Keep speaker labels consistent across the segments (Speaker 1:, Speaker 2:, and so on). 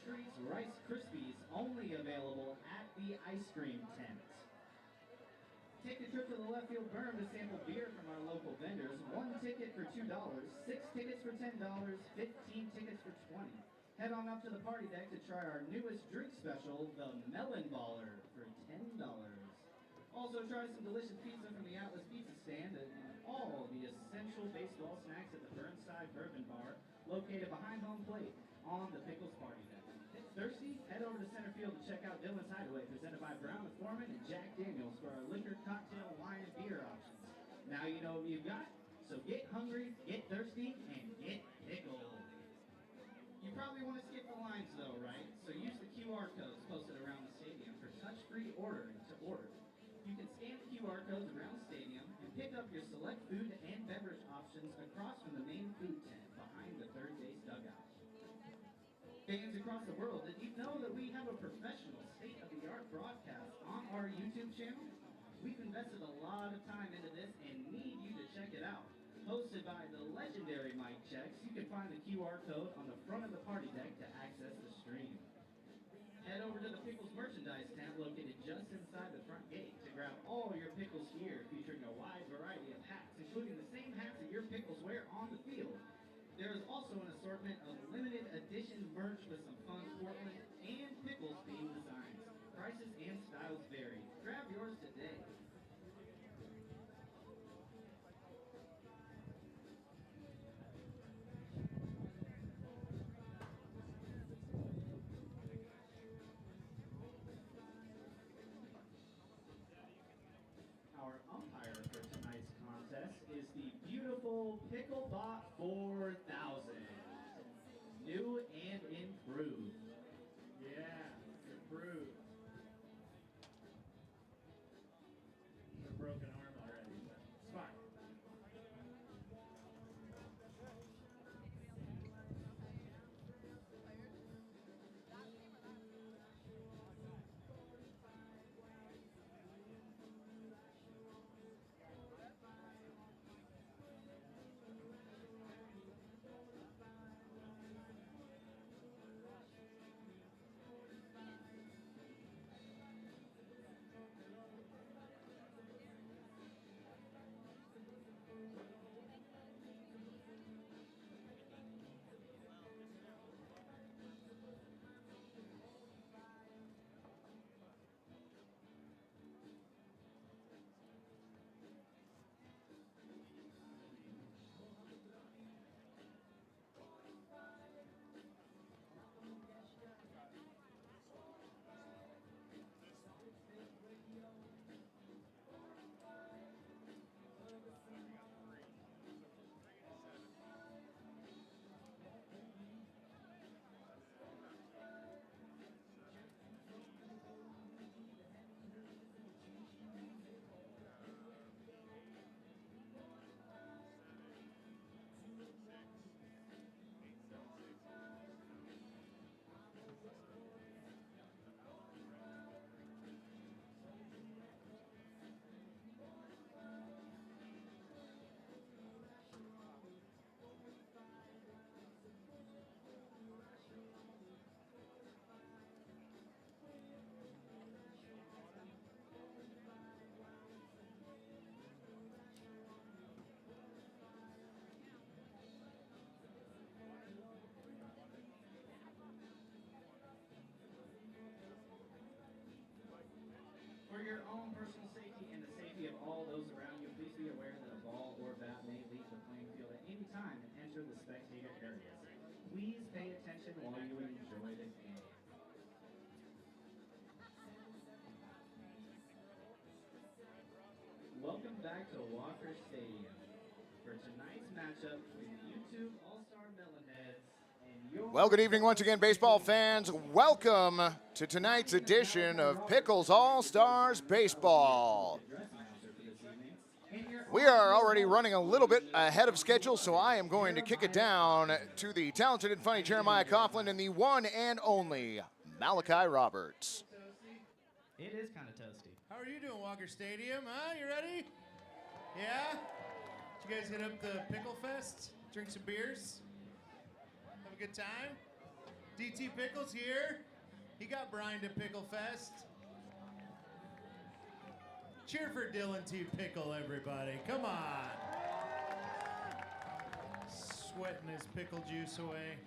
Speaker 1: pastries, Rice Krispies, only available at the ice cream tent. Take a trip to the left field berm to sample beer from our local vendors. 1 ticket for $2, 6 tickets for $10, 15 tickets for $20. Head on up to the party deck to try our newest drink special, the Melon Baller, for $10. Also try some delicious pizza from the Atlas Pizza Stand and all the essential baseball snacks at the Burnside Bourbon Bar, located behind home plate on the Pickles party deck. Thirsty? Head over to center field to check out Dylan's Hideaway, presented by Brown the Foreman and Jack Daniels for our liquor, cocktail, wine, and beer options. Now you know what you've got, so get hungry, get thirsty, and get pickled. You probably want to skip the lines though, right? So use the QR codes posted around the stadium for touch-free ordering to order. You can scan the QR codes around the stadium and pick up your select food and beverage options across from the main food tent behind the third base dugout. Fans across the world, did you know that we have a professional, state-of-the-art broadcast on our YouTube channel? We've invested a lot of time into this and need you to check it out. Hosted by the legendary Mike Checks, you can find the QR code on the front of the party deck to access the stream. Head over to the Pickles merchandise tent located just inside the front gate to grab all your Pickles gear, featuring a wide variety of hats, including the same hats that your Pickles wear on the field. There is also an assortment of limited edition merch with some fun Portland and Pickles themed designs. Prices and styles vary. Grab yours today. Our umpire for tonight's contest is the beautiful Picklebot 4000. New and improved.
Speaker 2: Yeah, improved. A broken arm already, but it's fine.
Speaker 1: For your own personal safety and the safety of all those around you, please be aware that a ball or bat may leave the playing field at any time and enter the spectator areas. Please pay attention while you enjoy the game. Welcome back to Walker Stadium for tonight's matchup between the YouTube All-Star Melonheads and your...
Speaker 3: Well, good evening once again, baseball fans. Welcome to tonight's edition of Pickles All-Stars Baseball. We are already running a little bit ahead of schedule, so I am going to kick it down to the talented and funny Jeremiah Coughlin and the one and only Malachi Roberts.
Speaker 1: It is kind of toasty.
Speaker 2: How are you doing, Walker Stadium? Huh? You ready? Yeah? Did you guys hit up the Pickle Fest? Drink some beers? Have a good time? DT Pickles here. He got Brian to Pickle Fest. Cheer for Dylan T. Pickle, everybody. Come on. Sweating his pickle juice away.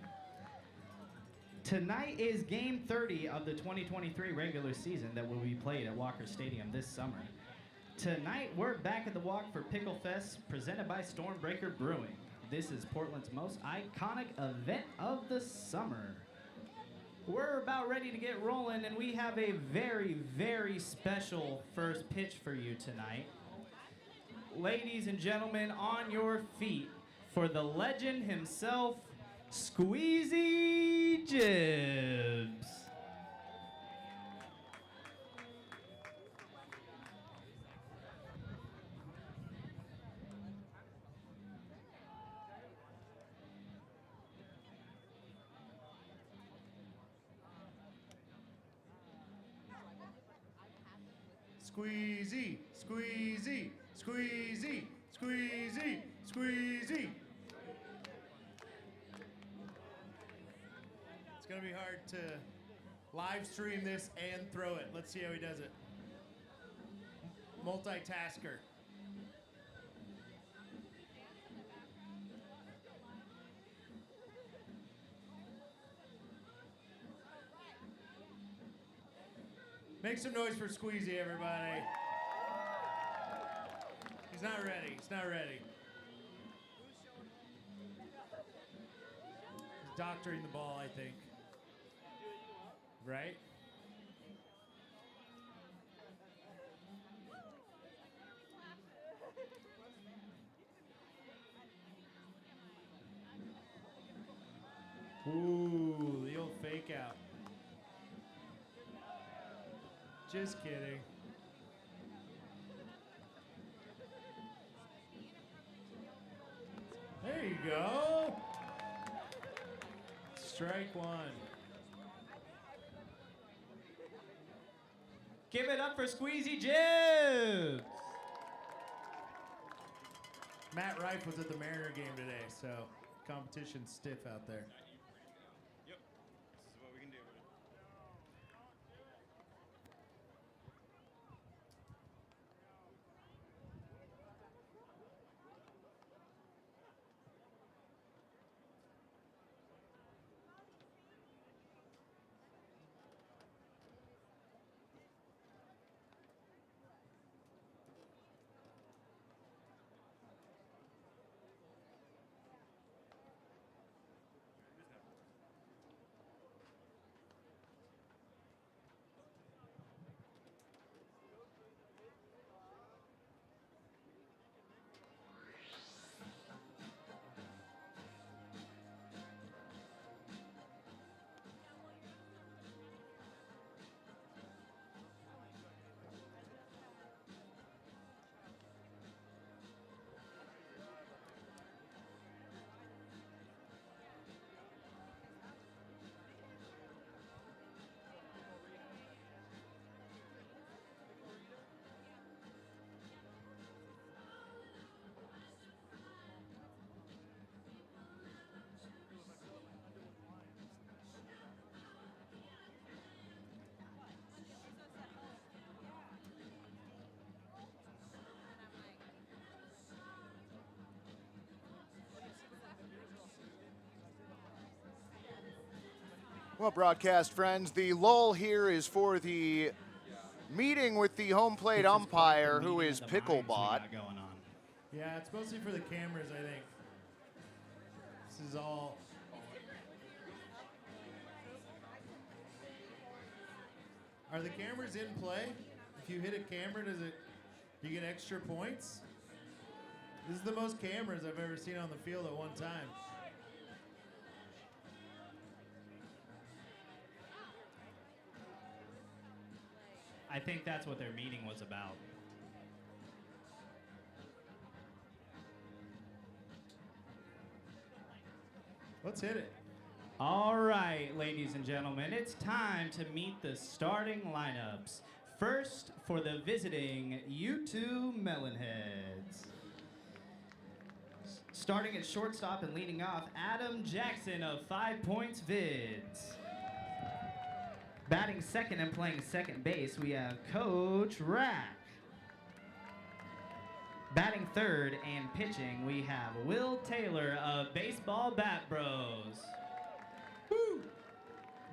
Speaker 1: Tonight is game 30 of the 2023 regular season that will be played at Walker Stadium this summer. Tonight, we're back at the Walk for Pickle Fest, presented by Stormbreaker Brewing. This is Portland's most iconic event of the summer. We're about ready to get rolling, and we have a very, very special first pitch for you tonight. Ladies and gentlemen, on your feet for the legend himself, Squeezy Jibs.
Speaker 2: Squeezy, squeezy, squeezy, squeezy, squeezy. It's gonna be hard to live stream this and throw it. Let's see how he does it. Multitasker. Make some noise for Squeezy, everybody. He's not ready. He's not ready. He's doctoring the ball, I think. Right? Ooh, the old fake out. Just kidding. There you go. Strike one.
Speaker 1: Give it up for Squeezy Jibs.
Speaker 2: Matt Rife was at the Mariner game today, so competition's stiff out there.
Speaker 4: Yep. This is what we can do.
Speaker 3: Well, broadcast friends, the lull here is for the meeting with the home plate umpire, who is Picklebot.
Speaker 2: Yeah, it's mostly for the cameras, I think. This is all. Are the cameras in play? If you hit a camera, do you get extra points? This is the most cameras I've ever seen on the field at one time.
Speaker 1: I think that's what their meeting was about.
Speaker 2: Let's hit it.
Speaker 1: All right, ladies and gentlemen, it's time to meet the starting lineups. First, for the visiting U2 Melonheads. Starting at shortstop and leading off, Adam Jackson of 5 Points Vids. Batting second and playing second base, we have Coach Rack. Batting third and pitching, we have Will Taylor of Baseball Bat Bros. Woo!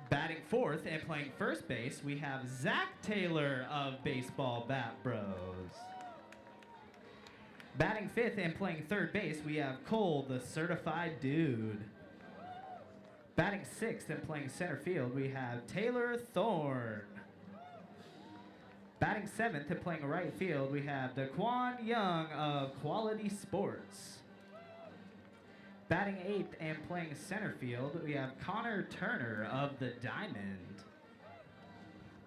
Speaker 1: Batting fourth and playing first base, we have Zach Taylor of Baseball Bat Bros. Batting fifth and playing third base, we have Cole, the Certified Dude. Batting sixth and playing center field, we have Taylor Thorne. Batting seventh and playing right field, we have Daquan Young of Quality Sports. Batting eighth and playing center field, we have Connor Turner of the Diamond.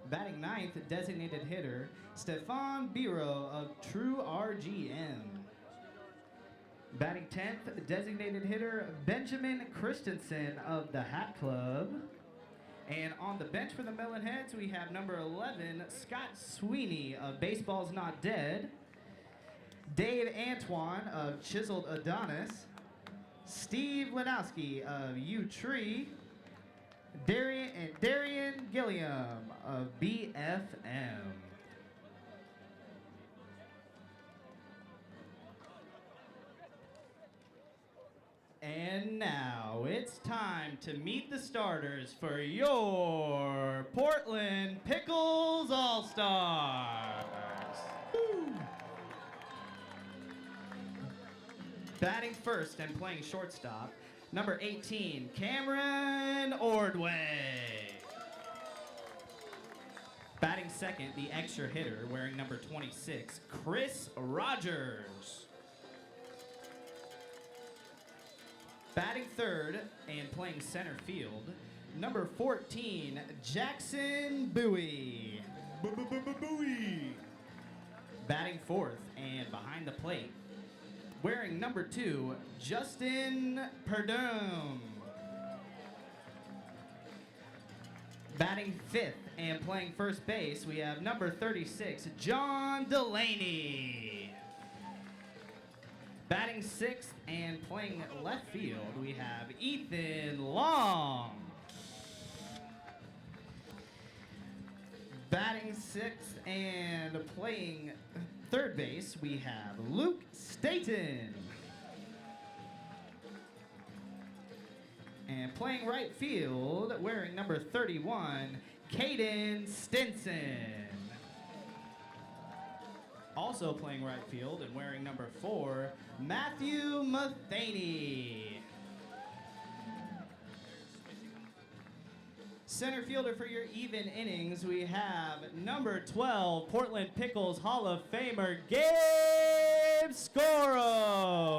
Speaker 1: Batting ninth, designated hitter, Stefan Biro of True RGM. Batting 10th, designated hitter, Benjamin Christensen of the Hat Club. And on the bench for the Melonheads, we have number 11, Scott Sweeney of Baseball's Not Dead. Dave Antoine of Chiseled Adonis. Steve Lanowski of U Tree. Darian Gilliam of BFM. And now it's time to meet the starters for your Portland Pickles All-Stars. Woo. Batting first and playing shortstop, number 18, Cameron Ordway. Batting second, the extra hitter, wearing number 26, Chris Rogers. Batting third and playing center field, number 14, Jackson Bowie.
Speaker 2: Bowie.
Speaker 1: Batting fourth and behind the plate, wearing number 2, Justin Perdome. Batting fifth and playing first base, we have number 36, John Delaney. Batting sixth and playing left field, we have Ethan Long. Batting sixth and playing third base, we have Luke Staten. And playing right field, wearing number 31, Caden Stinson. Also playing right field and wearing number 4, Matthew Mathaney. Center fielder for your even innings, we have number 12, Portland Pickles Hall of Famer, Gabe Scoro.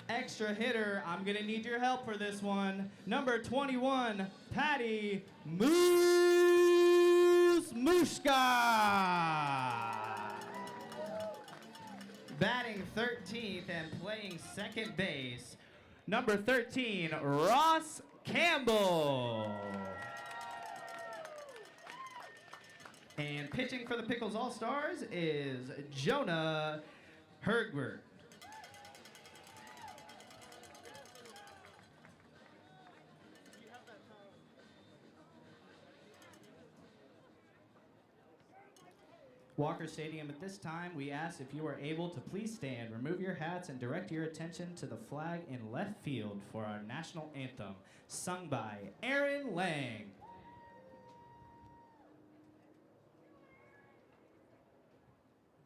Speaker 1: Extra hitter, I'm gonna need your help for this one. Number 21, Patty Moose Mushka. Batting 13th and playing second base, number 13, Ross Campbell. And pitching for the Pickles All-Stars is Jonah Hergbert. Walker Stadium, at this time, we ask if you are able to please stand, remove your hats, and direct your attention to the flag in left field for our national anthem, sung by Aaron Lang.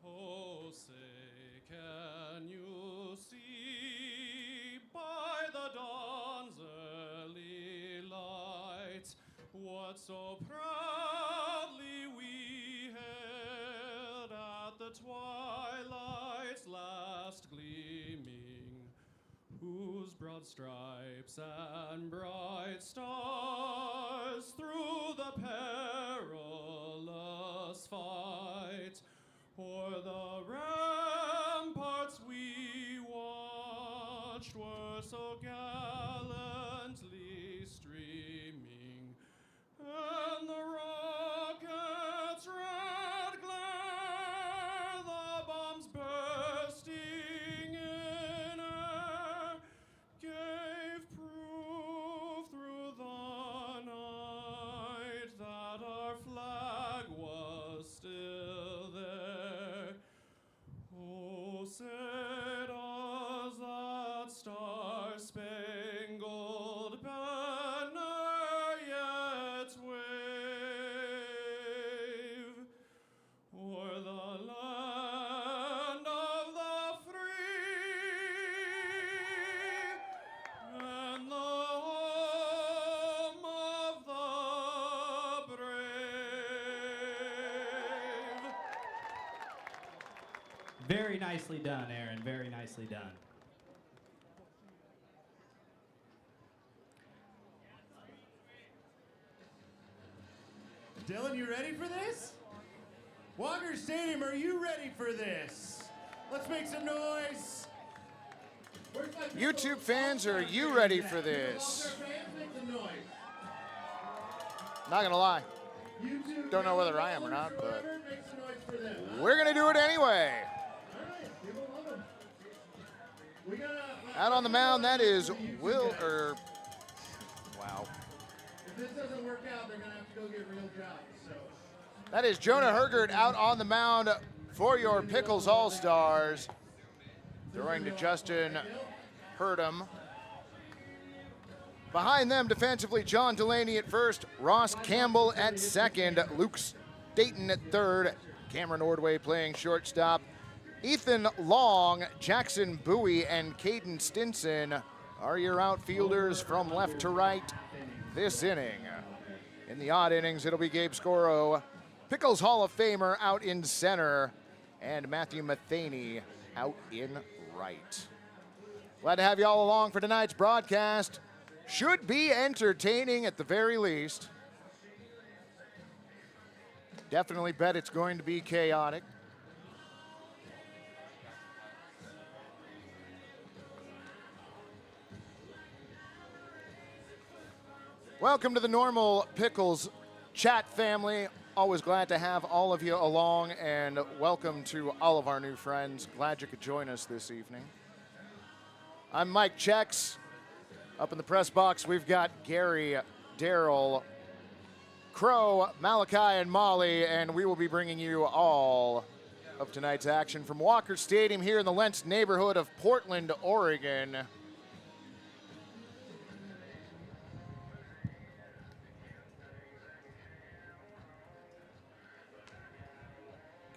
Speaker 5: Oh, say, can you see by the dawn's early light what so proudly we hailed at the twilight's last gleaming, whose broad stripes and bright stars through the perilous fight o'er the ramparts we watched were so gallantly streaming, and the rocket's red glare, the bombs bursting in air, gave proof through Oh, say does that star-spangled banner yet wave o'er the land of the free and the home of the brave?
Speaker 1: Very nicely done, Aaron. Very nicely done.
Speaker 2: Dylan, you ready for this? Walker Stadium, are you ready for this? Let's make some noise.
Speaker 3: YouTube fans, are you ready for this? Not gonna lie, don't know whether I am or not, but we're gonna do it anyway. Out on the mound, that is wow.
Speaker 2: If this doesn't work out, they're gonna have to go get real jobs. So.
Speaker 3: That is Jonah Hergert out on the mound for your Pickles All-Stars. Throwing to Justin Hurdum. Behind them defensively, John Delaney at first, Ross Campbell at second, Luke Staten at third, Cameron Ordway playing shortstop. Ethan Long, Jackson Bowie, and Caden Stinson are your outfielders from left to right this inning. In the odd innings, it'll be Gabe Scoro, Pickles Hall of Famer, out in center, and Matthew Matheny out in right. Glad to have you all along for tonight's broadcast. Should be entertaining at the very least. Definitely bet it's going to be chaotic. Welcome to the Normal Pickles chat family. Always glad to have all of you along, and welcome to all of our new friends. Glad you could join us this evening. I'm Mike Chex. Up in the press box, we've got Gary, Daryl, Crow, Malachi, and Molly, and we will be bringing you all of tonight's action from Walker Stadium here in the Lentz neighborhood of Portland, Oregon.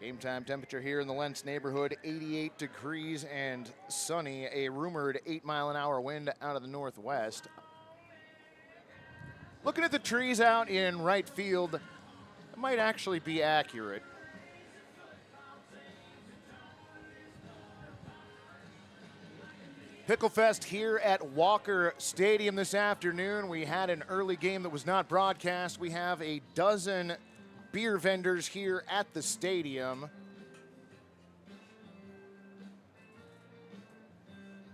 Speaker 3: Game time temperature here in the Lentz neighborhood, 88 degrees and sunny. A rumored 8-mile-an-hour wind out of the northwest. Looking at the trees out in right field, it might actually be accurate. Pickle Fest here at Walker Stadium this afternoon. We had an early game that was not broadcast. We have a dozen beer vendors here at the stadium.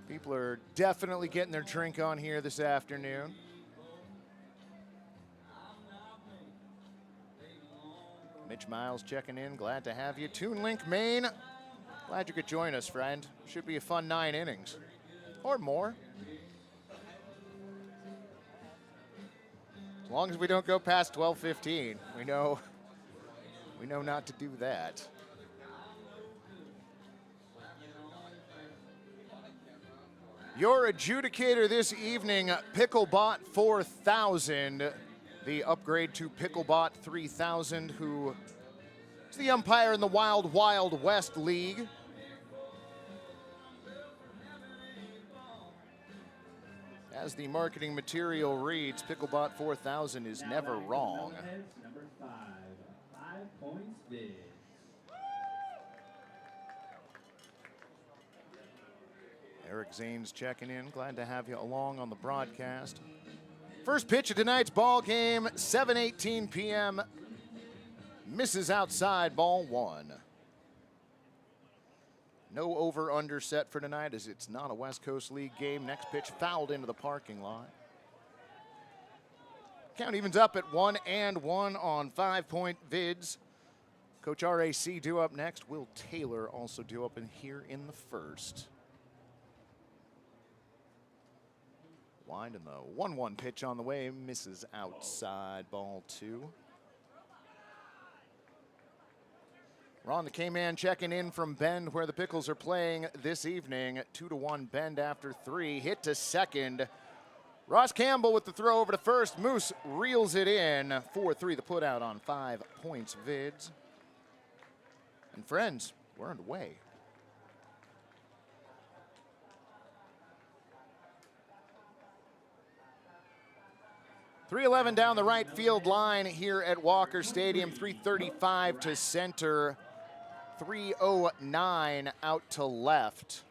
Speaker 3: People are definitely getting their drink on here this afternoon. Mitch Miles checking in, glad to have you. Toon Link Maine, glad you could join us, friend. Should be a fun 9 innings, or more. As long as we don't go past 12:15, we know not to do that. Your adjudicator this evening, Picklebot 4000, the upgrade to Picklebot 3000, who is the umpire in the Wild Wild West League. As the marketing material reads, Picklebot 4000 is never wrong.
Speaker 1: Melonheads, number 5. 5 points bid.
Speaker 3: Eric Zane's checking in. Glad to have you along on the broadcast. First pitch of tonight's ball game, 7:18 p.m. Misses outside, ball 1. No over-under set for tonight, as it's not a West Coast League game. Next pitch fouled into the parking lot. Count evens up at 1-1 on 5-point vids. Coach RAC due up next. Will Taylor also due up in here in the first. Wind and the 1-1 pitch on the way, misses outside, ball 2. Ron the K-Man checking in from Bend, where the Pickles are playing this evening. 2-1 Bend after 3. Hit to second. Ross Campbell with the throw over to first. Moose reels it in. 4-3 the put out on 5 points Vids. And friends, we're underway. .311 down the right field line here at Walker Stadium. 335 to center. 309 out to left.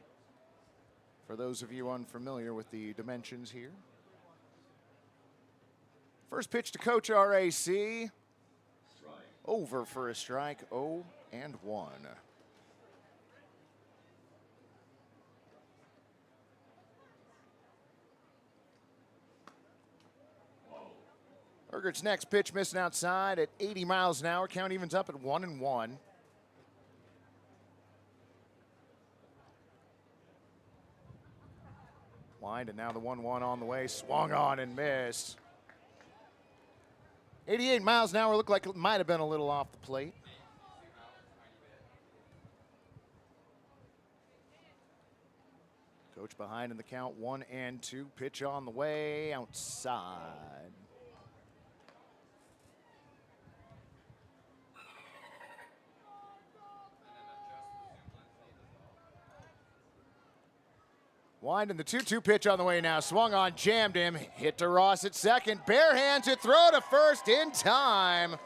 Speaker 3: For those of you unfamiliar with the dimensions here. First pitch to Coach RAC. Over for a strike, 0-1. Hergert's next pitch missing outside at 80 miles an hour. Count evens up at 1-1. Wind, and now the 1-1 on the way. Swung on and missed. 88 miles an hour, looked like it might have been a little off the plate. Coach behind in the count, 1-2. Pitch on the way, outside. Winding the 2-2 pitch on the way now. Swung on, jammed him. Hit to Ross at second. Bare hands it, throw to first in time.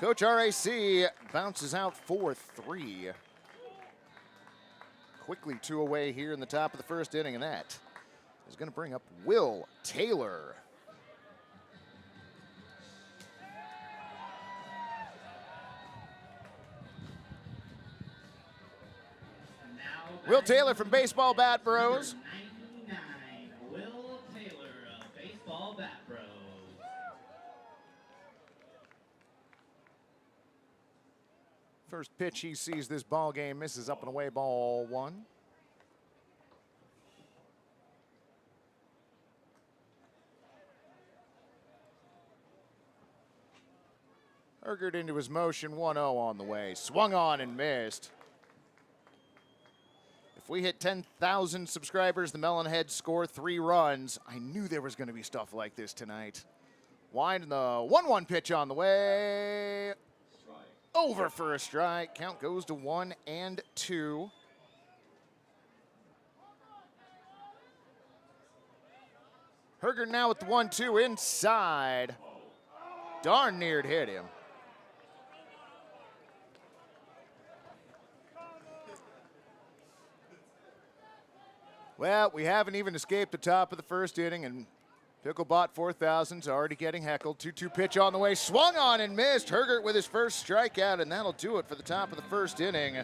Speaker 3: Coach RAC bounces out 4-3. Quickly 2 away here in the top of the first inning, and that is going to bring up Will Taylor. Will Taylor from Baseball Bat Bros.
Speaker 1: 99, Will Taylor of Baseball Bat Bros.
Speaker 3: First pitch he sees this ball game, misses up and away, ball 1. Hergert into his motion, 1-0 on the way. Swung on and missed. If we hit 10,000 subscribers, the Melonheads score 3 runs. I knew there was going to be stuff like this tonight. Wind the 1-1 pitch on the way. Over for a strike. Count goes to 1-2. Herger now with the 1-2 inside. Darn near to hit him. Well, we haven't even escaped the top of the first inning, and Picklebot 4000's already getting heckled. 2-2 pitch on the way, swung on and missed. Hergert with his first strikeout, and that'll do it for the top of the first inning.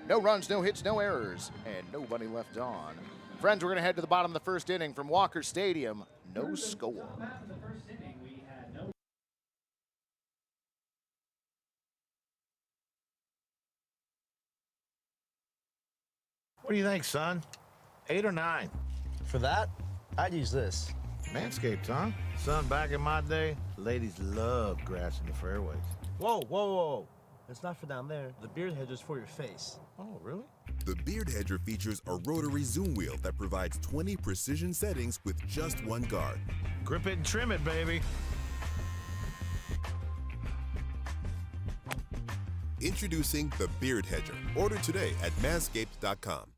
Speaker 3: No runs, no hits, no errors, and nobody left on. Friends, we're going to head to the bottom of the first inning from Walker Stadium. No score.
Speaker 6: What do you think, son? 8 or 9?
Speaker 7: For that, I'd use this.
Speaker 6: Manscaped, huh? Son, back in my day, ladies loved grass in the fairways.
Speaker 7: Whoa, whoa, whoa. It's not for down there. The beard hedger's for your face.
Speaker 6: Oh, really?
Speaker 8: The Beard Hedger features a rotary zoom wheel that provides 20 precision settings with just one guard.
Speaker 6: Grip it and trim it, baby.
Speaker 8: Introducing the Beard Hedger. Order today at manscaped.com.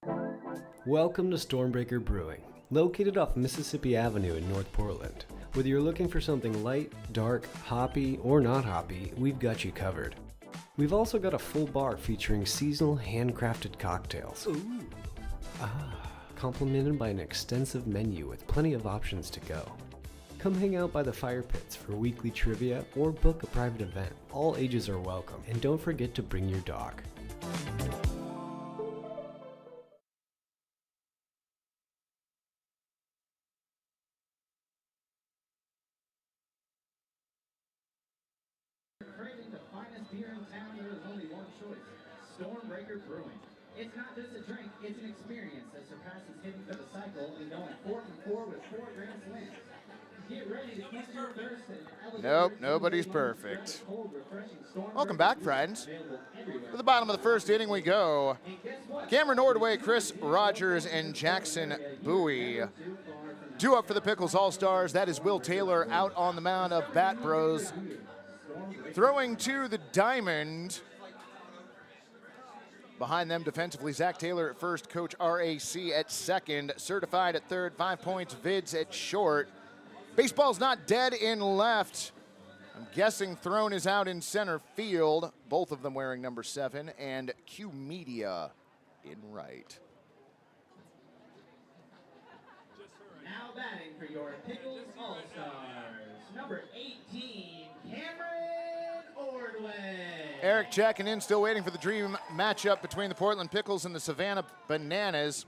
Speaker 9: Welcome to Stormbreaker Brewing, located off Mississippi Avenue in North Portland. Whether you're looking for something light, dark, hoppy, or not hoppy, we've got you covered. We've also got a full bar featuring seasonal handcrafted cocktails. Ooh. Complemented by an extensive menu with plenty of options to go. Come hang out by the fire pits for weekly trivia or book a private event. All ages are welcome, and don't forget to bring your dog.
Speaker 1: Craving the finest beer in town, there is only one choice: Stormbreaker Brewing. It's not just a drink, it's an experience that surpasses hitting for the cycle and going 4 for 4 with 4 grand slams.
Speaker 3: Nope, nobody's perfect. Welcome back, friends. To the bottom of the first inning we go. Cameron Ordway, Chris Rogers, and Jackson Bowie. Due up for the Pickles All-Stars. That is Will Taylor out on the mound of Bat Bros. Throwing to the diamond. Behind them defensively, Zach Taylor at first, Coach RAC at second, Certified at third, 5 points, Vids at short. Baseball's not dead in left. I'm guessing Throne is out in center field, both of them wearing number 7, and Q Media in right.
Speaker 1: Now batting for your Pickles All-Stars, number 18, Cameron Ordway.
Speaker 3: Eric checking in, still waiting for the dream matchup between the Portland Pickles and the Savannah Bananas.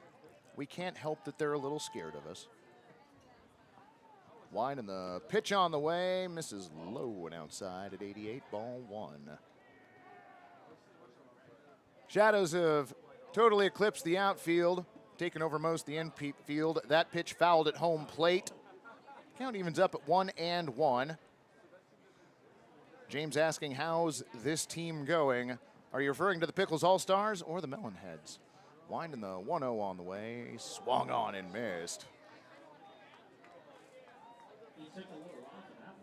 Speaker 3: We can't help that they're a little scared of us. Wide and the pitch on the way, misses low and outside at 88, ball 1. Shadows have totally eclipsed the outfield, taken over most of the infield. That pitch fouled at home plate. Count evens up at 1-1. James asking, how's this team going? Are you referring to the Pickles All-Stars or the Melonheads? Winding the 1-0 on the way, swung on and missed.
Speaker 1: He took a little off of that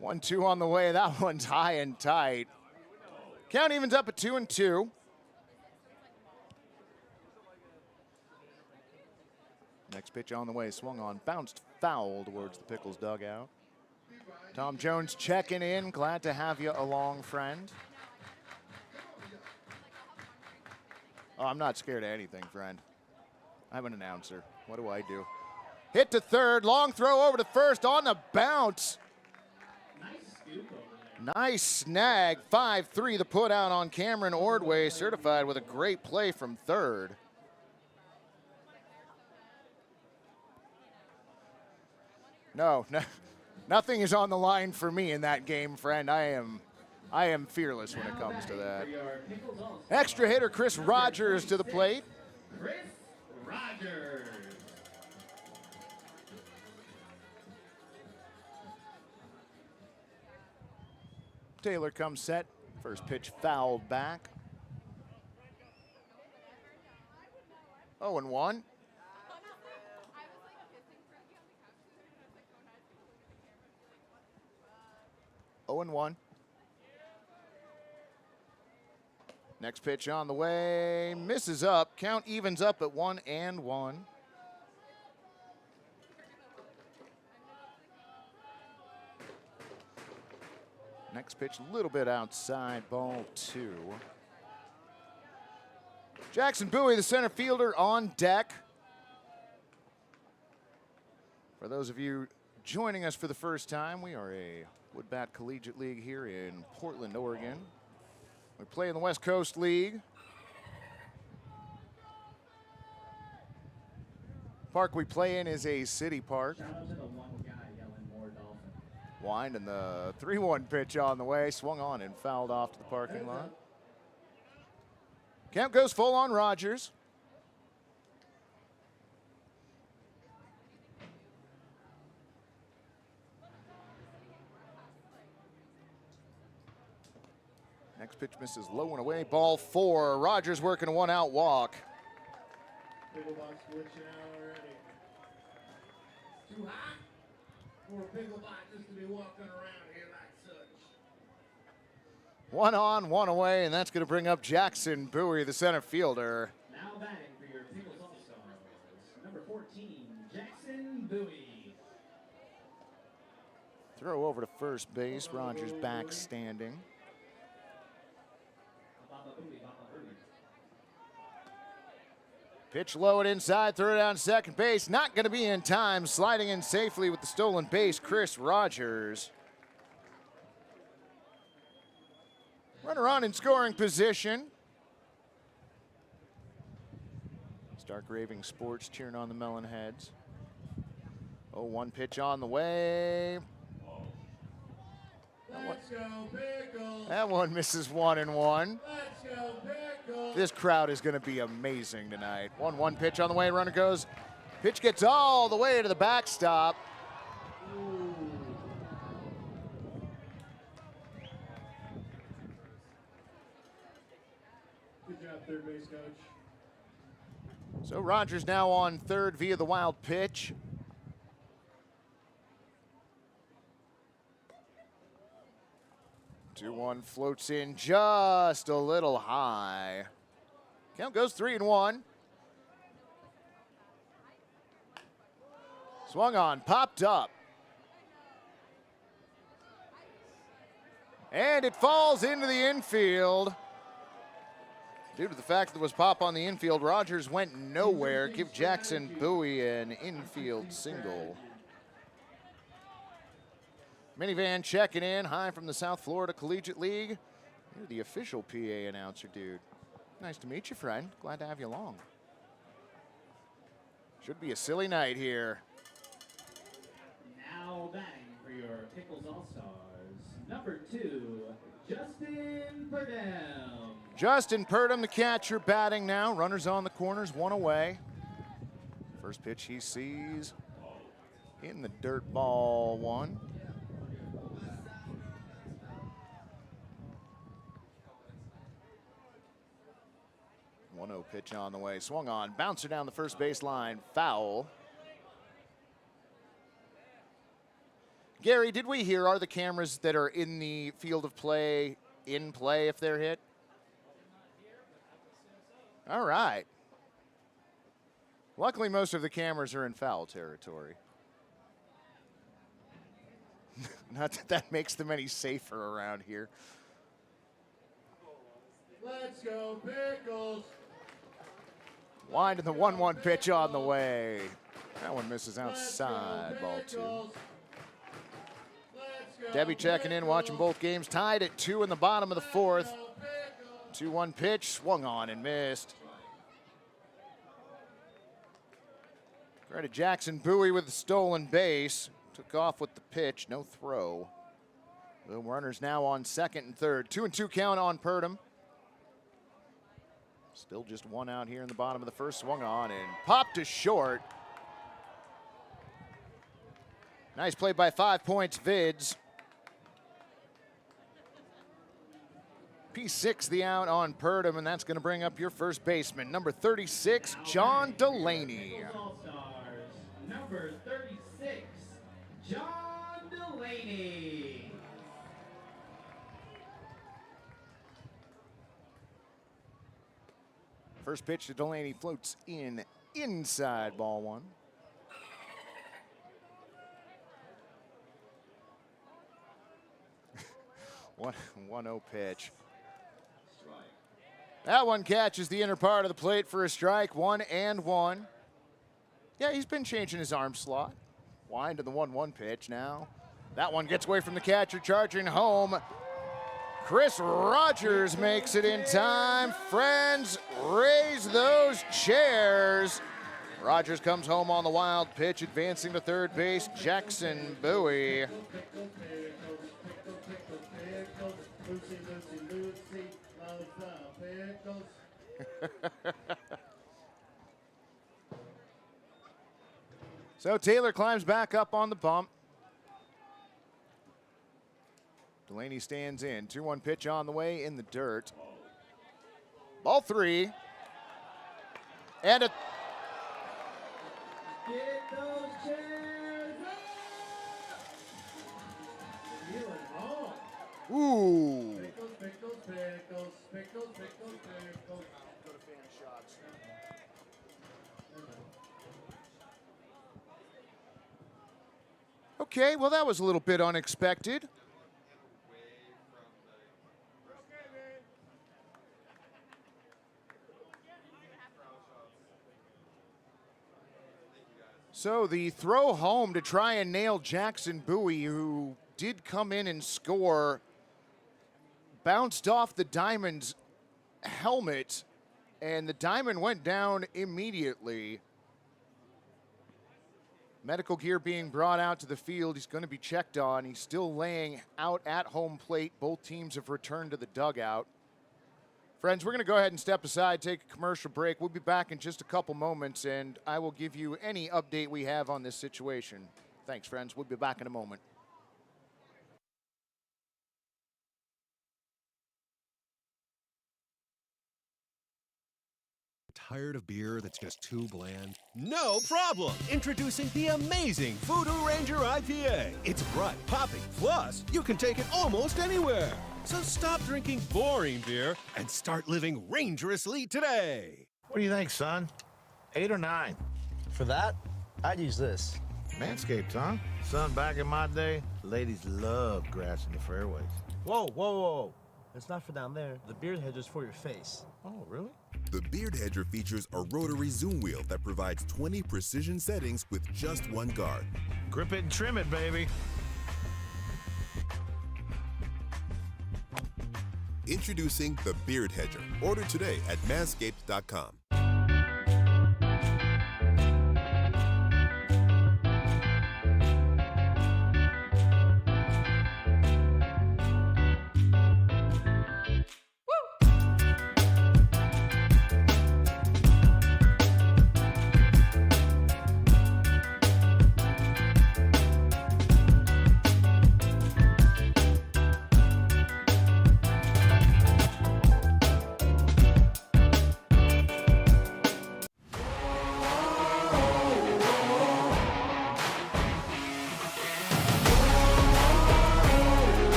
Speaker 1: one.
Speaker 3: 1-2 on the way, that one's high and tight. Count evens up at 2-2. Next pitch on the way, swung on, bounced foul towards the Pickles dugout. Tom Jones checking in, glad to have you along, friend. Oh, I'm not scared of anything, friend. I'm an announcer. What do I do? Hit to third, long throw over to first on the bounce. Nice snag, 5-3 the put out on Cameron Ordway, Certified with a great play from third. No, nothing is on the line for me in that game, friend. I am fearless when it comes to that. Extra hitter Chris Rogers to the plate.
Speaker 1: Chris Rogers.
Speaker 3: Taylor comes set. First pitch fouled back. 0-1. 0-1. Next pitch on the way, misses up. Count evens up at 1-1. Next pitch a little bit outside, ball 2. Jackson Bowie, the center fielder, on deck. For those of you joining us for the first time, we are a Woodbat Collegiate League here in Portland, Oregon. We play in the West Coast League. Park we play in is a city park.
Speaker 1: Shout out to the one guy yelling more Dolphin.
Speaker 3: Wind and the 3-1 pitch on the way, swung on and fouled off to the parking lot. Count goes full on Rogers. Next pitch misses low and away, ball 4. Rogers working a 1-out walk.
Speaker 5: Picklebot switching out already. Too hot for a picklebot just to be walking around here like such.
Speaker 3: 1 on, 1 away, and that's going to bring up Jackson Bowie, the center fielder.
Speaker 1: Now batting for your Pickles All-Stars, number 14, Jackson Bowie.
Speaker 3: Throw over to first base. Rogers back standing. Pitch low and inside, throw it down second base. Not going to be in time. Sliding in safely with the stolen base, Chris Rogers. Runner on in scoring position. Stark Raving Sports cheering on the Melonheads. 0-1 pitch on the way.
Speaker 5: Let's go, Pickles.
Speaker 3: That one misses 1-1.
Speaker 5: Let's go, Pickles.
Speaker 3: This crowd is going to be amazing tonight. 1-1 pitch on the way, runner goes. Pitch gets all the way to the backstop.
Speaker 5: Ooh. Good job, third base coach.
Speaker 3: So Rogers now on third via the wild pitch. Two one floats in just a little high. Count goes 3-1. Swung on, popped up. And it falls into the infield. Due to the fact that it was pop on the infield, Rogers went nowhere. Give Jackson Bowie an infield single. Minivan checking in, hi from the South Florida Collegiate League. You're the official PA announcer, dude. Nice to meet you, friend. Glad to have you along. Should be a silly night here.
Speaker 1: Now batting for your Pickles All-Stars, number 2, Justin Purdom.
Speaker 3: Justin Purdom, the catcher, batting now. Runners on the corners, one away. First pitch he sees in the dirt, ball one. 1-0 pitch on the way. Swung on, bouncer down the first baseline, foul. Gary, did we hear, are the cameras that are in the field of play in play if they're hit? All right. Luckily, most of the cameras are in foul territory. Not that that makes them any safer around here.
Speaker 5: Let's go, Pickles.
Speaker 3: Wind in the 1-1 pitch on the way. That one misses outside, ball 2. Debbie checking in, watching both games. Tied at 2 in the bottom of the 4th. 2-1 pitch, swung on and missed. Credit Jackson Bowie with the stolen base. Took off with the pitch, no throw. The runners now on second and third. 2-2 count on Purdom. Still just one out here in the bottom of the first. Swung on and popped to short. Nice play by 5 Points Vids. P6 the out on Purdom, and that's going to bring up your first baseman, number 36, John Delaney.
Speaker 1: All-Stars, number 36, John Delaney.
Speaker 3: First pitch to Delaney floats in inside, ball 1. One 1-0 pitch. That one catches the inner part of the plate for a strike, 1-1. Yeah, he's been changing his arm slot. Wind to the 1-1 pitch now. That one gets away from the catcher, charging home. Chris Rogers makes it in time. Friends, raise those chairs. Rogers comes home on the wild pitch, advancing to third base, Jackson Bowie. So Taylor climbs back up on the bump. Delaney stands in. 2-1 pitch on the way in the dirt. Ball 3. And a...
Speaker 1: Get those chairs up!
Speaker 5: Feeling home.
Speaker 3: Ooh.
Speaker 5: Pickles, Pickles, Pickles, Pickles, Pickles, Pickles.
Speaker 3: Go to fan shots. Okay, well, that was a little bit unexpected. So the throw home to try and nail Jackson Bowie, who did come in and score, bounced off the Diamond's helmet, and the Diamond went down immediately. Medical gear being brought out to the field. He's going to be checked on. He's still laying out at home plate. Both teams have returned to the dugout. Friends, we're going to go ahead and step aside, take a commercial break. We'll be back in just a couple moments, and I will give you any update we have on this situation. Thanks, friends. We'll be back in a moment.
Speaker 10: Tired of beer that's just too bland? No problem! Introducing the amazing Voodoo Ranger IPA. It's bright, poppy, plus you can take it almost anywhere. So stop drinking boring beer and start living rangerously today.
Speaker 6: What do you think, son? 8 or 9?
Speaker 7: For that, I'd use this.
Speaker 6: Manscaped, huh? Son, back in my day, ladies loved grass in the fairways.
Speaker 7: Whoa, whoa, whoa. It's not for down there. The beard hedge is for your face.
Speaker 6: Oh, really?
Speaker 8: The Beard Hedger features a rotary zoom wheel that provides 20 precision settings with just one guard.
Speaker 6: Grip it and trim it, baby.
Speaker 8: Introducing the Beard Hedger. Order today at manscaped.com.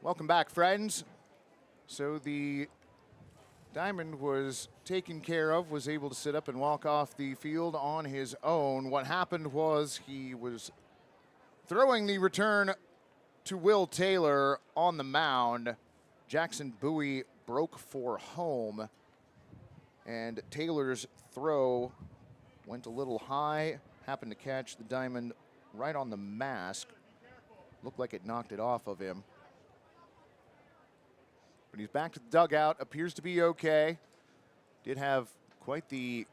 Speaker 3: Welcome back, friends. So the Diamond was taken care of, was able to sit up and walk off the field on his own. What happened was he was throwing the return to Will Taylor on the mound. Jackson Bowie broke for home, and Taylor's throw went a little high, happened to catch the Diamond right on the mask. Looked like it knocked it off of him. But he's back to the dugout, appears to be okay. Did have quite the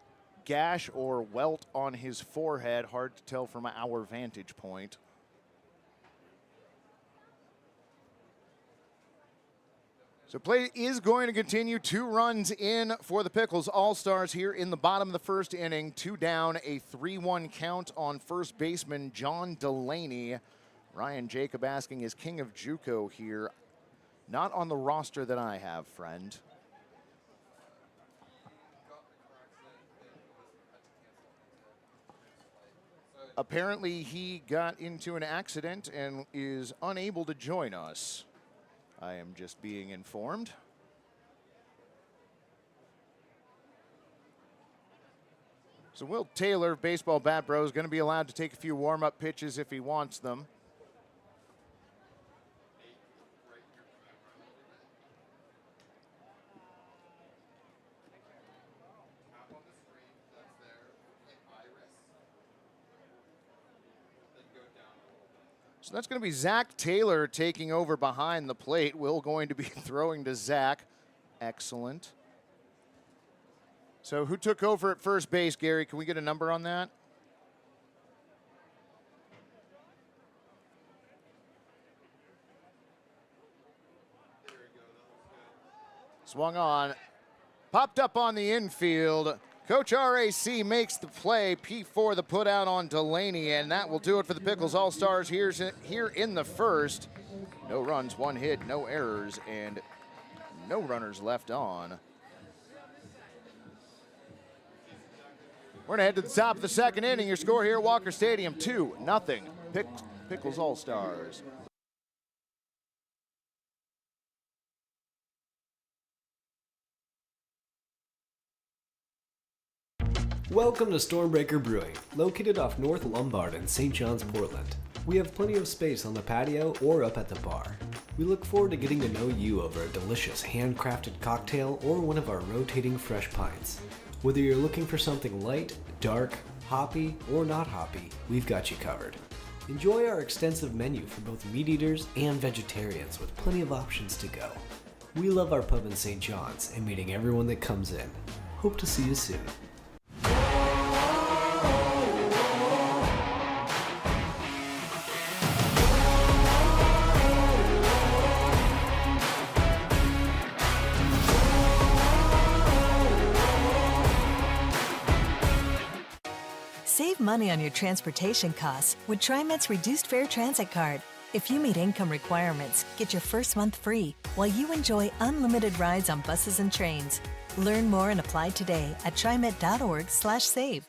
Speaker 3: gash or welt on his forehead, hard to tell from our vantage point. So play is going to continue. 2 runs in for the Pickles All-Stars here in the bottom of the first inning. 2 down, a 3-1 count on first baseman John Delaney. Ryan Jacob asking, is King of JUCO here? Not on the roster that I have, friend. Apparently he got into an accident and is unable to join us. I am just being informed. So Will Taylor, Baseball Bat Bro, is going to be allowed to take a few warm-up pitches if he wants them. So that's going to be Zach Taylor taking over behind the plate. Will going to be throwing to Zach. Excellent. So who took over at first base, Gary? Can we get a number on that? Swung on. Popped up on the infield. Coach RAC makes the play. P4 the put out on Delaney, and that will do it for the Pickles All-Stars here in the first. No runs, 1 hit, no errors, and no runners left on. We're going to head to the top of the second inning. Your score here at Walker Stadium, 2-0. Pickles All-Stars.
Speaker 9: Welcome to Stormbreaker Brewing, located off North Lombard in St. John's, Portland. We have plenty of space on the patio or up at the bar. We look forward to getting to know you over a delicious handcrafted cocktail or one of our rotating fresh pints. Whether you're looking for something light, dark, hoppy, or not hoppy, we've got you covered. Enjoy our extensive menu for both meat eaters and vegetarians with plenty of options to go. We love our pub in St. John's and meeting everyone that comes in. Hope to see you soon.
Speaker 11: Save money on your transportation costs with TriMet's Reduced Fare Transit Card. If you meet income requirements, get your first month free while you enjoy unlimited rides on buses and trains. Learn more and apply today at TriMet.org/save.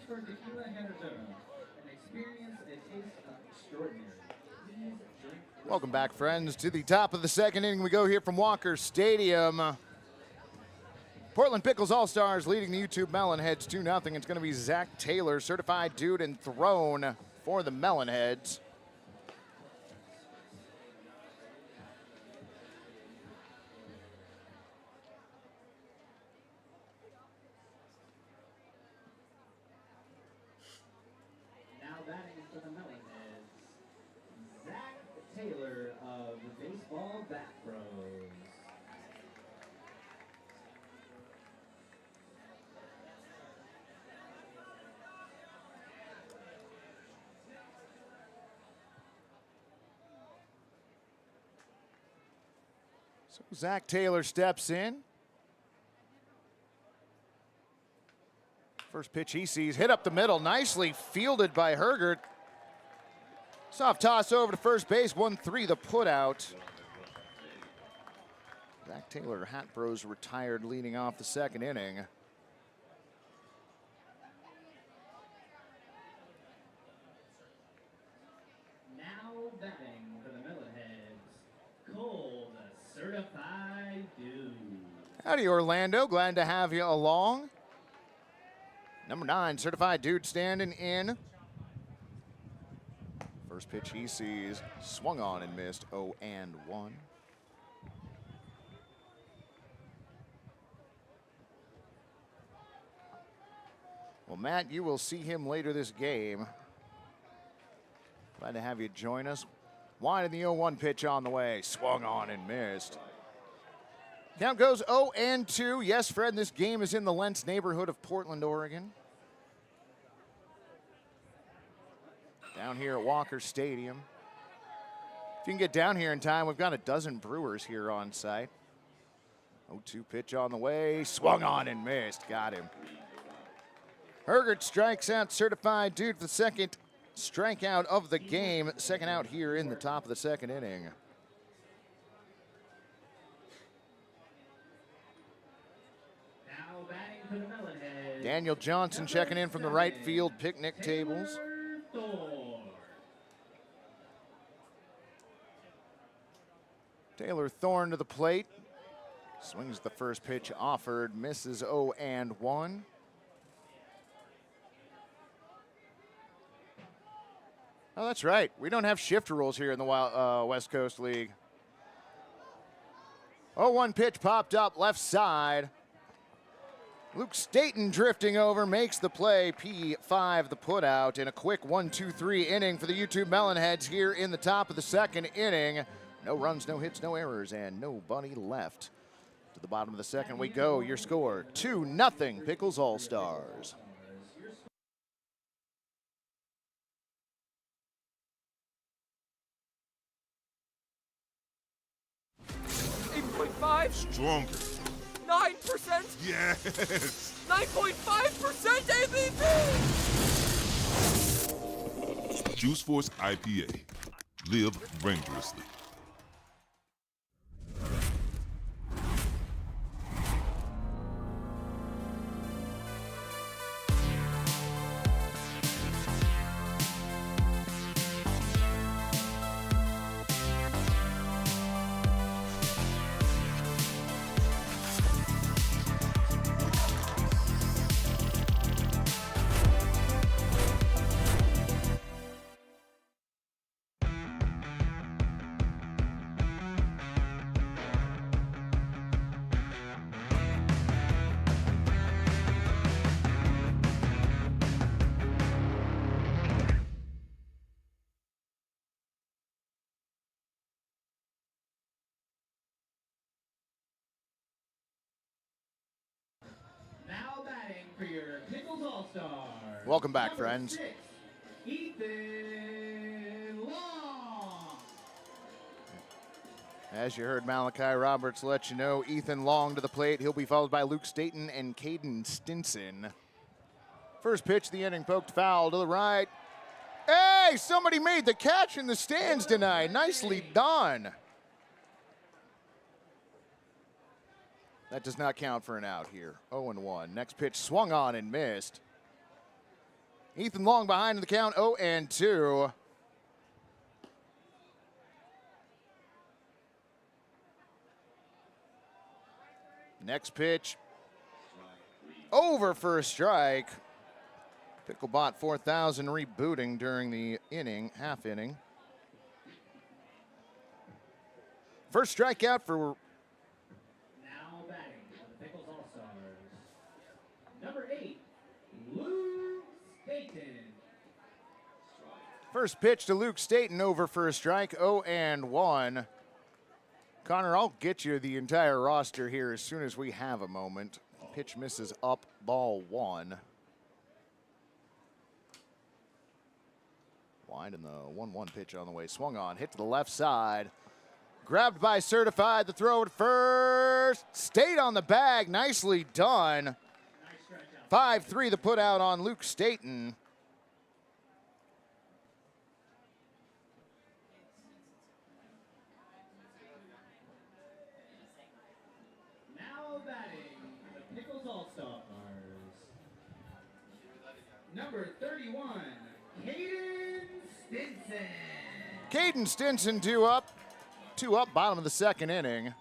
Speaker 1: For tequila Herradura, an experience that tastes extraordinary. Please drink.
Speaker 3: Welcome back, friends, to the top of the second inning. We go here from Walker Stadium. Portland Pickles All-Stars leading the YouTube Melonheads 2-0. It's going to be Zach Taylor, certified dude and thrown for the Melonheads.
Speaker 1: Now batting for the Melonheads, Zach Taylor of the Baseball Back Bros.
Speaker 3: So Zach Taylor steps in. First pitch he sees, hit up the middle, nicely fielded by Hergert. Soft toss over to first base, 1-3 the put out. Zach Taylor, Hat Bros retired leading off the second inning.
Speaker 1: Now batting for the Melonheads, Cole, the certified dude.
Speaker 3: Howdy, Orlando. Glad to have you along. Number 9, certified dude standing in. First pitch he sees, swung on and missed, 0-1. Well, Matt, you will see him later this game. Glad to have you join us. Wide in the 0-1 pitch on the way, swung on and missed. Count goes 0-2. Yes, Fred, this game is in the Lentz neighborhood of Portland, Oregon. Down here at Walker Stadium. If you can get down here in time, we've got a dozen Brewers here on site. 0-2 pitch on the way, swung on and missed, got him. Hergert strikes out certified dude for the second strikeout of the game. Second out here in the top of the second inning.
Speaker 1: Now batting for the Melonheads,
Speaker 3: Daniel Johnson checking in from the right field picnic tables. Taylor Thorne to the plate. Swings the first pitch offered, misses 0-1. Oh, that's right. We don't have shift rules here in the West Coast League. 0-1 pitch popped up left side. Luke Staten drifting over, makes the play, P5 the putout, in a quick 1-2-3 inning for the YouTube Melonheads here in the top of the second inning. No runs, no hits, no errors, and nobody left. To the bottom of the second we go. Your score, 2-0 Pickles All-Stars.
Speaker 12: 8.5?
Speaker 8: Stronger.
Speaker 12: 9%?
Speaker 8: Yes.
Speaker 12: 9.5% ABV!
Speaker 8: Juice Force IPA. Live rangerously.
Speaker 1: Now batting for your Pickles All-Stars.
Speaker 3: Welcome back,
Speaker 1: Number
Speaker 3: friends.
Speaker 1: 6, Ethan Long.
Speaker 3: As you heard Malachi Roberts let you know, Ethan Long to the plate. He'll be followed by Luke Staten and Caden Stinson. First pitch of the inning, poked foul to the right. Hey, somebody made the catch in the stands tonight. Nicely done. That does not count for an out here. 0-1. Next pitch swung on and missed. Ethan Long behind in the count, 0-2. Next pitch, over for a strike. Picklebot 4000 rebooting during the inning, half inning. First strikeout for
Speaker 1: Now batting for the Pickles All-Stars. Number 8, Luke Staten.
Speaker 3: first pitch to Luke Staten, over for a strike, 0-1. Connor, I'll get you the entire roster here as soon as we have a moment. Pitch misses up, ball 1. Wide in the 1-1 pitch on the way. Swung on, hit to the left side. Grabbed by Certified, the throw at first. Stayed on the bag, nicely done. 5-3 the put out on Luke Staten.
Speaker 1: Now batting for the Pickles All-Stars. Number 31, Caden Stinson.
Speaker 3: Caden Stinson, two up, bottom of the second inning.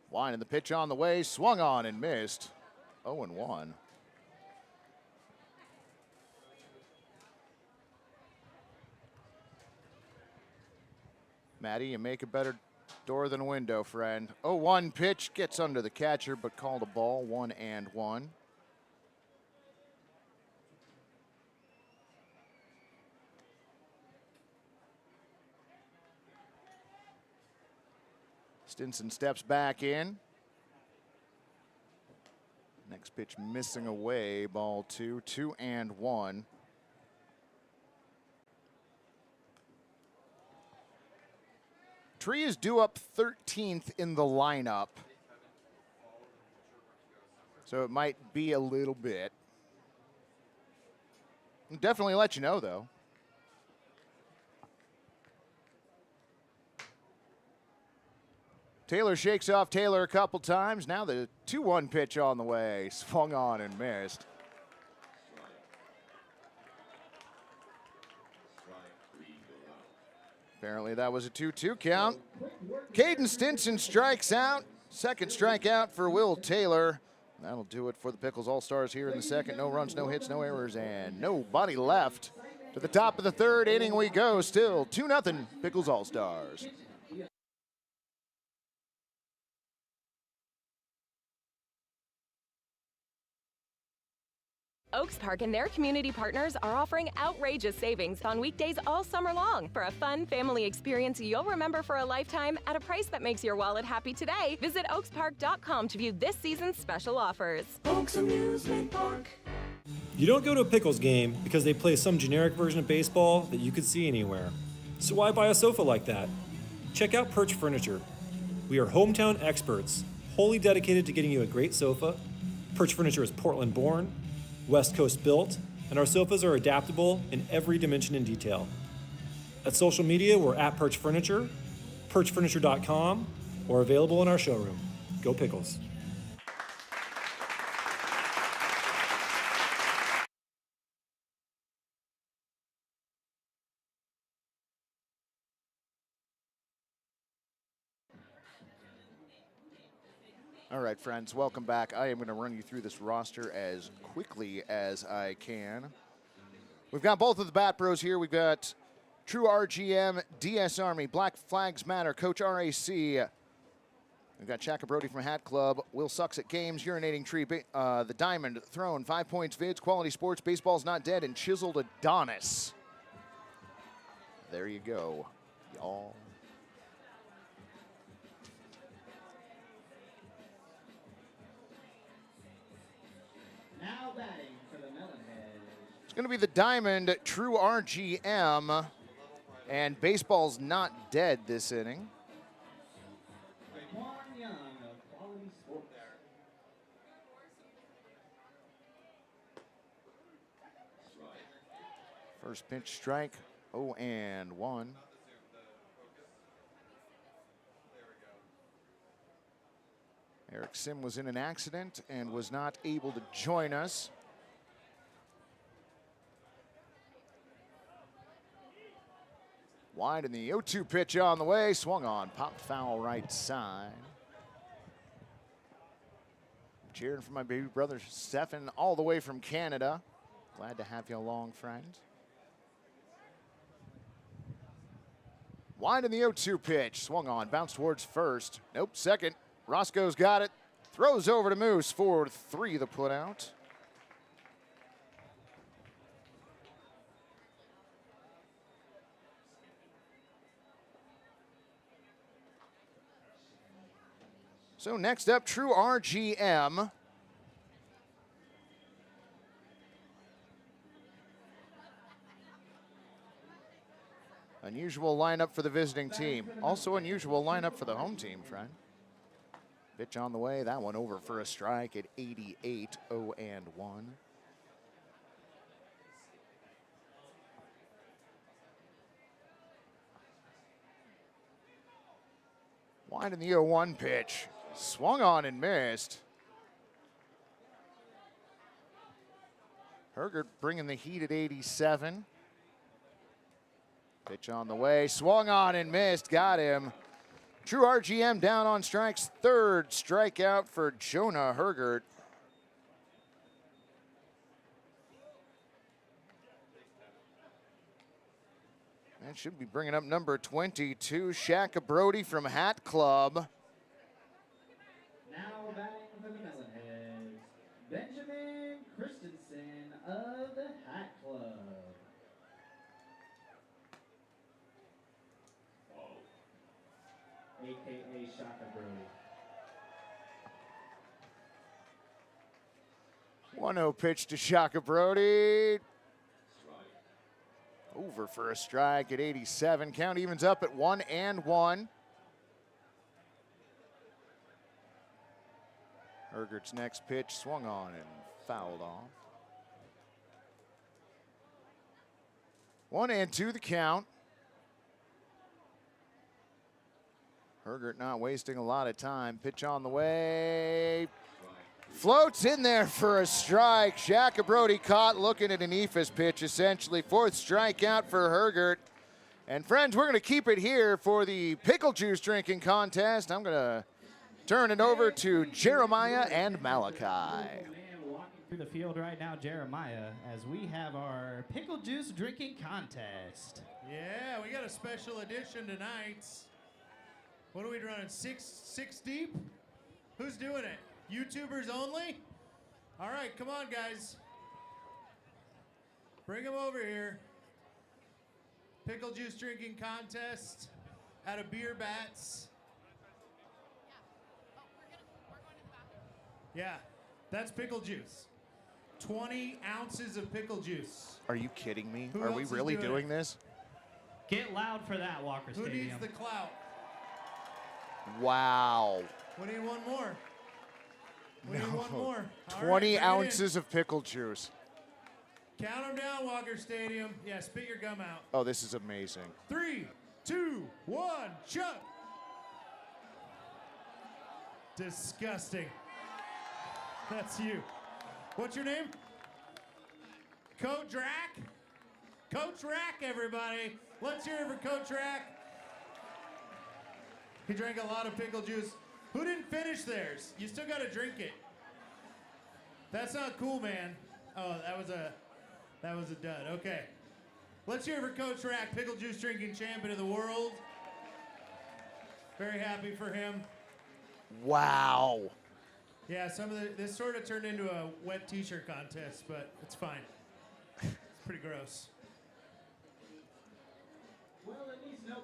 Speaker 3: Winding the pitch on the way, swung on and missed. 0-1. Maddie, you make a better door than a window, friend. 0-1 pitch, gets under the catcher, but called a ball, 1-1. Stinson steps back in. Next pitch missing away, ball 2, 2-1. Tree is due up 13th in the lineup. So it might be a little bit. I'll definitely let you know, though. Taylor shakes off Taylor a couple times. Now the 2-1 pitch on the way. Swung on and missed. Apparently that was a 2-2 count. Caden Stinson strikes out. Second strikeout for Will Taylor. That'll do it for the Pickles All-Stars here in the second. No runs, no hits, no errors, and nobody left. To the top of the third inning we go. Still 2-0 Pickles All-Stars.
Speaker 13: Oaks Park and their community partners are offering outrageous savings on weekdays all summer long for a fun family experience you'll remember for a lifetime at a price that makes your wallet happy today. Visit oakspark.com to view this season's special offers.
Speaker 12: Oaks Amusement Park.
Speaker 14: You don't go to a Pickles game because they play some generic version of baseball that you could see anywhere. So why buy a sofa like that? Check out Perch Furniture. We are hometown experts, wholly dedicated to getting you a great sofa. Perch Furniture is Portland born, West Coast built, and our sofas are adaptable in every dimension and detail. At social media, we're at Perch Furniture, perchfurniture.com, or available in our showroom. Go Pickles.
Speaker 3: All right, friends, welcome back. I am going to run you through this roster as quickly as I can. We've got both of the Bat Bros here. We've got True RGM, DS Army, Black Flags Matter, Coach RAC. We've got Shaka Brody from Hat Club, Will Sucks at Games, Urinating Tree, The Diamond, Throne, 5 Points Vids, Quality Sports, Baseball's Not Dead, and Chiseled Adonis. There you go, y'all.
Speaker 1: Now batting for the Melonheads.
Speaker 3: It's going to be the Diamond, True RGM, and Baseball's Not Dead this inning.
Speaker 1: Young of Quality Sports.
Speaker 3: First pitch strike, 0-1. Eric Sim was in an accident and was not able to join us. Wide in the 0-2 pitch on the way, swung on, popped foul right side. Cheering for my baby brother Stefan all the way from Canada. Glad to have you along, friend. Wide in the 0-2 pitch, swung on, bounced towards first. Nope, second. Roscoe's got it, throws over to Moose for 3 the put out. So next up, True RGM. Unusual lineup for the visiting team. Also unusual lineup for the home team, friend. Pitch on the way, that one over for a strike at 88, 0-1. Wide in the 0-1 pitch, swung on and missed. Hergert bringing the heat at 87. Pitch on the way, swung on and missed, got him. True RGM down on strikes, 3rd strikeout for Jonah Hergert. That should be bringing up number 22, Shaka Brody from Hat Club.
Speaker 1: Now batting for the Melonheads, Benjamin Christensen of the Hat Club. AKA Shaka Brody.
Speaker 3: 1-0 pitch to Shaka Brody. Over for a strike at 87. Count evens up at 1-1. Hergert's next pitch swung on and fouled off. 1-2 the count. Hergert not wasting a lot of time. Pitch on the way. Floats in there for a strike. Shaka Brody caught looking at an Ephus pitch, essentially. 4th strikeout for Hergert. And friends, we're going to keep it here for the pickle juice drinking contest. I'm going to turn it over to Jeremiah and Malachi.
Speaker 15: Through the field right now, Jeremiah, as we have our pickle juice drinking contest.
Speaker 2: Yeah, we got a special edition tonight. What are we running, six deep? Who's doing it? YouTubers only? All right, come on, guys. Bring them over here. Pickle juice drinking contest out of beer bats. Yeah, that's pickle juice. 20 ounces of pickle juice.
Speaker 3: Are you kidding me?
Speaker 2: Who
Speaker 3: Are we
Speaker 2: else is
Speaker 3: really
Speaker 2: doing
Speaker 3: doing
Speaker 2: it?
Speaker 3: this?
Speaker 15: Get loud for that, Walker
Speaker 2: Who
Speaker 15: Stadium.
Speaker 2: needs the clout?
Speaker 3: Wow.
Speaker 2: We need one more. We need one more. All
Speaker 3: 20
Speaker 2: right, bring it in.
Speaker 3: ounces of pickle juice.
Speaker 2: Count them down, Walker Stadium. Yeah, spit your gum out.
Speaker 3: Oh, this is amazing.
Speaker 2: 3, 2, 1, chug. Disgusting. That's you. What's your name? Coach Rack? Coach Rack, everybody. Let's hear it for Coach Rack. He drank a lot of pickle juice. Who didn't finish theirs? You still got to drink it. That's not cool, man. Oh, that was a dud. Okay. Let's hear it for Coach Rack, pickle juice drinking champion of the world. Very happy for him.
Speaker 3: Wow.
Speaker 2: Yeah, this sort of turned into a wet t-shirt contest, but it's fine. It's pretty gross.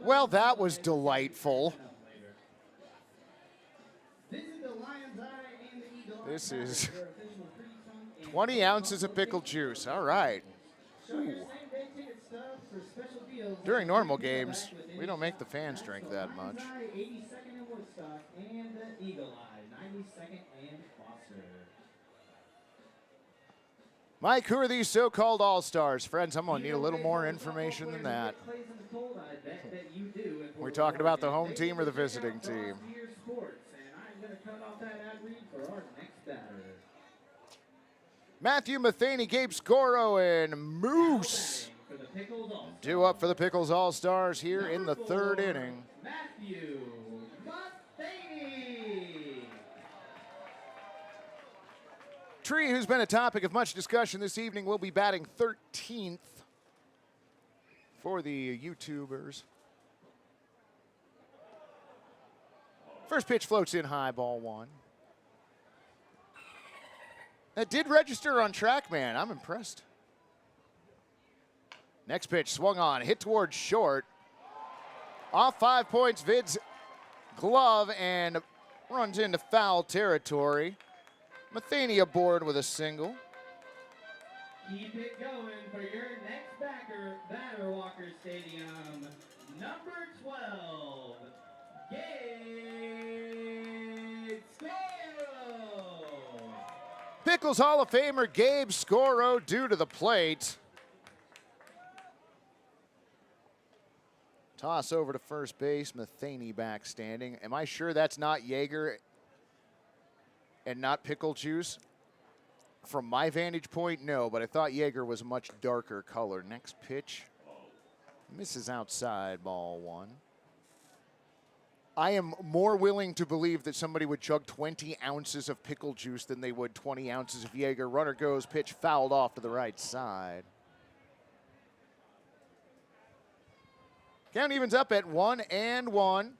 Speaker 3: Well, that was delightful. This is 20 ounces of pickle juice. All right. Ooh. During normal games, we don't make the fans drink that much. Mike, who are these so-called all-stars? Friends, I'm going to need a little more information than that. We're talking about the home team or the visiting team? Matthew Matheny, Gabe Scoro, and Moose due up for the Pickles All-Stars here in the third inning.
Speaker 1: Matthew Matheny.
Speaker 3: Tree, who's been a topic of much discussion this evening, will be batting 13th for the YouTubers. First pitch floats in high, ball one. That did register on TrackMan. I'm impressed. Next pitch swung on, hit towards short. Off 5 points, Vid's glove, and runs into foul territory. Matheny aboard with a single.
Speaker 1: Keep it going for your next batter, Walker Stadium. Number 12, Gabe Scoro.
Speaker 3: Pickles Hall of Famer Gabe Scoro due to the plate. Toss over to first base, Matheny back standing. Am I sure that's not Jaeger and not pickle juice? From my vantage point, no, but I thought Jaeger was a much darker color. Next pitch misses outside, ball one. I am more willing to believe that somebody would chug 20 ounces of pickle juice than they would 20 ounces of Jaeger. Runner goes, pitch fouled off to the right side. Count evens up at 1-1.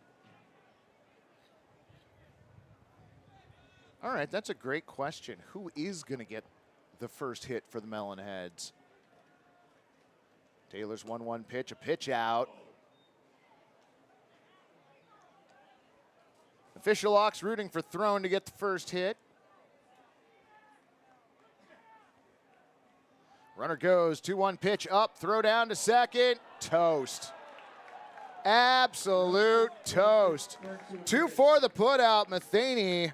Speaker 3: All right, that's a great question. Who is going to get the first hit for the Melonheads? Taylor's 1-1 pitch, a pitch out. Official Ox rooting for Throne to get the first hit. Runner goes, 2-1 pitch up, throw down to second, toast. Absolute toast. 2 for the putout, Matheny.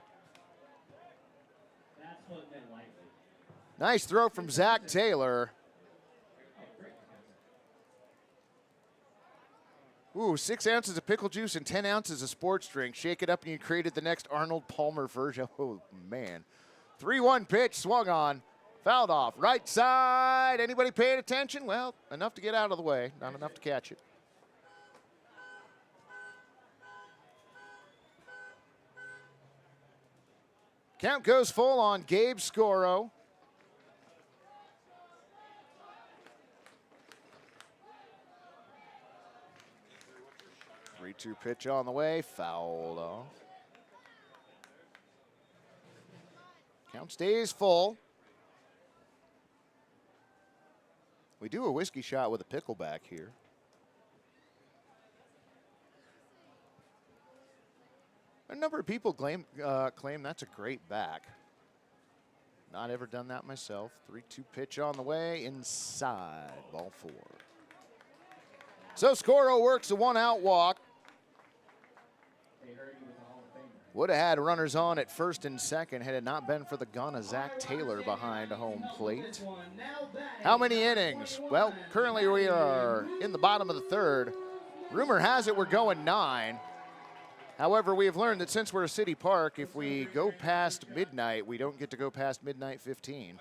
Speaker 3: Nice throw from Zach Taylor. Ooh, 6 ounces of pickle juice and 10 ounces of sports drink. Shake it up and you created the next Arnold Palmer version. Oh, man. 3-1 pitch, swung on, fouled off. Right side. Anybody paying attention? Well, enough to get out of the way, not enough to catch it. Count goes full on Gabe Scoro. Three-two pitch on the way, fouled off. Count stays full. We do a whiskey shot with a pickleback here. A number of people claim that's a great back. Not ever done that myself. 3-2 pitch on the way, inside, ball 4. So Scoro works a 1-out walk. Would have had runners on at first and second had it not been for the gun of Zach Taylor behind home plate. How many innings? Well, currently we are in the bottom of the 3rd. Rumor has it we're going 9. However, we have learned that since we're a city park, if we go past midnight, we don't get to go past midnight 15.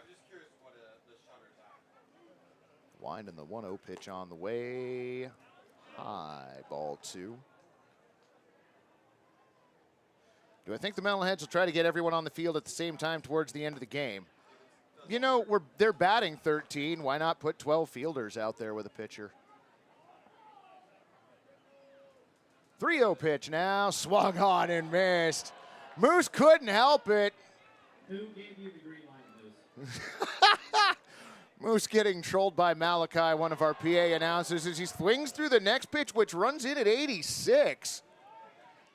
Speaker 3: Wind in the 1-0 pitch on the way. High, ball 2. Do I think the Melonheads will try to get everyone on the field at the same time towards the end of the game? You know, they're batting 13. Why not put 12 fielders out there with a pitcher? 3-0 pitch now, swung on and missed. Moose couldn't help it.
Speaker 1: Who gave you the green light, Moose?
Speaker 3: Moose getting trolled by Malachi, one of our PA announcers, as he swings through the next pitch, which runs in at 86.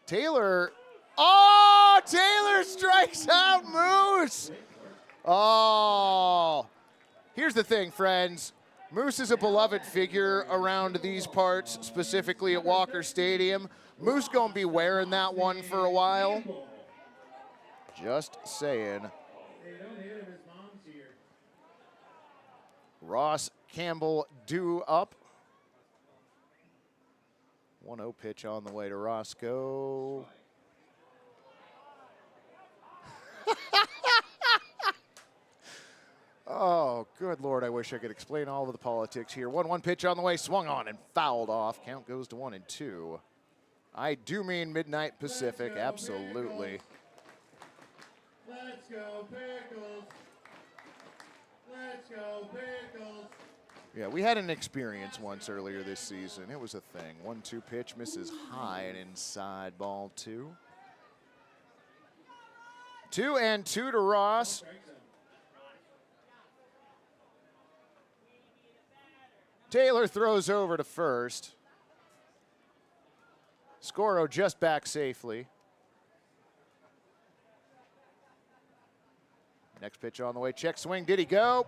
Speaker 3: Taylor, oh, Taylor strikes out Moose. Oh, here's the thing, friends. Moose is a beloved figure around these parts, specifically at Walker Stadium. Moose gonna be wearing that one for a while. Just saying. Ross Campbell due up. 1-0 pitch on the way to Roscoe. Oh, good Lord, I wish I could explain all of the politics here. 1-1 pitch on the way, swung on and fouled off. Count goes to 1-2. I do mean midnight Pacific, absolutely.
Speaker 5: Let's go, Pickles. Let's go, Pickles.
Speaker 3: Yeah, we had an experience once earlier this season. It was a thing. 1-2 pitch, misses high and inside, ball 2. 2-2 to Ross. Taylor throws over to first. Scoro just back safely. Next pitch on the way, check swing, did he go?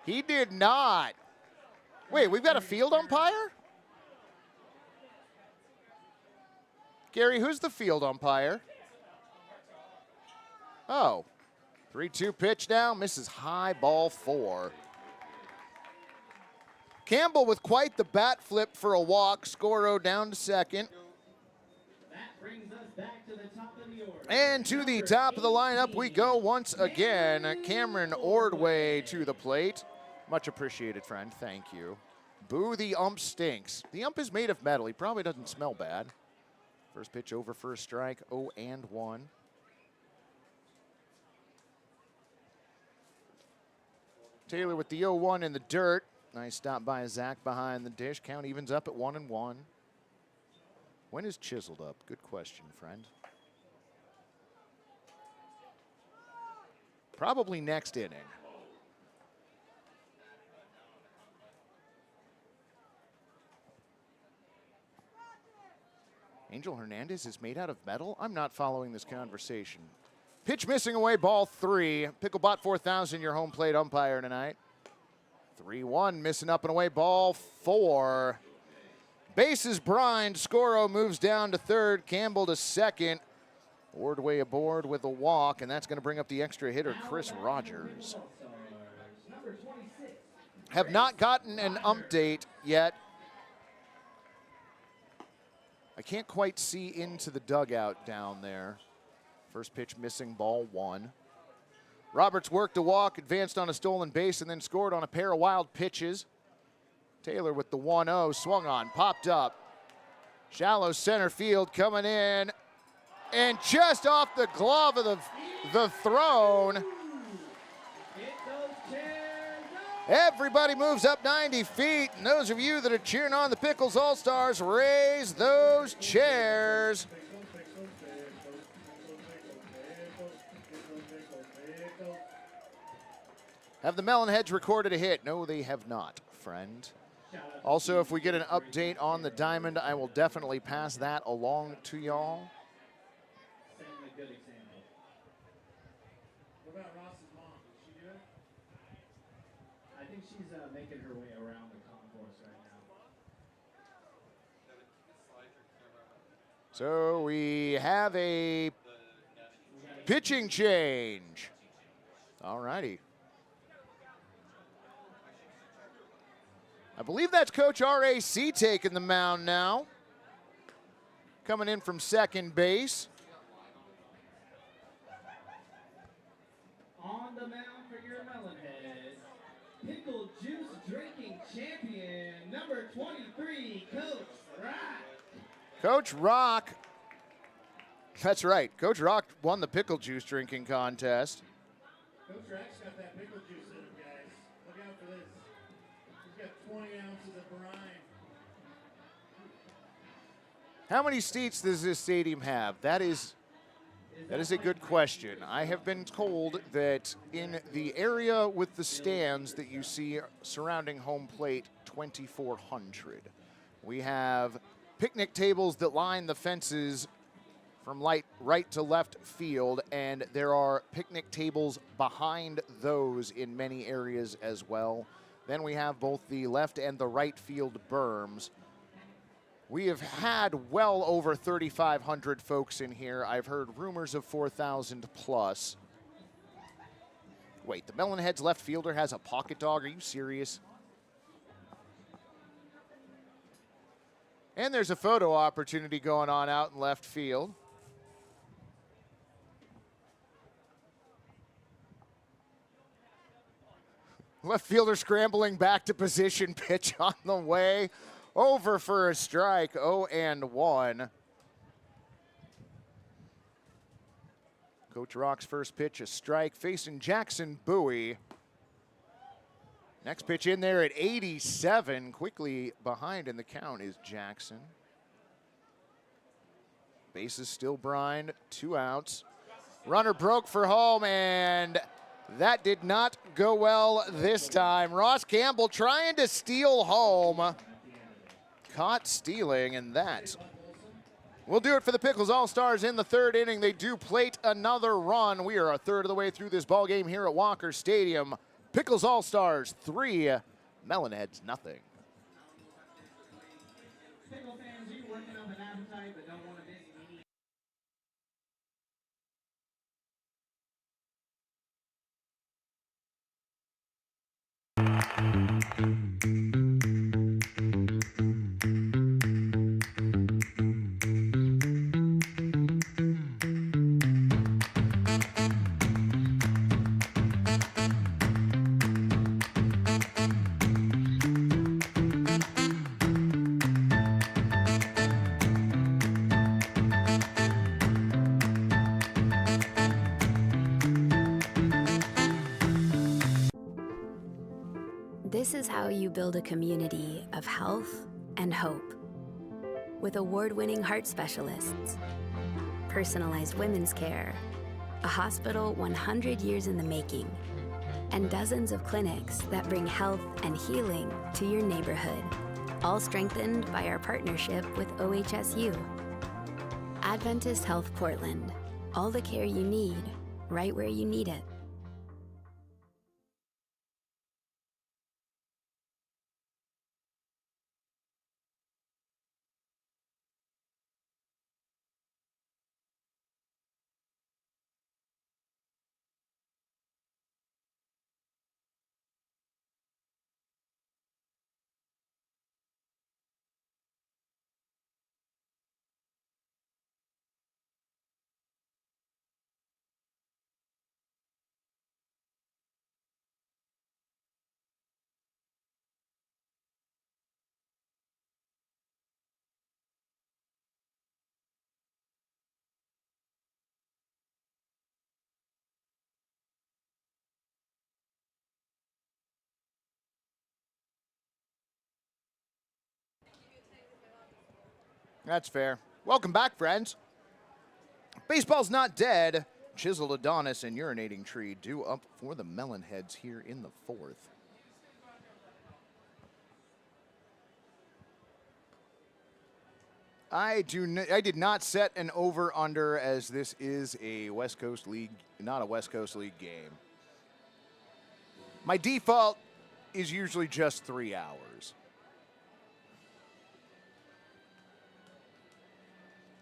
Speaker 3: He did not. Wait, we've got a field umpire? Gary, who's the field umpire? Oh. 3-2 pitch now, misses high, ball 4. Campbell with quite the bat flip for a walk. Scoro down to second.
Speaker 1: That brings us back to the top of the order.
Speaker 3: And to the top of the lineup we go once again. Cameron Ordway to the plate. Much appreciated, friend. Thank you. Boo, the ump stinks. The ump is made of metal. He probably doesn't smell bad. First pitch over for a strike, 0-1. Taylor with the 0-1 in the dirt. Nice stop by Zach behind the dish. Count evens up at 1-1. When is chiseled up? Good question, friend. Probably next inning. Angel Hernandez is made out of metal? I'm not following this conversation. Pitch missing away, ball 3. Picklebot 4000, your home plate umpire tonight. 3-1, missing up and away, ball 4. Bases brined, Scoro moves down to third, Campbell to second. Ordway aboard with a walk, and that's going to bring up the extra hitter, Chris Rogers. Have not gotten an ump date yet. I can't quite see into the dugout down there. First pitch missing, ball 1. Roberts worked a walk, advanced on a stolen base, and then scored on a pair of wild pitches. Taylor with the 1-0, swung on, popped up. Shallow center field coming in, and just off the glove of the throne. Everybody moves up 90 feet, and those of you that are cheering on the Pickles All-Stars, raise those chairs. Have the Melonheads recorded a hit? No, they have not, friend. Also, if we get an update on the diamond, I will definitely pass that along to y'all.
Speaker 1: Setting a good example.
Speaker 5: What about Ross's mom? Is she good?
Speaker 1: I think she's making her way around the concourse right now.
Speaker 3: So we have a pitching change. All righty. I believe that's Coach RAC taking the mound now. Coming in from second base.
Speaker 1: On the mound for your Melonheads, Pickle Juice Drinking Champion, number 23, Coach Rock.
Speaker 3: Coach Rock. That's right. Coach Rock won the pickle juice drinking contest.
Speaker 5: Coach Rock's got that pickle juice in him, guys. Look out for this. He's got 20 ounces of brine.
Speaker 3: How many seats does this stadium have? That is a good question. I have been told that in the area with the stands that you see surrounding home plate, 2,400. We have picnic tables that line the fences from right to left field, and there are picnic tables behind those in many areas as well. Then we have both the left and the right field berms. We have had well over 3,500 folks in here. I've heard rumors of 4,000 plus. Wait, the Melonheads left fielder has a pocket dog? Are you serious? And there's a photo opportunity going on out in left field. Left fielder scrambling back to position, pitch on the way. Over for a strike, 0-1. Coach Rock's first pitch, a strike, facing Jackson Bowie. Next pitch in there at 87. Quickly behind in the count is Jackson. Bases still brined, 2 outs. Runner broke for home, and that did not go well this time. Ross Campbell trying to steal home. Caught stealing, and that will do it for the Pickles All-Stars in the third inning. They do plate another run. We are a third of the way through this ball game here at Walker Stadium. Pickles All-Stars 3, Melonheads nothing.
Speaker 1: Pickle fans, are you working up an appetite but don't want to miss any?
Speaker 16: This is how you build a community of health and hope. With award-winning heart specialists, personalized women's care, a hospital 100 years in the making, and dozens of clinics that bring health and healing to your neighborhood, all strengthened by our partnership with OHSU. Adventist Health Portland, all the care you need, right where you need it.
Speaker 3: That's fair. Welcome back, friends. Baseball's not dead. Chiseled Adonis and Urinating Tree due up for the Melonheads here in the fourth. I did not set an over-under, as this is a West Coast League, not a West Coast League game. My default is usually just 3 hours.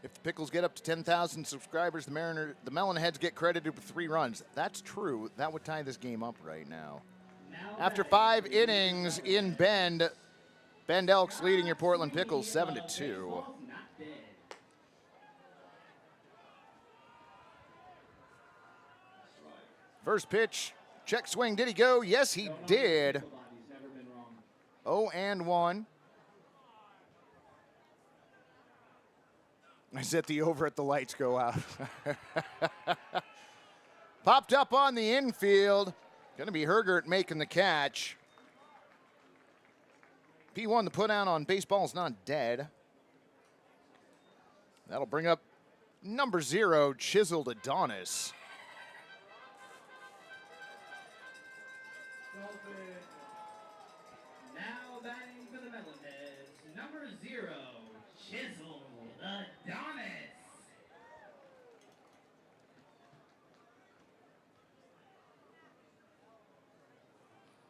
Speaker 3: If the Pickles get up to 10,000 subscribers, the Melonheads get credited with 3 runs. That's true. That would tie this game up right now. After 5 innings in Bend, Bend Elks leading your Portland Pickles 7-2. First pitch, check swing. Did he go? Yes, he did. 0-1. I set the over at the lights go out. Popped up on the infield. Going to be Hergert making the catch. P1, the put down on Baseball's Not Dead. That'll bring up number 0, Chiseled Adonis.
Speaker 1: Now batting for the Melonheads, number 0, Chiseled Adonis.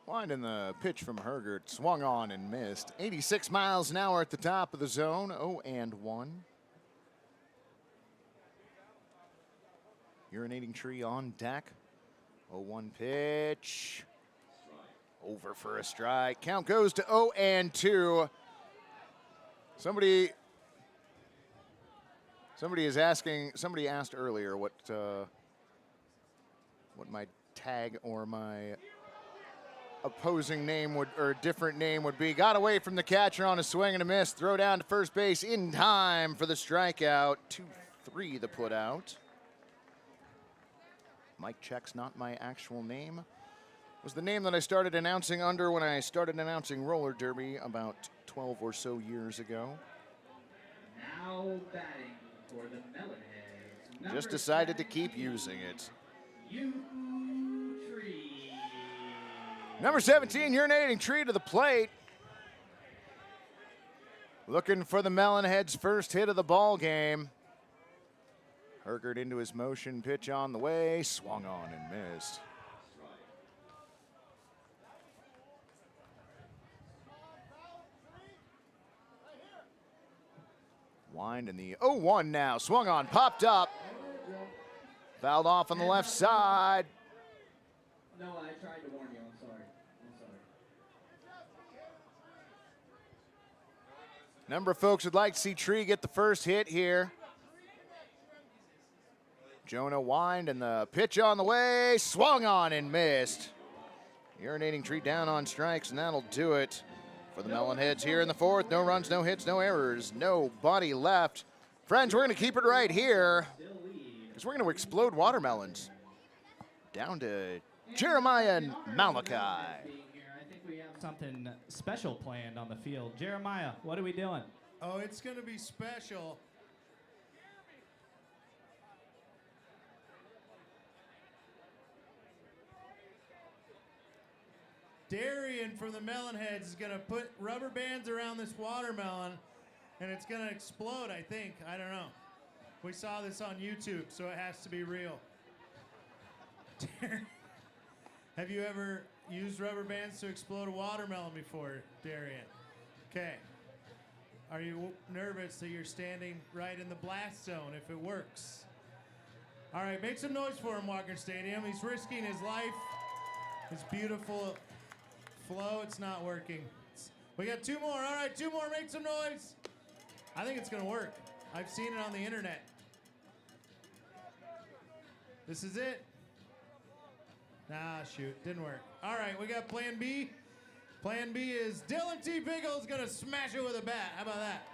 Speaker 3: Winding the pitch from Hergert, swung on and missed. 86 miles an hour at the top of the zone, 0-1. Urinating Tree on deck. 0-1 pitch. Over for a strike. Count goes to 0-2. Somebody asked earlier what my tag or my opposing name would, or different name would be. Got away from the catcher on a swing and a miss. Throw down to first base in time for the strikeout. 2-3 the put out. Mike Check's not my actual name. It was the name that I started announcing under when I started announcing roller derby about 12 or so years ago.
Speaker 1: Now batting for the Melonheads.
Speaker 3: Just decided to keep using it. Number 17, Urinating Tree to the plate. Looking for the Melonheads' first hit of the ball game. Hergert into his motion pitch on the way, swung on and missed. Wind in the 0-1 now, swung on, popped up. Fouled off on the left side.
Speaker 1: No, I tried to warn you. I'm sorry.
Speaker 3: Number of folks would like to see Tree get the first hit here. Jonah wind and the pitch on the way, swung on and missed. Urinating Tree down on strikes, and that'll do it for the Melonheads here in the fourth. No runs, no hits, no errors, nobody left. Friends, we're going to keep it right here because we're going to explode watermelons. Down to Jeremiah and Malachi.
Speaker 15: I think we have something special planned on the field. Jeremiah, what are we doing?
Speaker 2: Oh, it's going to be special. Darian from the Melonheads is going to put rubber bands around this watermelon, and it's going to explode, I think. I don't know. We saw this on YouTube, so it has to be real. Have you ever used rubber bands to explode a watermelon before, Darian? Okay. Are you nervous that you're standing right in the blast zone if it works? All right, make some noise for him, Walker Stadium. He's risking his life, his beautiful flow. It's not working. We got 2 more. All right, 2 more. Make some noise. I think it's going to work. I've seen it on the internet. This is it. Nah, shoot. Didn't work. All right, we got plan B. Plan B is Dylan T. Pickles going to smash it with a bat. How about that?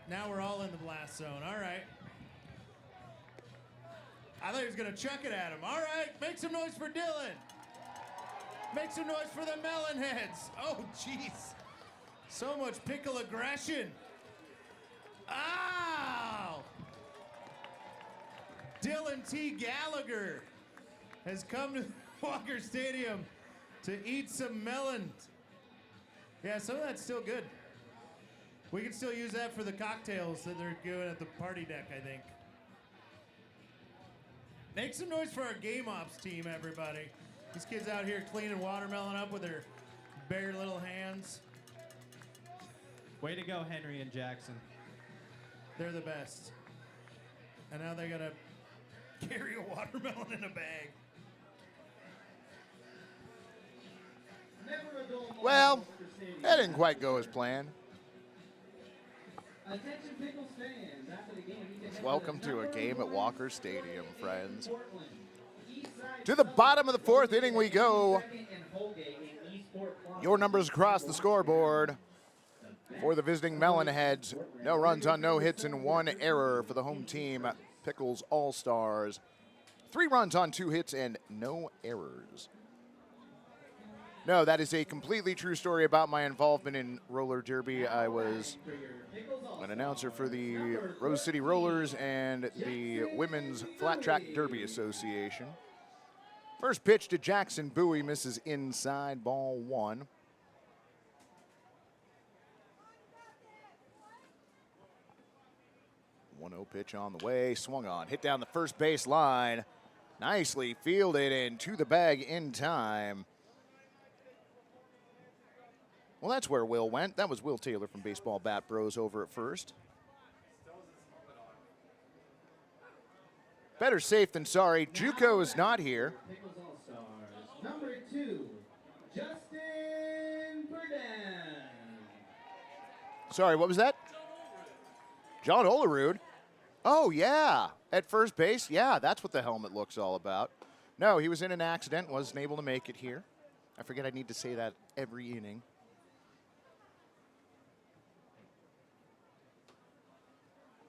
Speaker 2: Now we're all in the blast zone. All right. I thought he was going to chuck it at him. All right, make some noise for Dylan. Make some noise for the Melonheads. Oh, jeez. So much pickle aggression. Ow! Dylan T. Gallagher has come to Walker Stadium to eat some melon. Yeah, some of that's still good. We can still use that for the cocktails that they're doing at the party deck, I think. Make some noise for our game ops team, everybody. These kids out here cleaning watermelon up with their bare little hands.
Speaker 15: Way to go, Henry and Jackson.
Speaker 2: They're the best. And now they gotta carry a watermelon in a bag.
Speaker 3: Well, that didn't quite go as planned.
Speaker 1: Attention Pickles fans, after the game, you can
Speaker 3: Welcome to a game at Walker Stadium, friends. To the bottom of the fourth inning we go. Your numbers across the scoreboard. For the visiting Melonheads, no runs on no hits and 1 error for the home team, Pickles All-Stars. 3 runs on 2 hits and no errors. No, that is a completely true story about my involvement in roller derby. I was an announcer for the Rose City Rollers and the Women's Flat Track Derby Association. First pitch to Jackson Bowie, misses inside, ball 1. One 1-0 pitch on the way, swung on, hit down the first base line. Nicely fielded and to the bag in time. Well, that's where Will went. That was Will Taylor from Baseball Bat Bros over at first. Better safe than sorry. JUCO is not here.
Speaker 1: Number 2, Justin Burden.
Speaker 3: Sorry, what was that? John Olerud. Oh, yeah. At first base. Yeah, that's what the helmet looks all about. No, he was in an accident, wasn't able to make it here. I forget I need to say that every inning.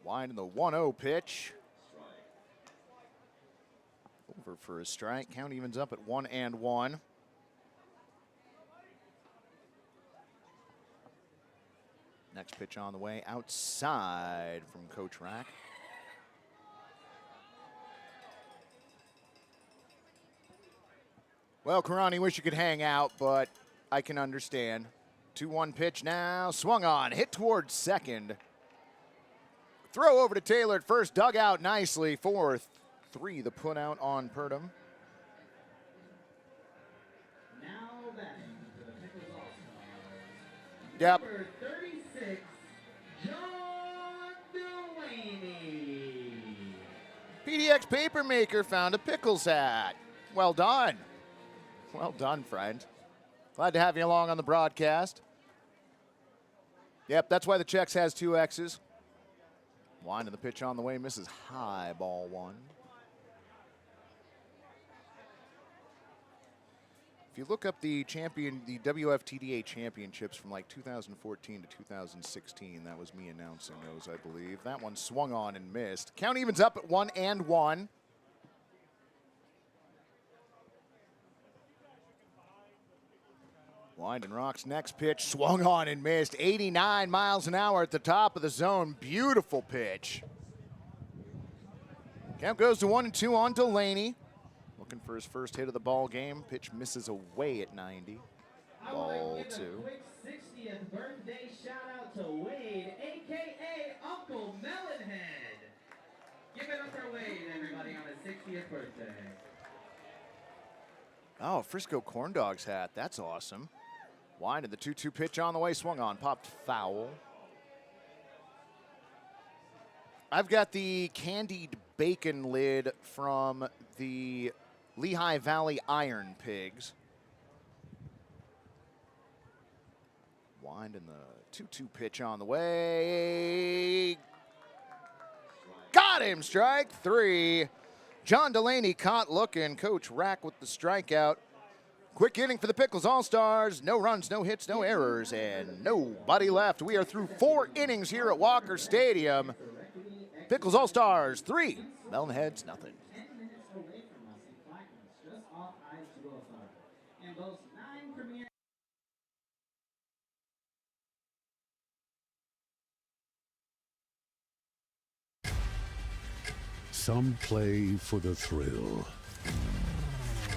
Speaker 3: Wind in the 1-0 pitch. Over for a strike. Count evens up at 1-1. Next pitch on the way, outside from Coach Rack. Well, Karani, wish you could hang out, but I can understand. 2-1 pitch now, swung on, hit towards second. Throw over to Taylor at first, dug out nicely. 4-3, the put out on Purdom.
Speaker 1: Now batting for the Pickles All-Stars.
Speaker 3: Yep.
Speaker 1: Number 36, John Delaney.
Speaker 3: PDX Papermaker found a Pickles hat. Well done. Well done, friend. Glad to have you along on the broadcast. Yep, that's why the checks has 2 X's. Wind of the pitch on the way, misses high, ball 1. If you look up the WFTDA championships from like 2014 to 2016, that was me announcing those, I believe. That one swung on and missed. Count evens up at 1-1. Wind and Rock's next pitch swung on and missed. 89 miles an hour at the top of the zone. Beautiful pitch. Count goes to 1-2 on Delaney. Looking for his first hit of the ball game. Pitch misses away at 90. Ball 2.
Speaker 1: Quick 60th birthday shout out to Wade, aka Uncle Melonhead. Give it up for Wade, everybody, on his 60th birthday.
Speaker 3: Oh, Frisco Corn Dogs hat. That's awesome. Wind of the 2-2 pitch on the way, swung on, popped foul. I've got the candied bacon lid from the Lehigh Valley Iron Pigs. Wind in the 2-2 pitch on the way. Got him, strike 3. John Delaney caught looking. Coach Rack with the strikeout. Quick inning for the Pickles All-Stars. No runs, no hits, no errors, and nobody left. We are through 4 innings here at Walker Stadium. Pickles All-Stars 3, Melonheads nothing.
Speaker 1: 10 minutes away from us in Clackamas, just off I-205. And boasts 9 premier.
Speaker 17: Some play for the thrill.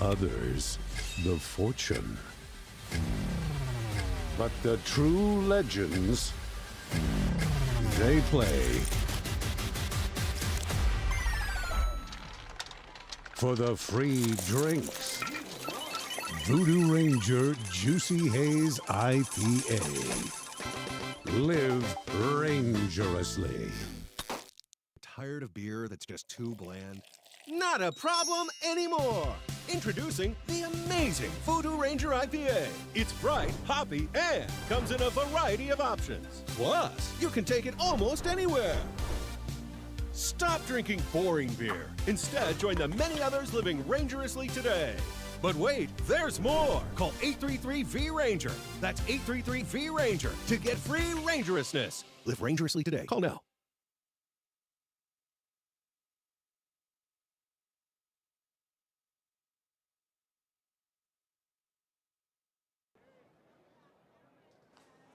Speaker 17: Others, the fortune. But the true legends, they play for the free drinks. Voodoo Ranger Juicy Haze IPA. Live rangerously.
Speaker 10: Tired of beer that's just too bland? Not a problem anymore! Introducing the amazing Voodoo Ranger IPA. It's bright, hoppy, and comes in a variety of options. Plus, you can take it almost anywhere. Stop drinking boring beer. Instead, join the many others living rangerously today. But wait, there's more. Call 833-V-RANGER. That's 833-V-RANGER to get free rangerousness. Live rangerously today. Call now.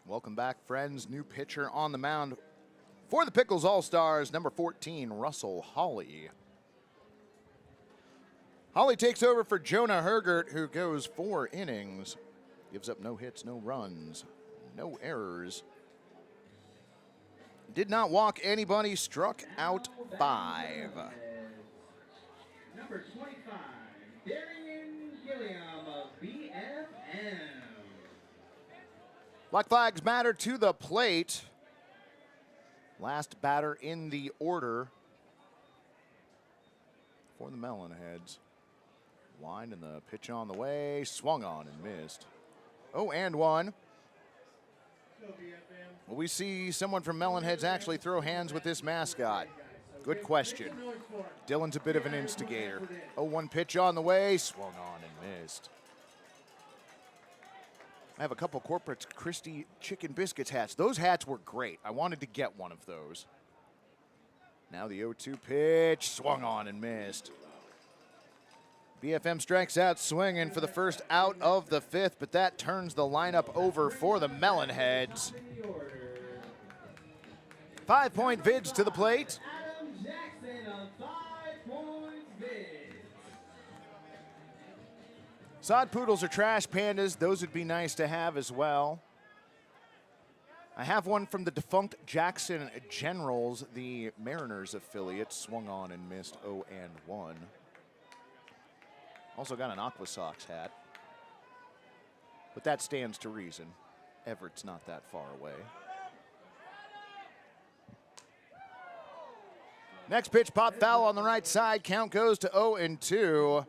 Speaker 3: Welcome back, friends. New pitcher on the mound for the Pickles All-Stars, number 14, Russell Hawley. Hawley takes over for Jonah Hergert, who goes 4 innings. Gives up no hits, no runs, no errors. Did not walk anybody, struck out 5.
Speaker 1: Number 25, Darian Gilliam of BFM.
Speaker 3: Black flags matter to the plate. Last batter in the order for the Melonheads. Wind and the pitch on the way, swung on and missed. 0-1. Will we see someone from Melonheads actually throw hands with this mascot? Good question. Dylan's a bit of an instigator. 0-1 pitch on the way, swung on and missed. I have a couple Corpus Christi Chicken Biscuits hats. Those hats were great. I wanted to get one of those. Now the 0-2 pitch, swung on and missed. BFM strikes out swinging for the first out of the 5th, but that turns the lineup over for the Melonheads. 5-point Vids to the plate. Sod Poodles are trash pandas. Those would be nice to have as well. I have one from the defunct Jackson Generals, the Mariners affiliate. Swung on and missed 0-1. Also got an Aqua Sox hat. But that stands to reason. Everett's not that far away. Next pitch, pop foul on the right side. Count goes to 0-2.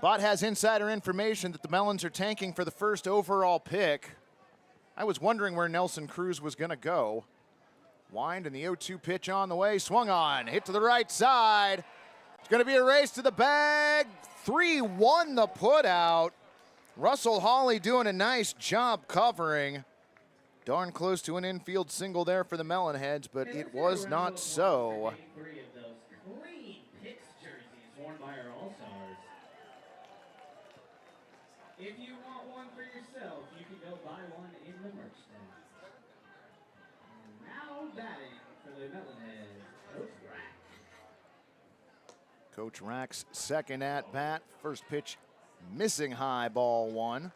Speaker 3: Bot has insider information that the Melons are tanking for the first overall pick. I was wondering where Nelson Cruz was going to go. Wind and the 0-2 pitch on the way. Swung on, hit to the right side. It's going to be a race to the bag. 3-1 the put out. Russell Hawley doing a nice job covering. Darn close to an infield single there for the Melonheads, but it was not so.
Speaker 1: 3 of those clean Picks jerseys worn by our All-Stars. If you want one for yourself, you can go buy one in the merch stand. And now batting for the Melonheads, Coach Rack.
Speaker 3: Coach Rack's second at bat. First pitch missing high, ball 1.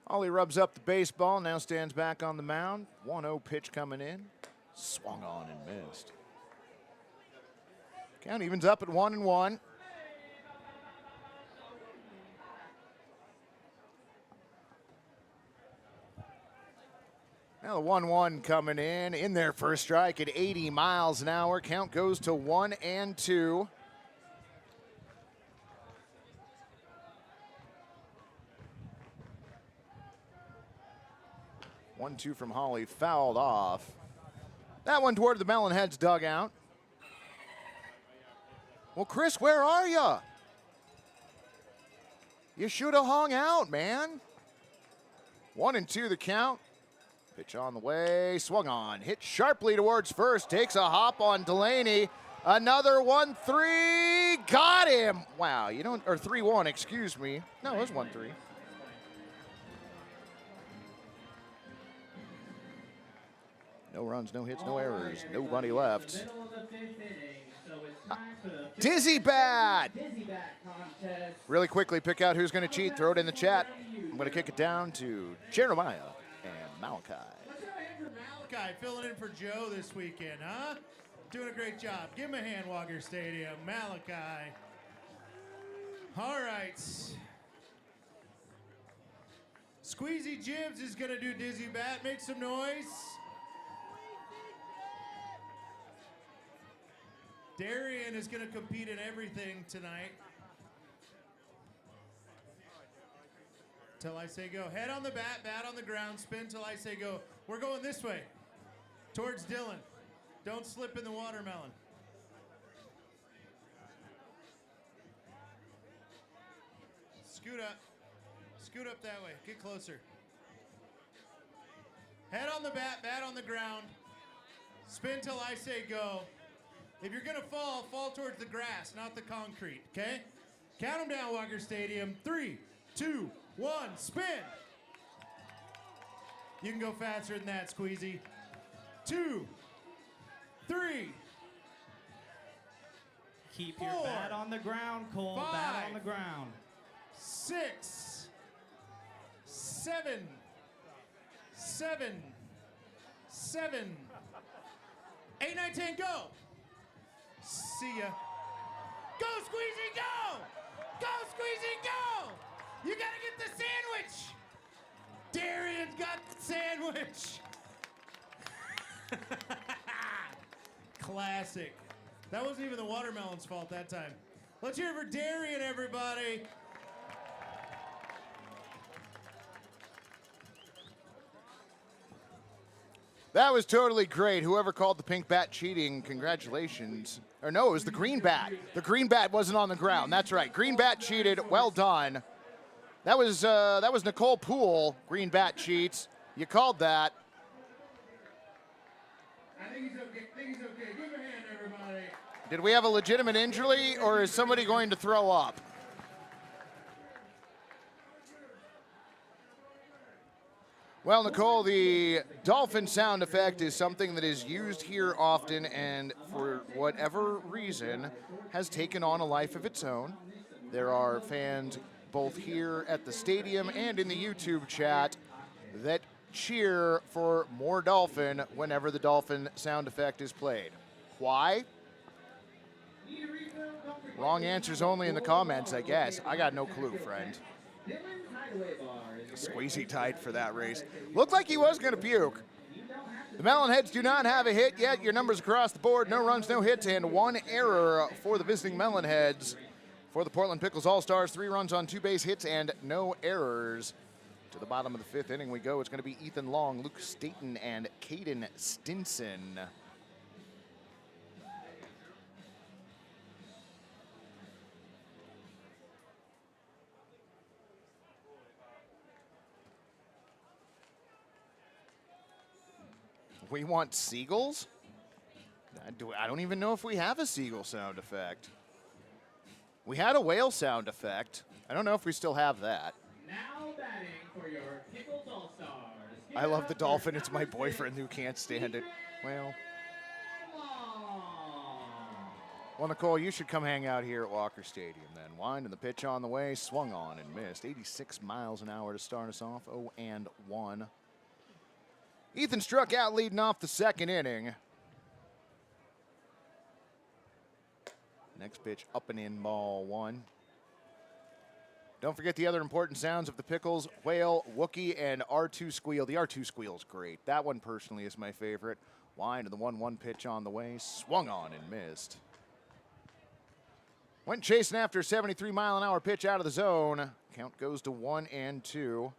Speaker 3: Ollie rubs up the baseball, now stands back on the mound. 1-0 pitch coming in. Swung on and missed. Count evens up at 1-1. Now the 1-1 coming in their first strike at 80 miles an hour. Count goes to 1-2. One-two from Hawley, fouled off. That one toward the Melonheads dugout. Well, Chris, where are you? You should have hung out, man. 1-2 the count. Pitch on the way, swung on, hit sharply towards first, takes a hop on Delaney. Another 1-3, got him. Wow, you don't, or 3-1, excuse me. No, it was 1-3. No runs, no hits, no errors, nobody left.
Speaker 1: Middle of the 5th inning, so it's time for the
Speaker 3: Dizzy Bat!
Speaker 1: Dizzy Bat contest.
Speaker 3: Really quickly, pick out who's going to cheat, throw it in the chat. I'm going to kick it down to Jeremiah and Malachi.
Speaker 2: Malachi filling in for Joe this weekend, huh? Doing a great job. Give him a hand, Walker Stadium. Malachi. All right. Squeezy Jibs is going to do Dizzy Bat. Make some noise. Darian is going to compete in everything tonight. Till I say go. Head on the bat, bat on the ground, spin till I say go. We're going this way, towards Dylan. Don't slip in the watermelon. Scoot up. Scoot up that way. Get closer. Head on the bat, bat on the ground. Spin till I say go. If you're going to fall, fall towards the grass, not the concrete, okay? Count them down, Walker Stadium. 3, 2, 1, spin. You can go faster than that, Squeezy. 2, 3.
Speaker 15: Keep
Speaker 2: 4,
Speaker 15: your bat on the ground, Cole.
Speaker 2: 5,
Speaker 15: Bat on the ground.
Speaker 2: 6, 7, 7, 8, 9, 10, go. See ya. Go, Squeezy, go! Go, Squeezy, go! You gotta get the sandwich! Darian's got the sandwich! Classic. That wasn't even the watermelon's fault that time. Let's hear it for Darian, everybody.
Speaker 3: That was totally great. Whoever called the pink bat cheating, congratulations. Or no, it was the green bat. The green bat wasn't on the ground. That's right. Green bat cheated. Well done. That was Nicole Poole. Green bat cheats. You called that.
Speaker 5: I think he's okay. Give him a hand, everybody.
Speaker 3: Did we have a legitimate injury, or is somebody going to throw up? Well, Nicole, the dolphin sound effect is something that is used here often and for whatever reason has taken on a life of its own. There are fans both here at the stadium and in the YouTube chat that cheer for more dolphin whenever the dolphin sound effect is played. Why? Wrong answers only in the comments, I guess. I got no clue, friend. Squeezy tied for that race. Looked like he was going to puke. The Melonheads do not have a hit yet. Your numbers across the board, no runs, no hits, and 1 error for the visiting Melonheads. For the Portland Pickles All-Stars, 3 runs on 2 base hits and no errors. To the bottom of the 5th inning we go. It's going to be Ethan Long, Luke Staten, and Caden Stinson. We want seagulls? I don't even know if we have a seagull sound effect. We had a whale sound effect. I don't know if we still have that.
Speaker 1: Now batting for your Pickles All-Stars.
Speaker 3: I love the dolphin. It's my boyfriend who can't stand it. Well, Nicole, you should come hang out here at Walker Stadium then. Wind and the pitch on the way. Swung on and missed. 86 miles an hour to start us off. 0-1. Ethan struck out leading off the 2nd inning. Next pitch up and in, ball 1. Don't forget the other important sounds of the Pickles: whale, Wookie, and R2 squeal. The R2 squeal is great. That one personally is my favorite. Line to the 1-1 pitch on the way. Swung on and missed. Went chasing after a 73-mile-an-hour pitch out of the zone. Count goes to 1-2.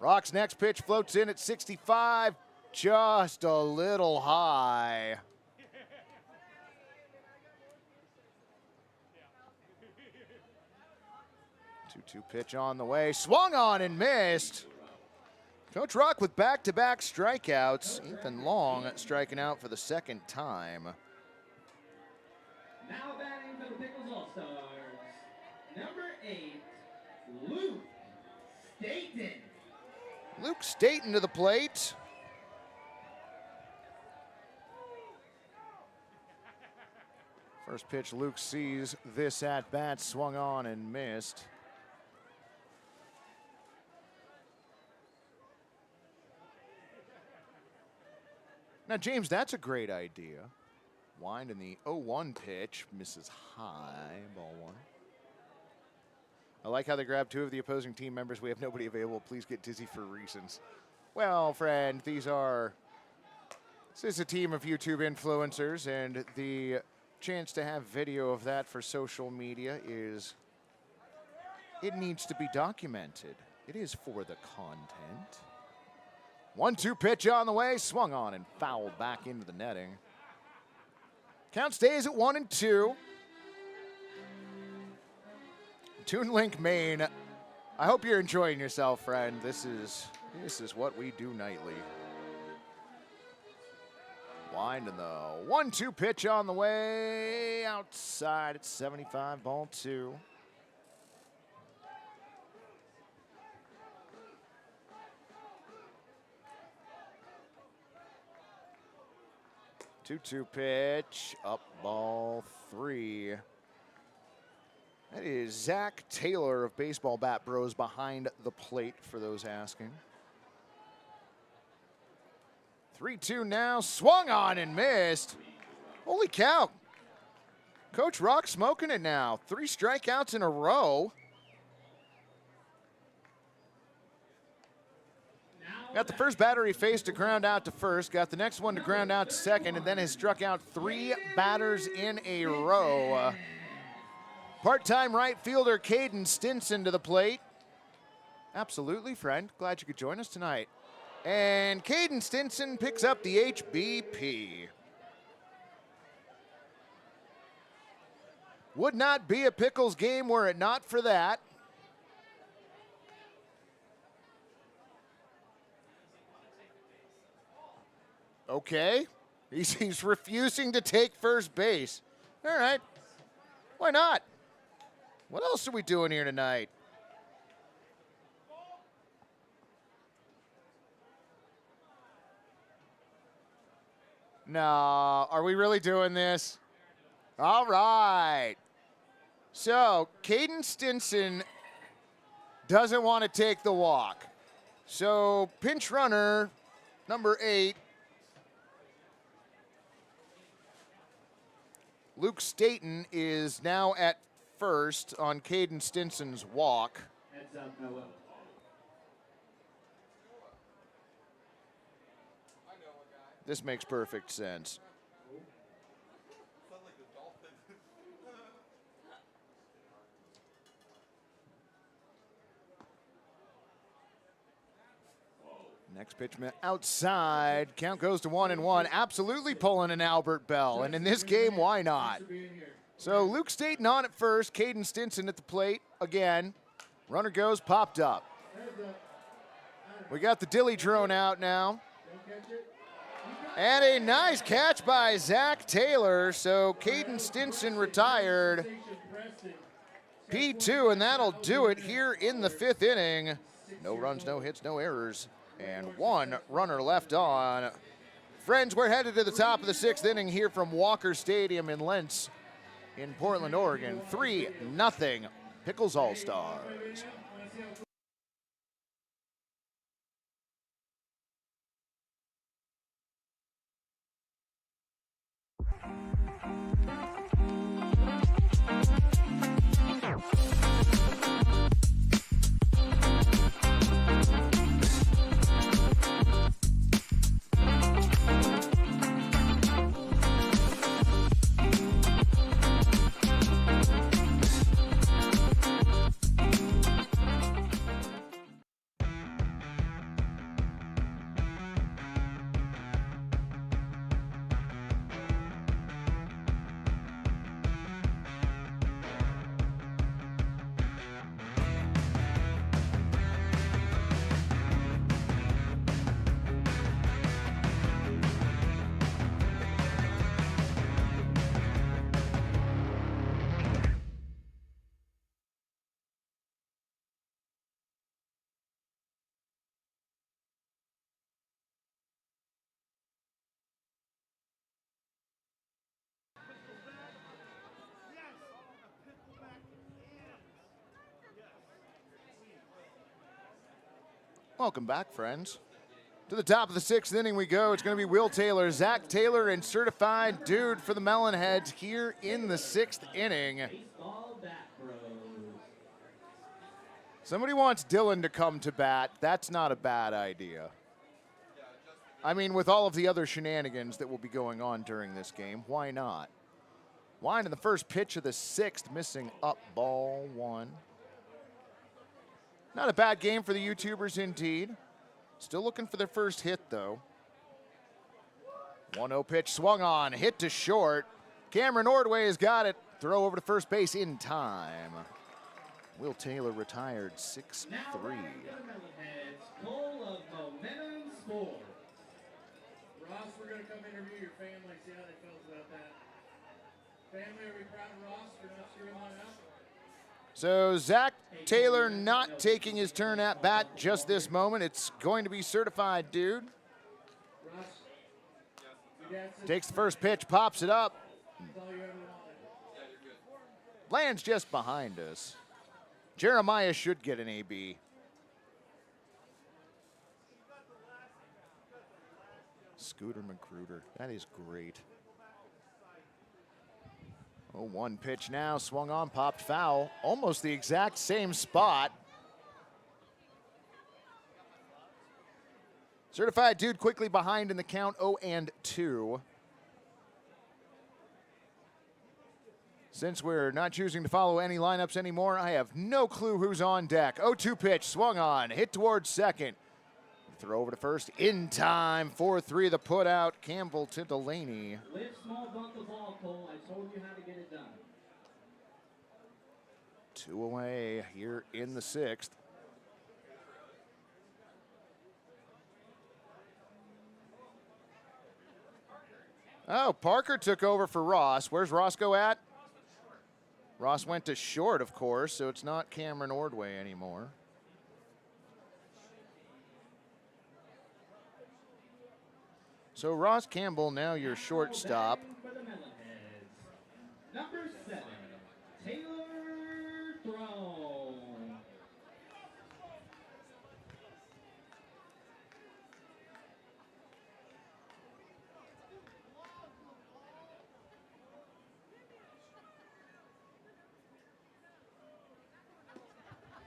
Speaker 3: Rock's next pitch floats in at 65, just a little high. 2-2 pitch on the way, swung on and missed. Coach Rock with back-to-back strikeouts. Ethan Long striking out for the 2nd time.
Speaker 1: Now batting for the Pickles All-Stars, number 8, Luke Staten.
Speaker 3: Luke Staten to the plate. First pitch Luke sees this at bat, swung on and missed. Now, James, that's a great idea. Wind in the 0-1 pitch, misses high, ball one. I like how they grabbed two of the opposing team members. We have nobody available. Please get dizzy for reasons. Well, friend, this is a team of YouTube influencers, and the chance to have video of that for social media it needs to be documented. It is for the content. 1-2 pitch on the way, swung on and fouled back into the netting. Count stays at 1-2. Toon Link Maine, I hope you're enjoying yourself, friend. This is what we do nightly. Wind in the 1-2 pitch on the way, outside at 75, ball two. Two pitch, up ball three. That is Zach Taylor of Baseball Bat Bros behind the plate for those asking. 3-2 now, swung on and missed. Holy cow. Coach Rock smoking it now. 3 strikeouts in a row. Got the first batter he faced to ground out to first, got the next one to ground out to second, and then has struck out 3 batters in a row. Part-time right fielder Caden Stinson to the plate. Absolutely, friend. Glad you could join us tonight. And Caden Stinson picks up the HBP. Would not be a Pickles game were it not for that. Okay. He's refusing to take first base. All right. Why not? What else are we doing here tonight? No, are we really doing this? All right. So, Caden Stinson doesn't want to take the walk. So, pinch runner, number 8, Luke Staten is now at first on Caden Stinson's walk.
Speaker 1: Heads up, Noah.
Speaker 3: This makes perfect sense. Next pitch outside. Count goes to 1-1. Absolutely pulling an Albert Bell. And in this game, why not? So Luke Staten on at first. Caden Stinson at the plate again. Runner goes, popped up. We got the dilly drone out now. And a nice catch by Zach Taylor. So Caden Stinson retired. P2, and that'll do it here in the 5th inning. No runs, no hits, no errors. And 1 runner left on. Friends, we're headed to the top of the 6th inning here from Walker Stadium in Lentz in Portland, Oregon. 3-0, Pickles All-Stars. Welcome back, friends. To the top of the 6th inning we go. It's going to be Will Taylor, Zach Taylor, and Certified Dude for the Melonheads here in the 6th inning. Somebody wants Dylan to come to bat. That's not a bad idea. I mean, with all of the other shenanigans that will be going on during this game, why not? Wind in the first pitch of the 6th, missing up, ball 1. Not a bad game for the YouTubers indeed. Still looking for their first hit, though. 1-0 pitch swung on, hit to short. Cameron Ordway has got it. Throw over to first base in time. Will Taylor retired 6-3.
Speaker 1: Goal of Momentum Sport.
Speaker 5: Ross, we're going to come interview your family, see how they felt about that. Family, are we proud of Ross for not screwing on out?
Speaker 3: So Zach Taylor not taking his turn at bat just this moment. It's going to be Certified Dude. Takes the first pitch, pops it up. Lands just behind us. Jeremiah should get an AB. Scooter McGruder, that is great. 0-1 pitch now, swung on, popped foul. Almost the exact same spot. Certified Dude quickly behind in the count, 0-2. Since we're not choosing to follow any lineups anymore, I have no clue who's on deck. 0-2 pitch, swung on, hit towards second. Throw over to first, in time, 4-3 the put out. Campbell to Delaney.
Speaker 1: Live small, bunt the ball, Cole. I told you how to get it done.
Speaker 3: 2 away here in the 6th. Oh, Parker took over for Ross. Where's Roscoe at? Ross went to short, of course, so it's not Cameron Ordway anymore. So Ross Campbell, now your shortstop.
Speaker 1: Number 7, Taylor Throne.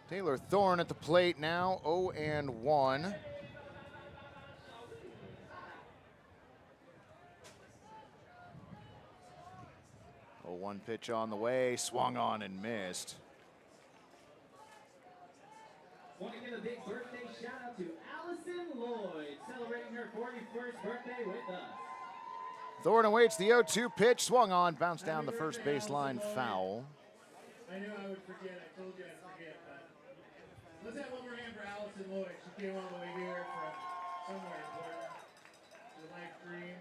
Speaker 3: Taylor Thorne at the plate now, 0-1. One pitch on the way, swung on and missed.
Speaker 1: Want to give a big birthday shout out to Allison Lloyd, celebrating her 41st birthday with us.
Speaker 3: Thorne awaits the 0-2 pitch, swung on, bounced down the first baseline, foul.
Speaker 5: I knew I would forget. I told you I'd forget. But let's have one more hand for Allison Lloyd. She came all the way here from somewhere important. The light green.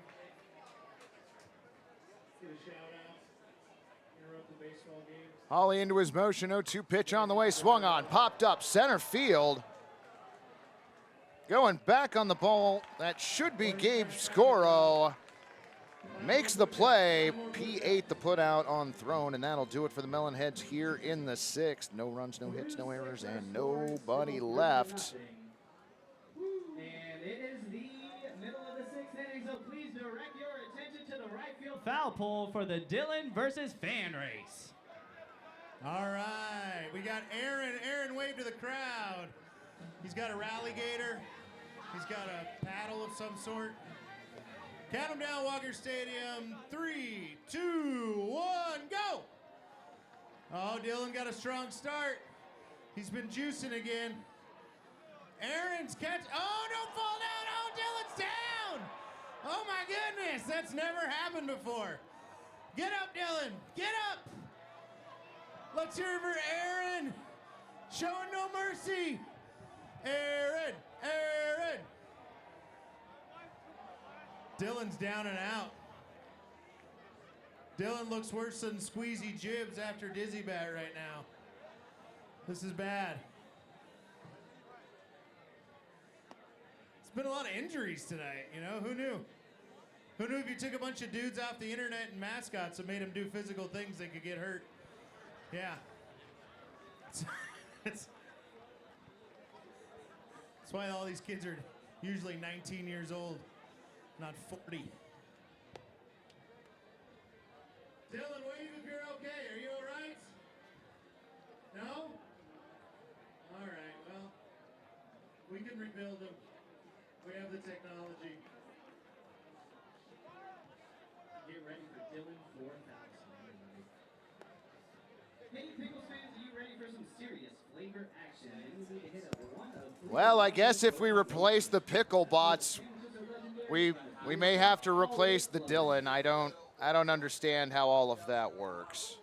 Speaker 5: Give a shout out. Interrupt the baseball game.
Speaker 3: Holly into his motion, 0-2 pitch on the way, swung on, popped up, center field. Going back on the ball, that should be Gabe Scoro. Makes the play, P8 the put out on Throne, and that'll do it for the Melonheads here in the 6th. No runs, no hits, no errors, and nobody left.
Speaker 1: And it is the middle of the 6th inning, so please direct your attention to the right field
Speaker 15: Foul pole for the Dylan versus Fan Race.
Speaker 2: All right, we got Aaron. Aaron waved to the crowd. He's got a rallygator. He's got a paddle of some sort. Count them down, Walker Stadium. 3, 2, 1, go! Oh, Dylan got a strong start. He's been juicing again. Aaron's catch. Oh, don't fall down. Oh, Dylan's down. Oh, my goodness. That's never happened before. Get up, Dylan. Get up. Let's hear it for Aaron. Showing no mercy. Aaron. Aaron. Dylan's down and out. Dylan looks worse than Squeezy Jibs after Dizzy Bat right now. This is bad. It's been a lot of injuries tonight, you know? Who knew? Who knew if you took a bunch of dudes off the internet and mascots and made them do physical things, they could get hurt? Yeah. It's That's why all these kids are usually 19 years old, not 40.
Speaker 5: Dylan, wave if you're okay. Are you all right? No? All right, well, we can rebuild them. We have the technology.
Speaker 1: Get ready for Dylan 4000. Hey, Pickles fans, are you ready for some serious flavor action? You need to hit a one of three.
Speaker 3: Well, I guess if we replace the pickle bots, we may have to replace the Dylan. I don't understand how all of that works.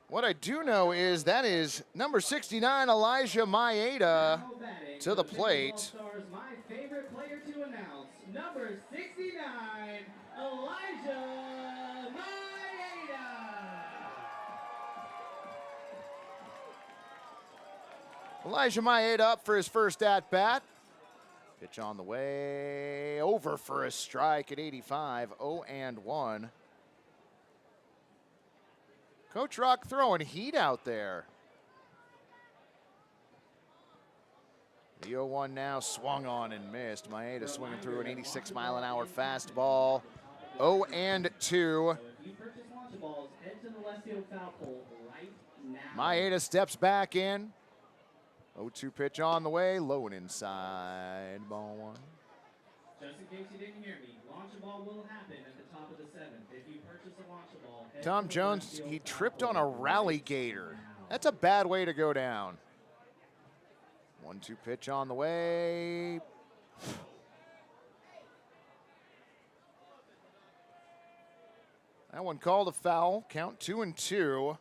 Speaker 3: What I do know is that is number 69, Elijah Maeda, to the plate.
Speaker 1: My favorite player to announce, number 69, Elijah Maeda.
Speaker 3: Elijah Maeda up for his first at-bat. Pitch on the way, over for a strike at 85, 0-1. Coach Rock throwing heat out there. The 0-1 now swung on and missed. Maeda swinging through an 86-mile-an-hour fastball. 0-2. Maeda steps back in. 0-2 pitch on the way, low and inside, ball one.
Speaker 1: Just in case you didn't hear me, launch a ball will happen at the top of the seventh. If you purchase a launch ball,
Speaker 3: Tom Jones, he tripped on a rally gator. That's a bad way to go down. 1-2 pitch on the way. That one called a foul, count 2-2.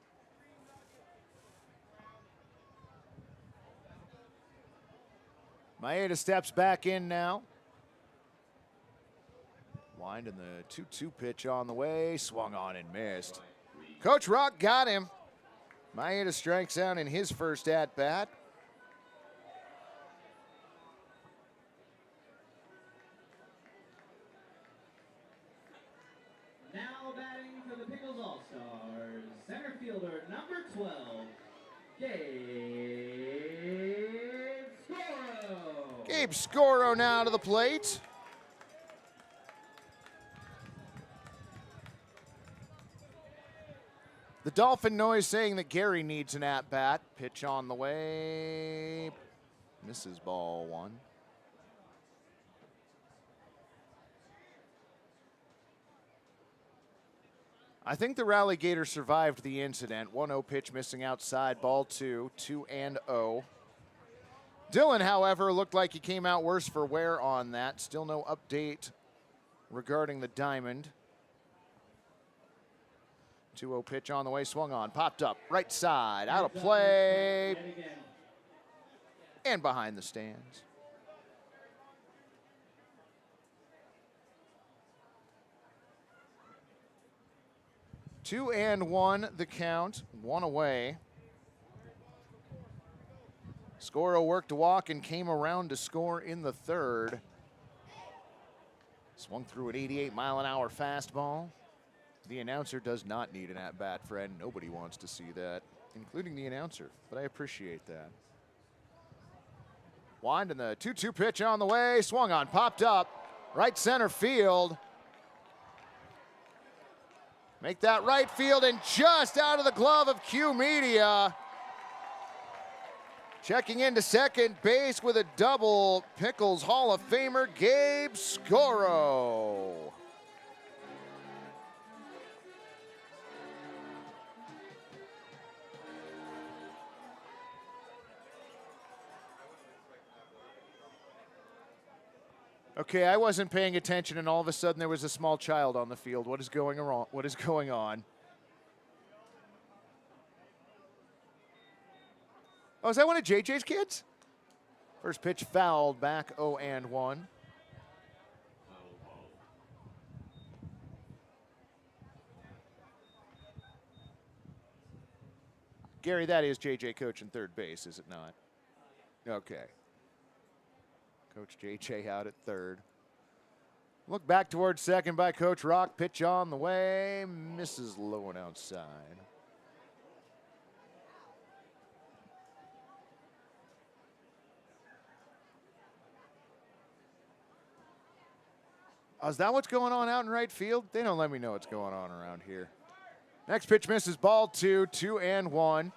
Speaker 3: Maeda steps back in now. Winding the 2-2 pitch on the way, swung on and missed. Coach Rock got him. Maeda strikes out in his first at-bat.
Speaker 1: Now batting for the Pickles All-Stars, center fielder number 12,
Speaker 3: Gabe Scoro now to the plate. The Dolphin noise saying that Gary needs an at-bat. Pitch on the way. Misses ball one. I think the Rally Gator survived the incident. 1-0 pitch missing outside, ball two, 2-0. Dylan, however, looked like he came out worse for wear on that. Still no update regarding the diamond. 2-0 pitch on the way, swung on, popped up, right side, out of play, and behind the stands. Two and one, the count, one away. Scoro worked to walk and came around to score in the third. Swung through an 88-mile-an-hour fastball. The announcer does not need an at-bat, friend. Nobody wants to see that, including the announcer, but I appreciate that. Winding the 2-2 pitch on the way, swung on, popped up, right center field. Make that right field and just out of the glove of Q Media. Checking into second base with a double, Pickles Hall of Famer Gabe Scoro. Okay, I wasn't paying attention, and all of a sudden there was a small child on the field. What is going on? What is going on? Oh, is that one of JJ's kids? First pitch fouled back, 0-1. Gary, that is JJ coaching third base, is it not? Okay. Coach JJ out at third. Look back towards second by Coach Rock. Pitch on the way. Misses low and outside. Oh, is that what's going on out in right field? They don't let me know what's going on around here. Next pitch misses, ball 2, 2-1.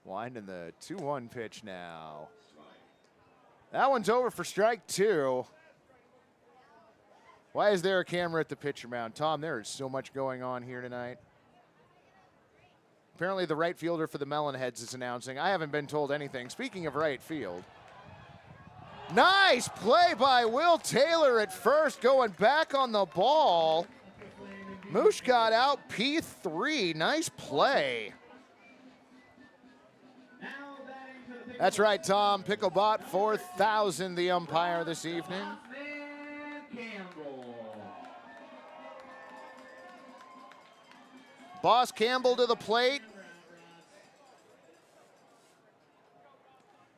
Speaker 3: Winding the 2-1 pitch now. That one's over for strike 2. Why is there a camera at the pitcher mound? Tom, there is so much going on here tonight. Apparently the right fielder for the Melonheads is announcing. I haven't been told anything. Speaking of right field. Nice play by Will Taylor at first, going back on the ball. Moosh got out P3. Nice play. That's right, Tom. Picklebot 4000, the umpire this evening. Boss Campbell to the plate.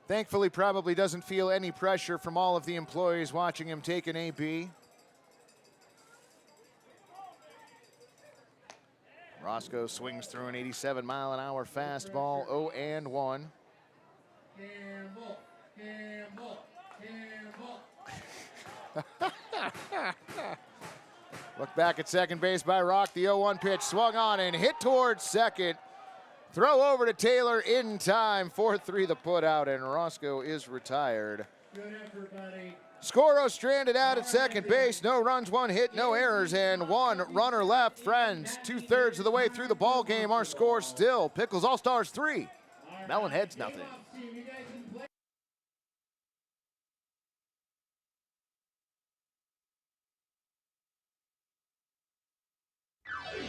Speaker 3: Thankfully, probably doesn't feel any pressure from all of the employees watching him take an AB. Roscoe swings through an 87-mile-an-hour fastball, 0-1.
Speaker 5: Campbell, Campbell, Campbell.
Speaker 3: Look back at second base by Rock. The 0-1 pitch swung on and hit towards second. Throw over to Taylor in time. 4-3 the put out, and Roscoe is retired.
Speaker 5: Good effort, buddy.
Speaker 3: Scoro stranded out at second base. No runs, 1 hit, no errors, and 1 runner left. Friends, 2/3 of the way through the ball game. Our score still Pickles All-Stars 3. Melonheads nothing.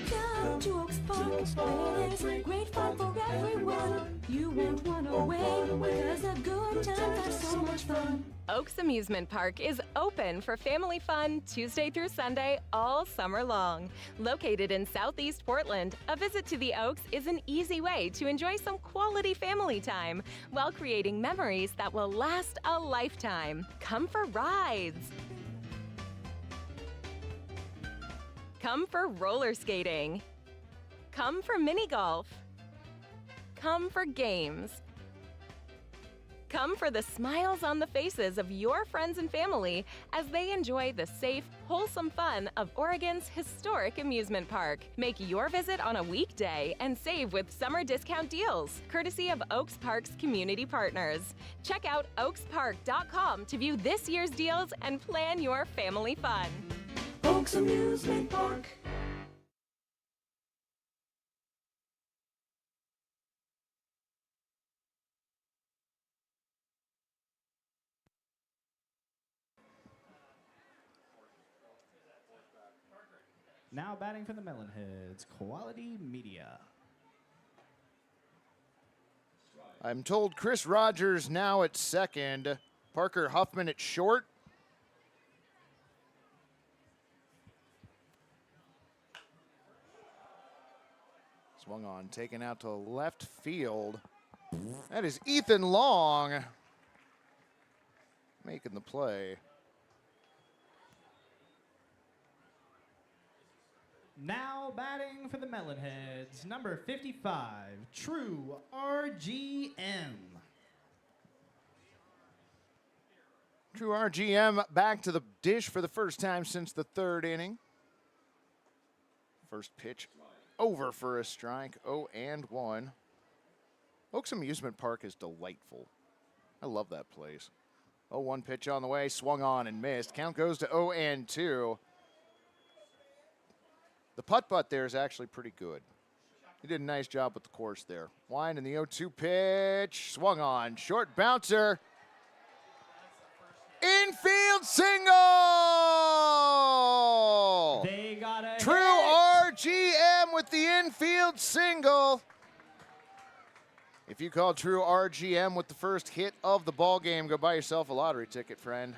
Speaker 12: Come to Oaks Park, where there's great fun for everyone. You won't run away because a good time has so much fun.
Speaker 13: Oaks Amusement Park is open for family fun Tuesday through Sunday all summer long. Located in Southeast Portland, a visit to the Oaks is an easy way to enjoy some quality family time while creating memories that will last a lifetime. Come for rides. Come for roller skating. Come for mini golf. Come for games. Come for the smiles on the faces of your friends and family as they enjoy the safe, wholesome fun of Oregon's historic amusement park. Make your visit on a weekday and save with summer discount deals, courtesy of Oaks Park's community partners. Check out oakspark.com to view this year's deals and plan your family fun.
Speaker 12: Oaks Amusement Park.
Speaker 15: Now batting for the Melonheads, Quality Media.
Speaker 3: I'm told Chris Rogers now at second. Parker Huffman at short. Swung on, taken out to left field. That is Ethan Long making the play.
Speaker 15: Now batting for the Melonheads, number 55, True RGM.
Speaker 3: True RGM back to the dish for the first time since the 3rd inning. First pitch over for a strike, 0-1. Oaks Amusement Park is delightful. I love that place. 0-1 pitch on the way, swung on and missed. Count goes to 0-2. The putt-putt there is actually pretty good. He did a nice job with the course there. Wind in the 0-2 pitch, swung on, short bouncer. Infield single!
Speaker 15: They got a
Speaker 3: True RGM with the infield single. If you call True RGM with the first hit of the ball game, go buy yourself a lottery ticket, friend.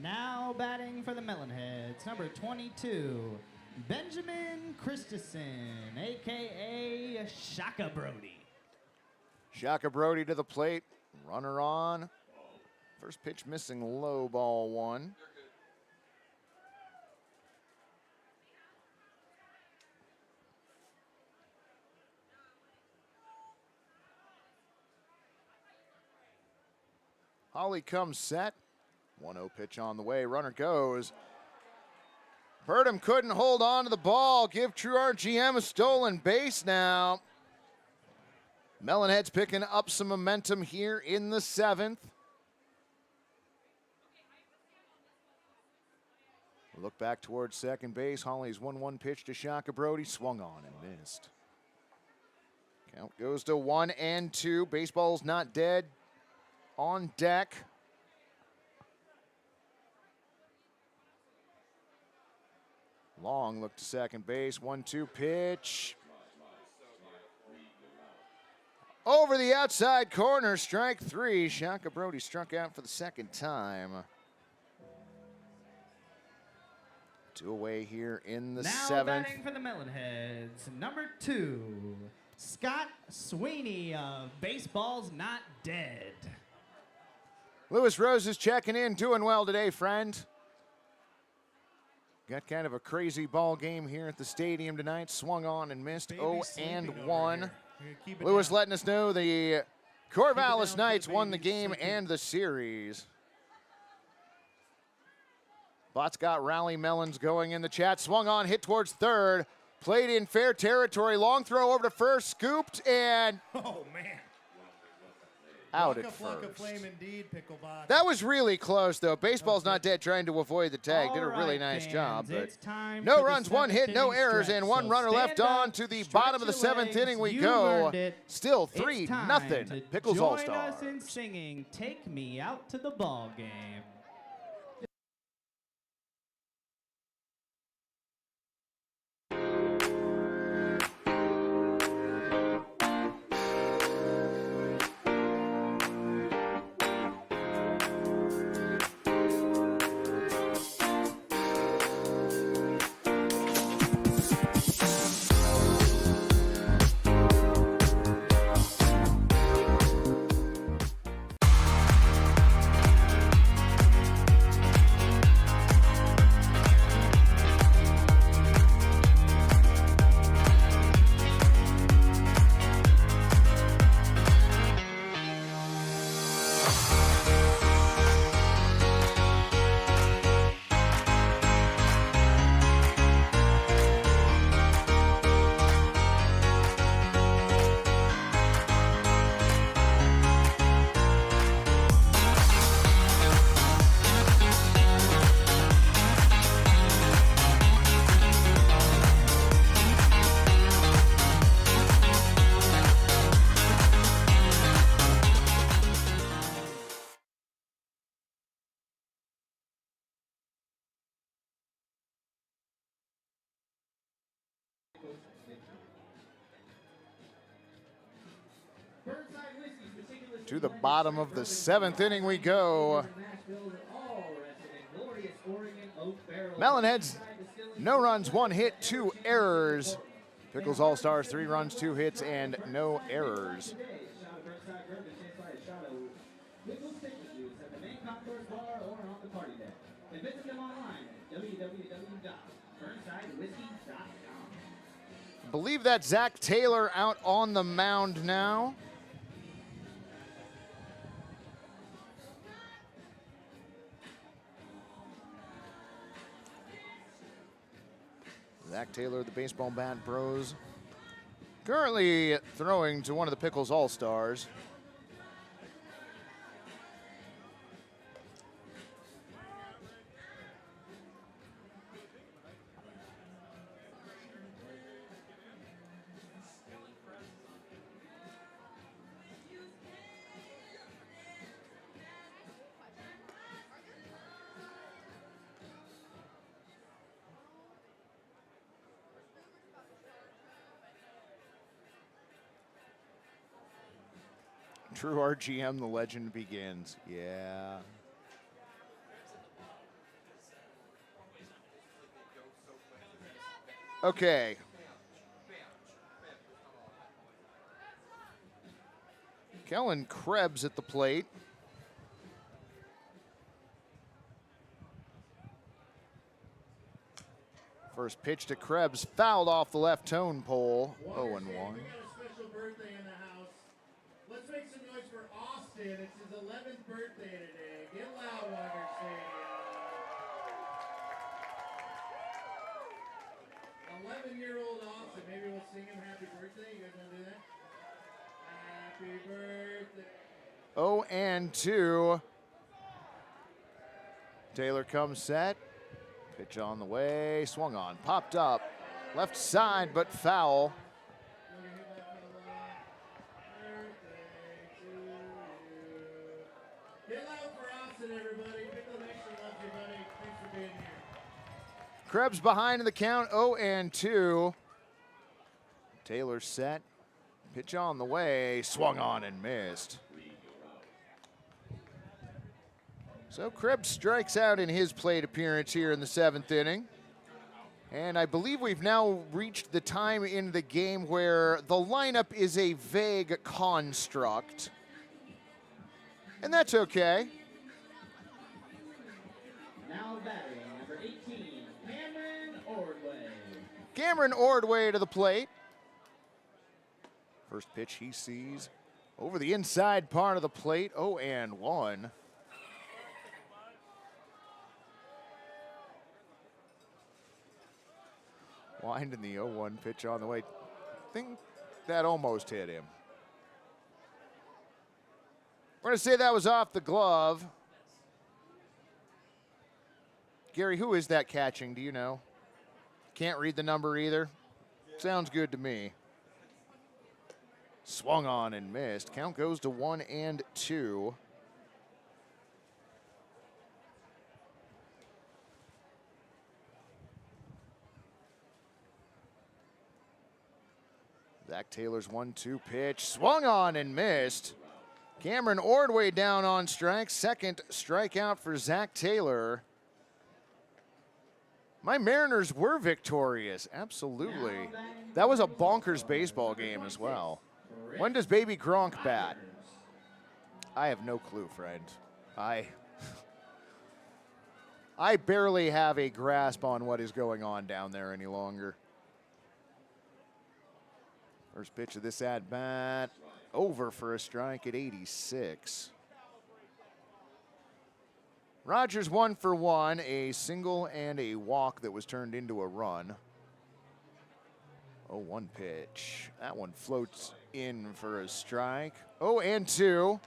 Speaker 15: Now batting for the Melonheads, number 22, Benjamin Christensen, a.k.a. Shaka Brody.
Speaker 3: Shaka Brody to the plate, runner on. First pitch missing, low, ball 1. Holly comes set. 1-0 pitch on the way. Runner goes. Birdham couldn't hold on to the ball. Give True RGM a stolen base now. Melonheads picking up some momentum here in the 7th. Look back towards second base. Holly's 1-1 pitch to Shaka Brody. Swung on and missed. Count goes to 1-2. Baseball's not dead. On deck. Long look to second base. 1-2 pitch. Over the outside corner. Strike 3. Shaka Brody struck out for the second time. 2 away here in the 7th.
Speaker 15: Now batting for the Melonheads, number 2, Scott Sweeney of Baseball's Not Dead.
Speaker 3: Lewis Rose is checking in, doing well today, friend. Got kind of a crazy ball game here at the stadium tonight. Swung on and missed. 0-1. Lewis letting us know the Corvallis Knights won the game and the series. Bott's got Rally Melons going in the chat. Swung on, hit towards third. Played in fair territory. Long throw over to first. Scooped and
Speaker 2: Oh, man.
Speaker 3: out
Speaker 2: Walk
Speaker 3: at
Speaker 2: up like a
Speaker 3: first.
Speaker 2: flame indeed, Picklebot.
Speaker 3: That was really close, though. Baseball's not dead, trying to avoid the tag. Did a
Speaker 15: All
Speaker 3: really
Speaker 15: right,
Speaker 3: nice
Speaker 15: fans,
Speaker 3: job. But
Speaker 15: it's time
Speaker 3: no
Speaker 15: for the
Speaker 3: runs, 1 hit, no
Speaker 15: 7th
Speaker 3: errors,
Speaker 15: inning
Speaker 3: and 1
Speaker 15: stretch.
Speaker 3: runner
Speaker 15: So
Speaker 3: left
Speaker 15: stand
Speaker 3: on
Speaker 15: up,
Speaker 3: to the
Speaker 15: stretch
Speaker 3: bottom of the
Speaker 15: your
Speaker 3: 7th
Speaker 15: legs.
Speaker 3: inning we
Speaker 15: You've
Speaker 3: go.
Speaker 15: earned it.
Speaker 3: Still
Speaker 15: It's
Speaker 3: 3-0.
Speaker 15: time to
Speaker 3: Pickles
Speaker 15: join
Speaker 3: All-Stars.
Speaker 15: us in singing "Take Me Out to the Ball Game."
Speaker 3: To the bottom of the 7th inning we go. Melonheads, no runs, 1 hit, 2 errors. Pickles All-Stars, 3 runs, 2 hits, and no errors. I believe that's Zach Taylor out on the mound now. Zach Taylor, the Baseball Bat Bros, currently throwing to one of the Pickles All-Stars. True RGM, the legend begins. Yeah. Okay. Kellen Krebs at the plate. First pitch to Krebs, fouled off the left tone pole. 0-1.
Speaker 5: We got a special birthday in the house. Let's make some noise for Austin. Austin. It's his 11th birthday today. Get loud, Water Stadium. 11-year-old Austin. Maybe we'll sing him happy birthday. You guys want to do that? Happy birthday.
Speaker 3: 0-2. Taylor comes set. Pitch on the way. Swung on. Popped up. Left side, but foul.
Speaker 5: Get loud for Austin, everybody. Pickle Nation loves you, buddy. Thanks for being here.
Speaker 3: Krebs behind in the count, 0-2. Taylor set. Pitch on the way. Swung on and missed. So Krebs strikes out in his plate appearance here in the 7th inning. And I believe we've now reached the time in the game where the lineup is a vague construct. And that's okay.
Speaker 1: Now batting, number 18, Cameron Ordway.
Speaker 3: Cameron Ordway to the plate. First pitch he sees over the inside part of the plate, 0-1. Winding the 0-1 pitch on the way. I think that almost hit him. We're going to say that was off the glove. Gary, who is that catching? Do you know? Can't read the number either. Sounds good to me. Swung on and missed. Count goes to 1-2. Zach Taylor's 1-2 pitch. Swung on and missed. Cameron Ordway down on strike. Second strikeout for Zach Taylor. My Mariners were victorious. Absolutely. That was a bonkers baseball game as well. When does baby Gronk bat? I have no clue, friend. I barely have a grasp on what is going on down there any longer. First pitch of this at-bat, over for a strike at 86. Rogers 1 for 1, a single and a walk that was turned into a run. 0-1 pitch. That one floats in for a strike. 0-2.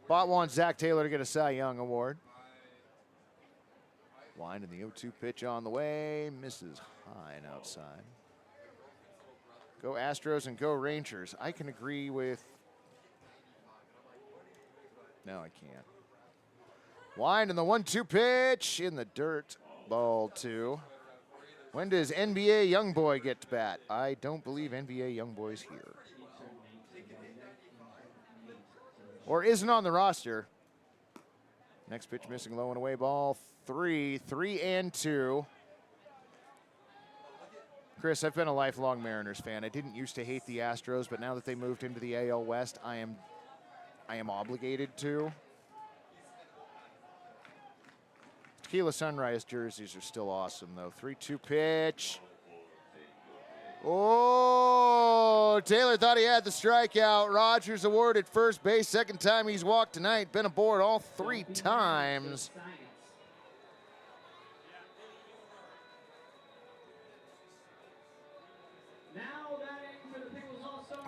Speaker 3: Bot wants Zach Taylor to get a Cy Young Award. Line in the 0-2 pitch on the way. Misses high and outside. Go Astros and go Rangers. I can agree with... No, I can't. Line in the 1-2 pitch in the dirt. Ball 2. When does NBA Youngboy get to bat? I don't believe NBA Youngboy's here. Or isn't on the roster. Next pitch missing, low and away, ball 3. 3-2. Chris, I've been a lifelong Mariners fan. I didn't used to hate the Astros, but now that they moved into the AL West, I am obligated to. Tequila Sunrise jerseys are still awesome, though. 3-2 pitch. Oh, Taylor thought he had the strikeout. Rogers awarded first base. Second time he's walked tonight. Been aboard all 3 times.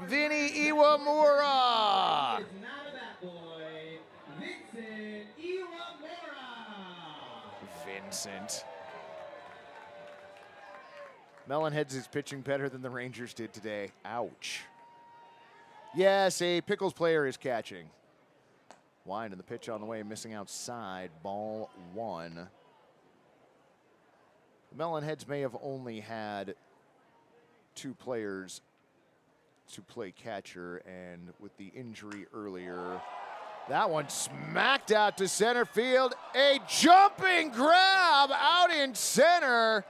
Speaker 3: Vinny Iwamura.
Speaker 1: It's not a bat boy. Vincent Iwamura.
Speaker 3: Vincent. Melonheads is pitching better than the Rangers did today. Ouch. Yes, a Pickles player is catching. Wind and the pitch on the way, missing outside. Ball 1. The Melonheads may have only had 2 players to play catcher, and with the injury earlier, that one smacked out to center field. A jumping grab out in center.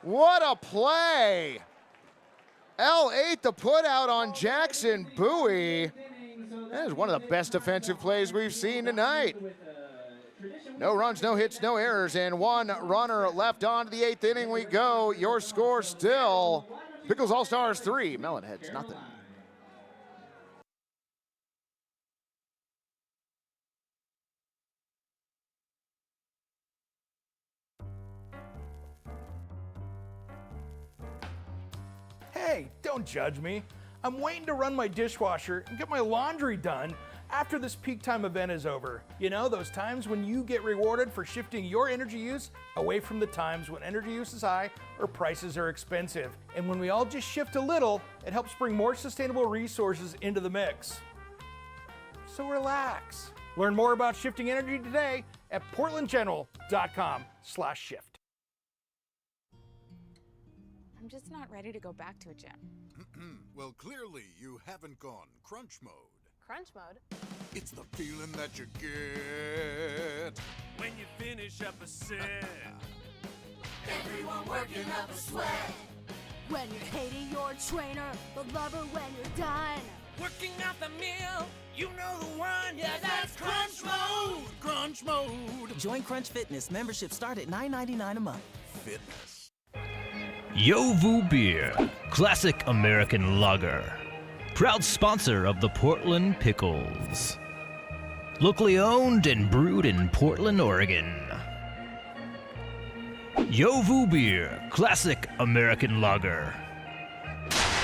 Speaker 3: What a play. L8 the put out on Jackson Bowie. That is one of the best defensive plays we've seen tonight. No runs, no hits, no errors, and one runner left on to the 8th inning we go. Your score still Pickles All-Stars 3, Melonheads nothing.
Speaker 18: Hey, don't judge me. I'm waiting to run my dishwasher and get my laundry done after this peak time event is over. You know, those times when you get rewarded for shifting your energy use away from the times when energy use is high or prices are expensive. And when we all just shift a little, it helps bring more sustainable resources into the mix. So relax. Learn more about shifting energy today at portlandgeneral.com/shift.
Speaker 19: I'm just not ready to go back to a gym.
Speaker 20: Well, clearly you haven't gone crunch mode.
Speaker 19: Crunch mode?
Speaker 20: It's the feeling that you get
Speaker 21: when you finish up a set.
Speaker 12: Everyone working up a sweat. When you're hating your trainer, but love her when you're done.
Speaker 21: Working out the meal, you know the one. Yeah, that's crunch mode.
Speaker 20: Crunch mode.
Speaker 22: Join Crunch Fitness. Membership start at $9.99 a month.
Speaker 20: Fitness.
Speaker 23: Yovu Beer, classic American lager. Proud sponsor of the Portland Pickles. Locally owned and brewed in Portland, Oregon. Yovu Beer, classic American lager.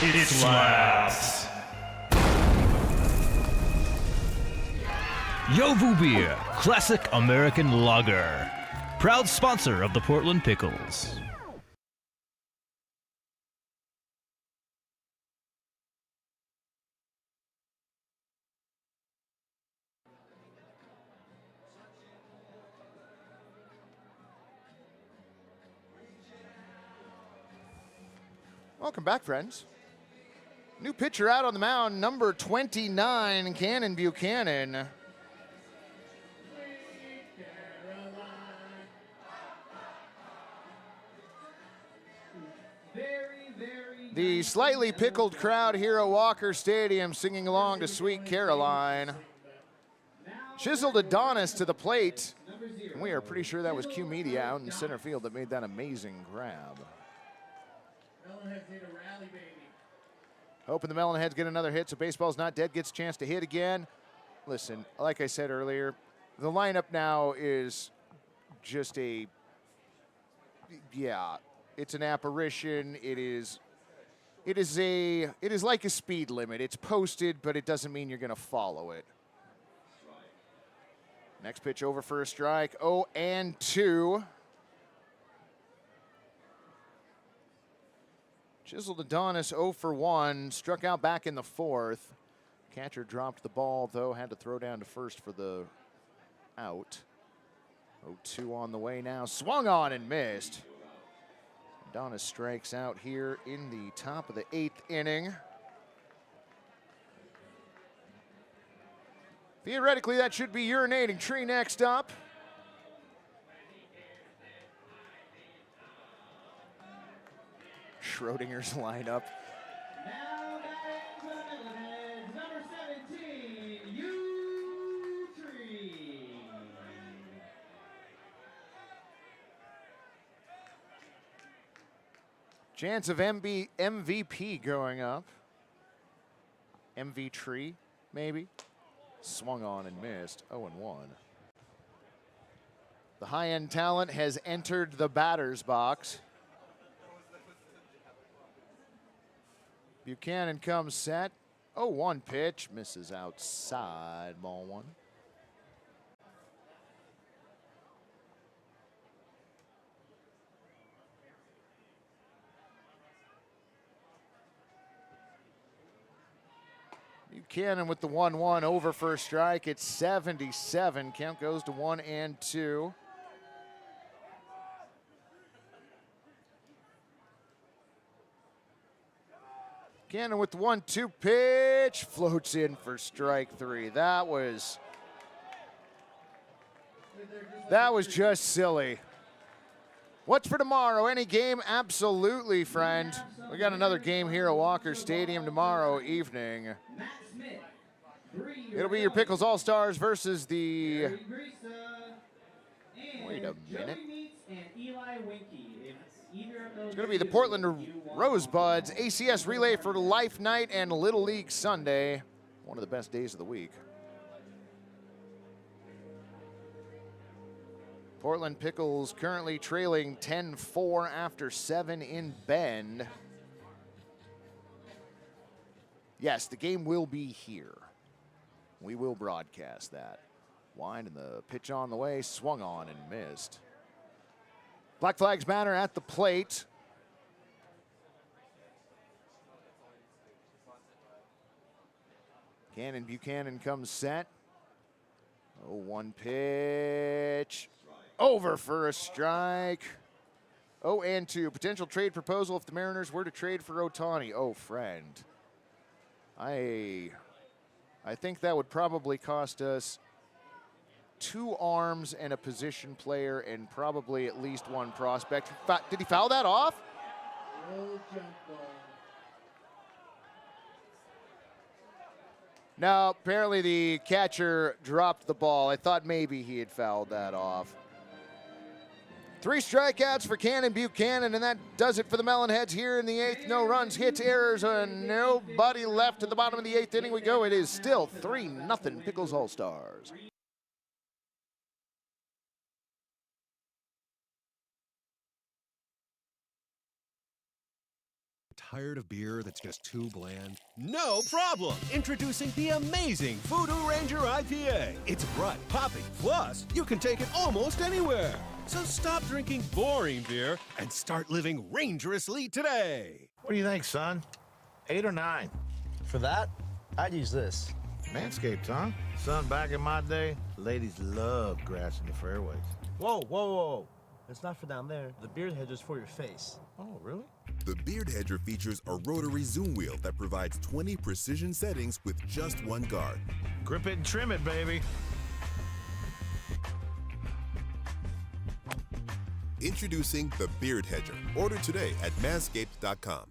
Speaker 23: It slaps. Yovu Beer, classic American lager. Proud sponsor of the Portland Pickles.
Speaker 3: Welcome back, friends. New pitcher out on the mound, number 29, Cannon Buchanan. The slightly pickled crowd here at Walker Stadium singing along to Sweet Caroline. Chiseled Adonis to the plate. And we are pretty sure that was Q Media out in center field that made that amazing grab.
Speaker 5: Melonheads need a rally, baby.
Speaker 3: Hoping the Melonheads get another hit so baseball's not dead, gets a chance to hit again. Listen, like I said earlier, the lineup now is just it's an apparition. It is like a speed limit. It's posted, but it doesn't mean you're going to follow it. Next pitch over for a strike. 0-2. Chiseled Adonis 0 for 1, struck out back in the 4th. Catcher dropped the ball, though, had to throw down to first for the out. 0-2 on the way now, swung on and missed. Adonis strikes out here in the top of the 8th inning. Theoretically, that should be urinating tree next up. Schrodinger's lineup.
Speaker 1: Now batting for the Melonheads, number 17, U-Tree.
Speaker 3: Chance of MVP going up. MV Tree, maybe. Swung on and missed, 0-1. The high-end talent has entered the batter's box. Buchanan comes set. 0-1 pitch, misses outside, ball 1. Buchanan with the 1-1 over for a strike. It's 77. Count goes to 1-2. Buchanan with the 1-2 pitch. Floats in for strike 3. That was just silly. What's for tomorrow? Any game? Absolutely, friend. We got another game here at Walker Stadium tomorrow evening. It'll be your Pickles All-Stars versus the Wait a minute.
Speaker 1: And Eli Winky. If either of those
Speaker 3: It's going to be the Portland Rosebuds ACS Relay for Life Night and Little League Sunday. One of the best days of the week. Portland Pickles currently trailing 10-4 after 7 in Bend. Yes, the game will be here. We will broadcast that. Wind and the pitch on the way, swung on and missed. Black Flags Matter at the plate. Cannon Buchanan comes set. 0-1 pitch. Over for a strike. 0-2. Potential trade proposal if the Mariners were to trade for Ohtani. Oh, friend. I think that would probably cost us 2 arms and a position player and probably at least 1 prospect. Did he foul that off? No, apparently the catcher dropped the ball. I thought maybe he had fouled that off. 3 strikeouts for Cannon Buchanan, and that does it for the Melonheads here in the 8th. No runs, hits, errors, and nobody left at the bottom of the 8th inning we go. It is still 3-0 Pickles All-Stars.
Speaker 10: Tired of beer that's just too bland? No problem! Introducing the amazing Voodoo Ranger IPA. It's bright, poppy, plus you can take it almost anywhere. So stop drinking boring beer and start living rangerously today.
Speaker 4: What do you think, son? 8 or 9? For that, I'd use this. Manscaped, huh? Son, back in my day, ladies loved grass in the fairways.
Speaker 6: Whoa, whoa, whoa. It's not for down there. The beard hedge is for your face.
Speaker 4: Oh, really?
Speaker 8: The Beard Hedger features a rotary zoom wheel that provides 20 precision settings with just 1 guard.
Speaker 4: Grip it and trim it, baby.
Speaker 8: Introducing the Beard Hedger. Order today at manscaped.com.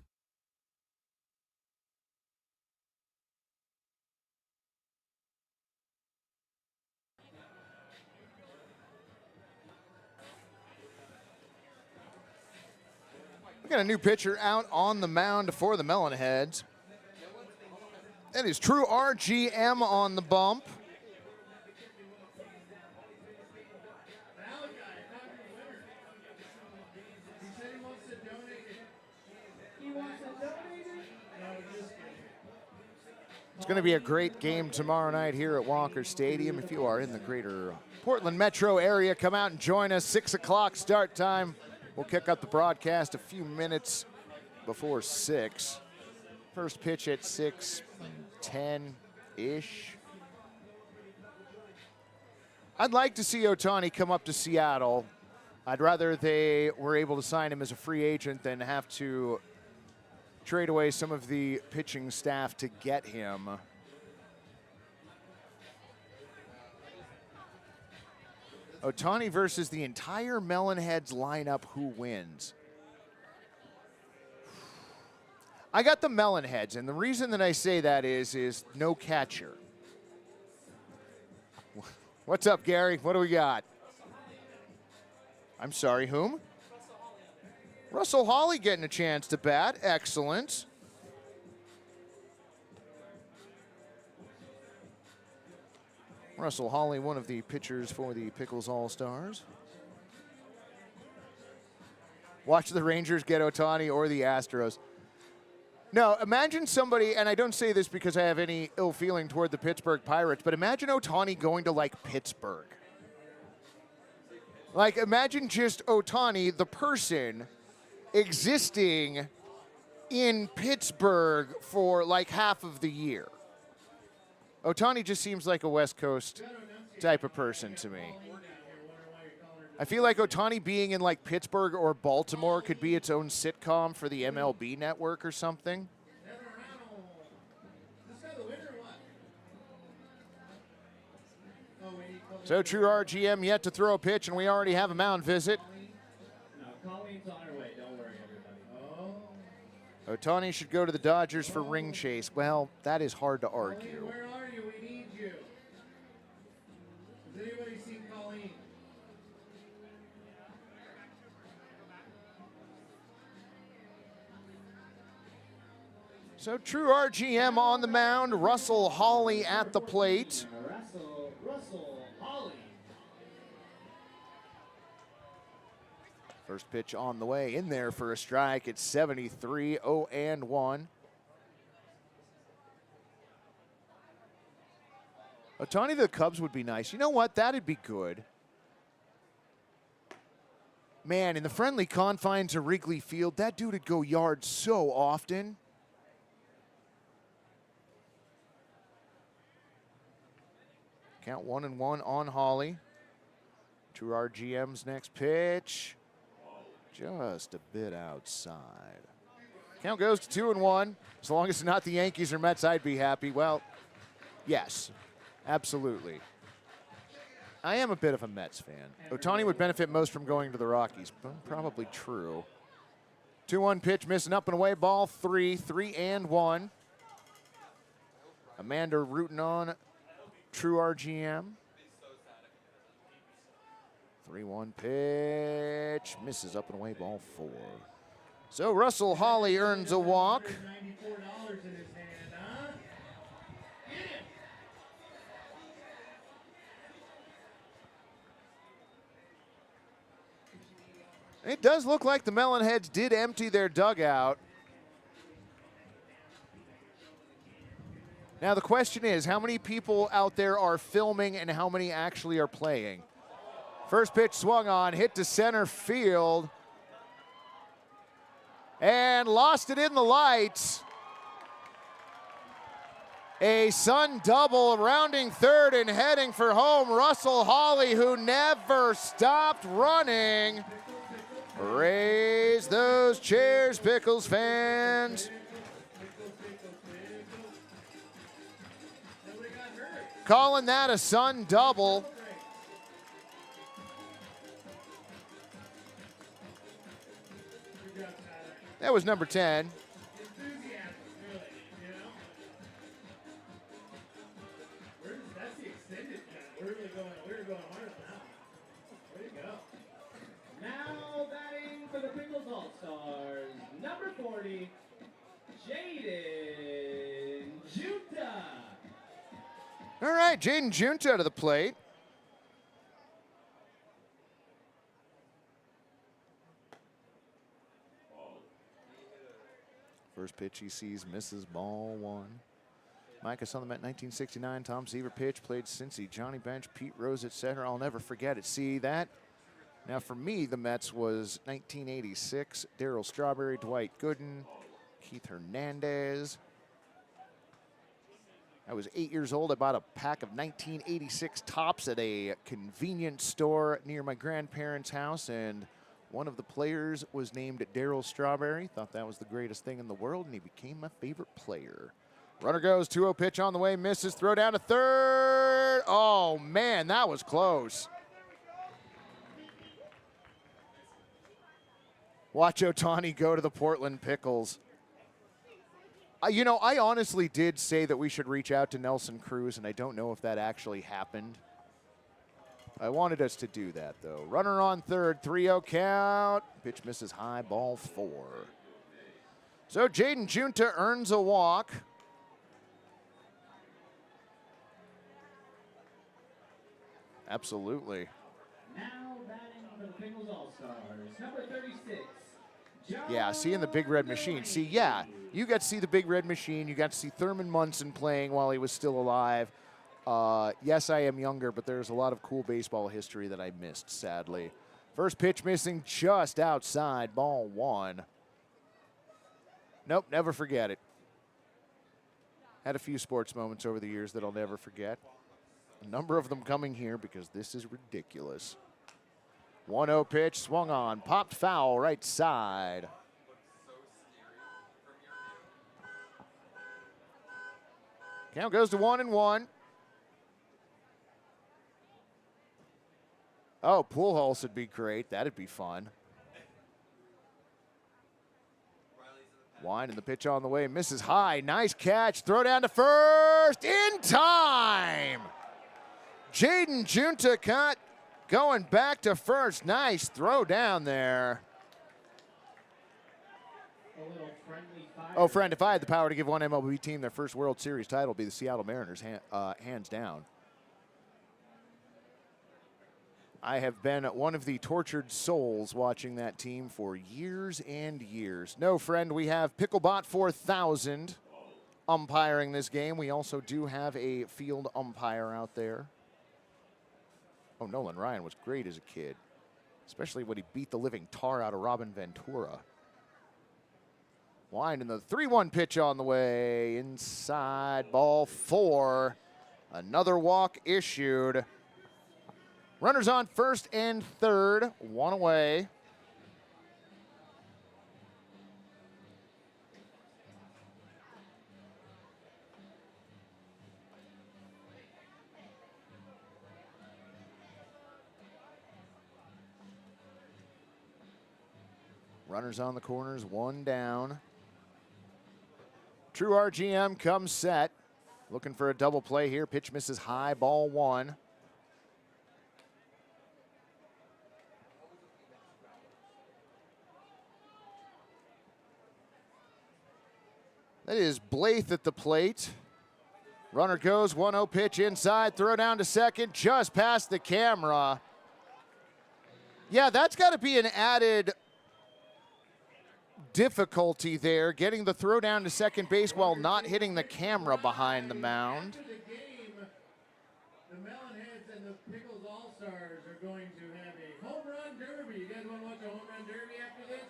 Speaker 3: We got a new pitcher out on the mound for the Melonheads. That is True RGM on the bump. It's going to be a great game tomorrow night here at Walker Stadium. If you are in the greater Portland metro area, come out and join us. 6 o'clock start time. We'll kick up the broadcast a few minutes before 6. First pitch at 6:10-ish. I'd like to see Ohtani come up to Seattle. I'd rather they were able to sign him as a free agent than have to trade away some of the pitching staff to get him. Ohtani versus the entire Melonheads lineup. Who wins? I got the Melonheads, and the reason that I say that is no catcher. What's up, Gary? What do we got? I'm sorry, whom? Russell Hawley getting a chance to bat. Excellent. Russell Hawley, one of the pitchers for the Pickles All-Stars. Watch the Rangers get Ohtani or the Astros. No, imagine somebody, and I don't say this because I have any ill feeling toward the Pittsburgh Pirates, but imagine Ohtani going to, like, Pittsburgh. Like, imagine just Ohtani, the person, existing in Pittsburgh for, like, half of the year. Ohtani just seems like a West Coast type of person to me. I feel like Ohtani being in like Pittsburgh or Baltimore could be its own sitcom for the MLB network or something. So True RGM yet to throw a pitch, and we already have a mound visit.
Speaker 1: No, Colleen's on her way. Don't worry, everybody.
Speaker 3: Ohtani should go to the Dodgers for ring chase. Well, that is hard to argue.
Speaker 5: Where are you? We need you. Has anybody seen Colleen?
Speaker 3: So true RGM on the mound, Russell Hawley at the plate.
Speaker 1: Russell Hawley.
Speaker 3: First pitch on the way, in there for a strike. It's 73, 0-1. Ohtani to the Cubs would be nice. You know what? That'd be good. Man, in the friendly confines of Wrigley Field, that dude would go yard so often. Count 1-1 on Hawley. True RGM's next pitch. Just a bit outside. Count goes to 2-1. As long as it's not the Yankees or Mets, I'd be happy. Well, yes, absolutely. I am a bit of a Mets fan. Ohtani would benefit most from going to the Rockies. Probably true. 2-1 pitch, missing up and away. Ball 3, 3-1. Amanda rooting on True RGM. 3-1 pitch, misses up and away, ball 4. So Russell Hawley earns a walk.
Speaker 5: $94 in his hand, huh?
Speaker 3: It does look like the Melonheads did empty their dugout. Now the question is, how many people out there are filming and how many actually are playing? First pitch swung on, hit to center field. And lost it in the lights. A Sun double rounding third and heading for home. Russell Hawley, who never stopped running. Raise those chairs, Pickles fans. Calling that a Sun double. That was number 10.
Speaker 5: That's the extended cut. We're going hard on that one. Way to go.
Speaker 1: Now batting for the Pickles All-Stars, number 40, Jaden Junta.
Speaker 3: All right, Jaden Junta to the plate. First pitch he sees, misses, ball 1. Micah saw them at 1969. Tom Seaver pitch, played Cincy. Johnny Bench, Pete Rose at center. I'll never forget it. See that? Now for me, the Mets was 1986. Darryl Strawberry, Dwight Gooden, Keith Hernandez. I was 8 years old. I bought a pack of 1986 Tops at a convenience store near my grandparents' house, and one of the players was named Darryl Strawberry. Thought that was the greatest thing in the world, and he became my favorite player. Runner goes, 2-0 pitch on the way, misses, throw down to third. Oh, man, that was close. Watch Ohtani go to the Portland Pickles. You know, I honestly did say that we should reach out to Nelson Cruz, and I don't know if that actually happened. I wanted us to do that, though. Runner on third, 3-0 count. Pitch misses high, ball 4. So Jaden Junta earns a walk. Absolutely.
Speaker 1: Now batting for the Pickles All-Stars, number 36.
Speaker 3: Yeah, seeing the Big Red Machine. See, yeah, you got to see the Big Red Machine. You got to see Thurman Munson playing while he was still alive. Yes, I am younger, but there's a lot of cool baseball history that I missed, sadly. First pitch missing just outside, ball 1. Nope, never forget it. Had a few sports moments over the years that I'll never forget. A number of them coming here because this is ridiculous. 1-0 pitch, swung on, popped foul, right side. Count goes to 1-1. Oh, Pujols would be great. That'd be fun. Winding the pitch on the way, misses high. Nice catch. Throw down to first in time. Jaden Junta cut. Going back to first. Nice throw down there.
Speaker 1: a little friendly fire.
Speaker 3: Oh, friend, if I had the power to give one MLB team their first World Series title, it'd be the Seattle Mariners, hands down. I have been one of the tortured souls watching that team for years and years. No, friend, we have Picklebot 4000 umpiring this game. We also do have a field umpire out there. Oh, Nolan Ryan was great as a kid, especially when he beat the living tar out of Robin Ventura. Winding the 3-1 pitch on the way. Inside, ball 4. Another walk issued. Runners on first and third, 1 away. Runners on the corners, 1 down. True RGM comes set. Looking for a double play here. Pitch misses high, ball 1. That is Blythe at the plate. Runner goes, 1-0 pitch inside, throw down to second, just past the camera. Yeah, that's got to be an added difficulty there, getting the throw down to second base while not hitting the camera behind the mound.
Speaker 5: After the game, the Melonheads and the Pickles All-Stars are going to have a home run derby. You guys want to watch a home run derby after this?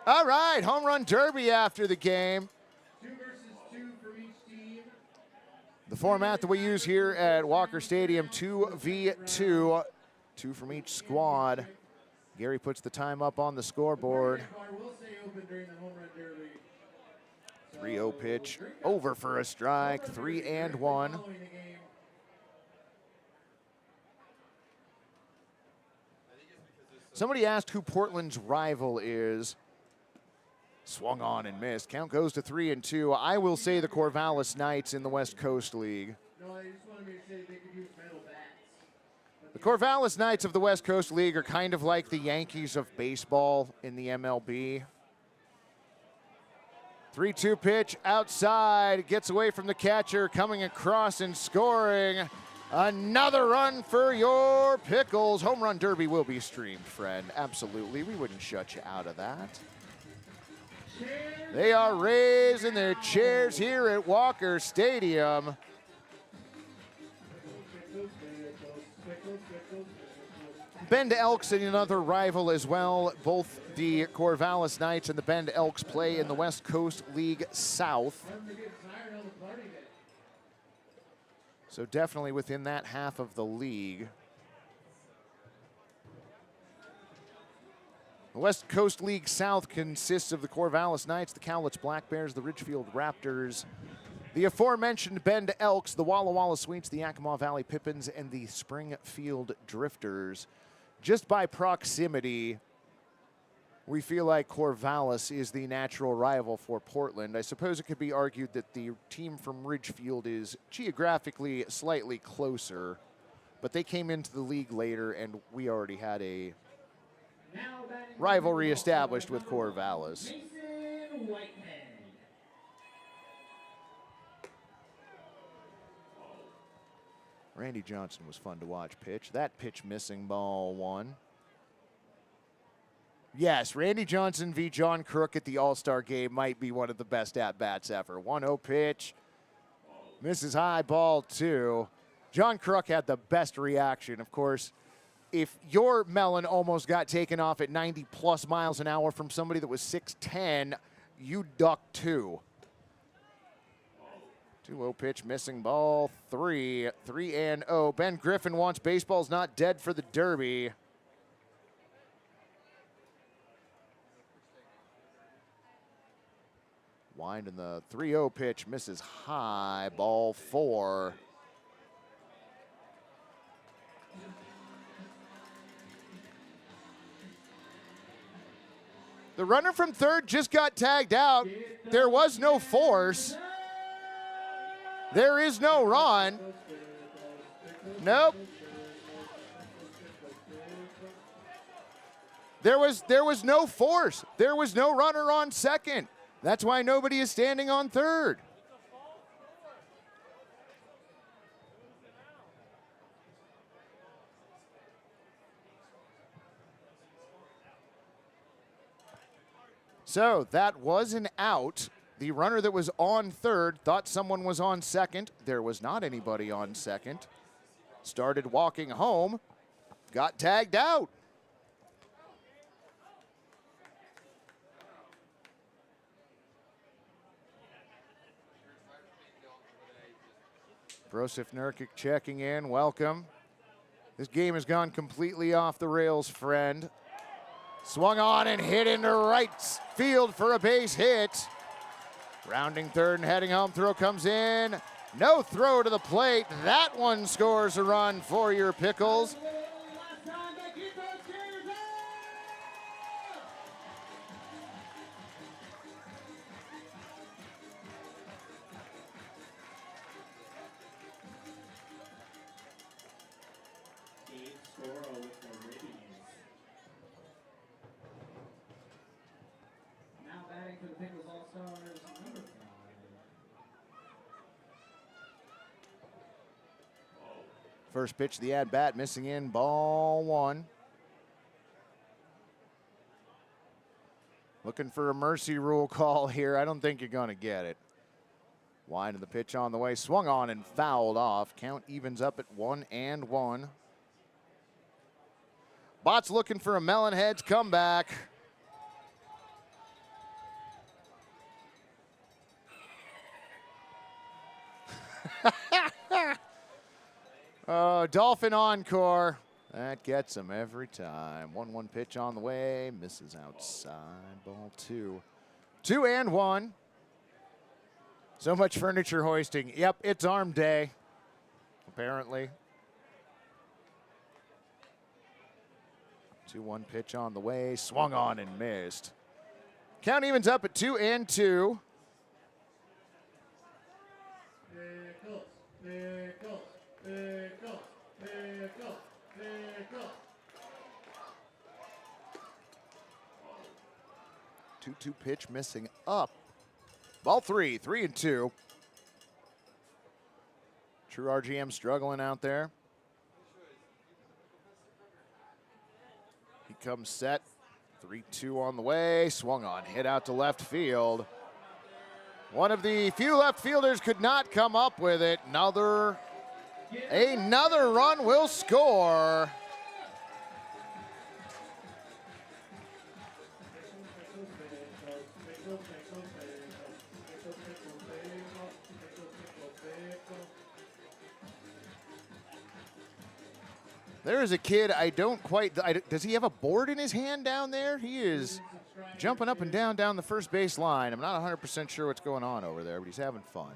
Speaker 3: All right, home run derby after the game.
Speaker 5: 2 versus 2 from each team.
Speaker 3: The format that we use here at Walker Stadium, 2v2, 2 from each squad. Gary puts the time up on the scoreboard. 3-0 pitch, over for a strike, 3-1. Somebody asked who Portland's rival is. Swung on and missed. Count goes to 3-2. I will say the Corvallis Knights in the West Coast League.
Speaker 5: No, they just wanted me to say they could use metal bats.
Speaker 3: The Corvallis Knights of the West Coast League are kind of like the Yankees of baseball in the MLB. 3-2 pitch outside, gets away from the catcher, coming across and scoring. Another run for your Pickles. Home run derby will be streamed, friend. Absolutely, we wouldn't shut you out of that. They are raising their chairs here at Walker Stadium. Bend Elks and another rival as well. Both the Corvallis Knights and the Bend Elks play in the West Coast League South. So definitely within that half of the league. The West Coast League South consists of the Corvallis Knights, the Cowlitz Black Bears, the Ridgefield Raptors, the aforementioned Bend Elks, the Walla Walla Sweets, the Yakima Valley Pippins, and the Springfield Drifters. Just by proximity, we feel like Corvallis is the natural rival for Portland. I suppose it could be argued that the team from Ridgefield is geographically slightly closer, but they came into the league later, and we already had a rivalry established with Corvallis. Randy Johnson was fun to watch pitch. That pitch missing, ball 1. Yes, Randy Johnson v. John Crook at the All-Star game might be one of the best at-bats ever. 1-0 pitch, misses high, ball 2. John Crook had the best reaction. Of course, if your melon almost got taken off at 90-plus miles an hour from somebody that was 6'10", you ducked too. 2-0 pitch, missing, ball 3. 3-0. Ben Griffin wants baseball's not dead for the Derby. Wind in the 3-0 pitch, misses high, ball 4. The runner from third just got tagged out. There was no force. There is no run. Nope. There was no force. There was no runner on second. That's why nobody is standing on third. So that was an out. The runner that was on third thought someone was on second. There was not anybody on second. Started walking home, got tagged out. Brosif Nurkic checking in, welcome. This game has gone completely off the rails, friend. Swung on and hit into right field for a base hit. Rounding third and heading home, throw comes in. No throw to the plate. That one scores a run for your Pickles.
Speaker 1: For the Pickles All-Stars, number 5.
Speaker 3: First pitch, the at-bat, missing in, ball one. Looking for a mercy rule call here. I don't think you're going to get it. Wide of the pitch on the way, swung on and fouled off. Count evens up at 1-1. Bot's looking for a Melonheads comeback. Dolphin encore. That gets him every time. 1-1 pitch on the way. Misses outside. Ball 2. 2-1. So much furniture hoisting. Yep, it's arm day, apparently. 2-1 pitch on the way. Swung on and missed. Count evens up at 2-2.
Speaker 5: Pickles.
Speaker 3: 2-2 pitch missing up. Ball 3, 3-2. True RGM struggling out there. He comes set. 3-2 on the way. Swung on, hit out to left field. One of the few left fielders could not come up with it. Another run will score. There is a kid, does he have a board in his hand down there? He is jumping up and down the first base line. I'm not 100% sure what's going on over there, but he's having fun.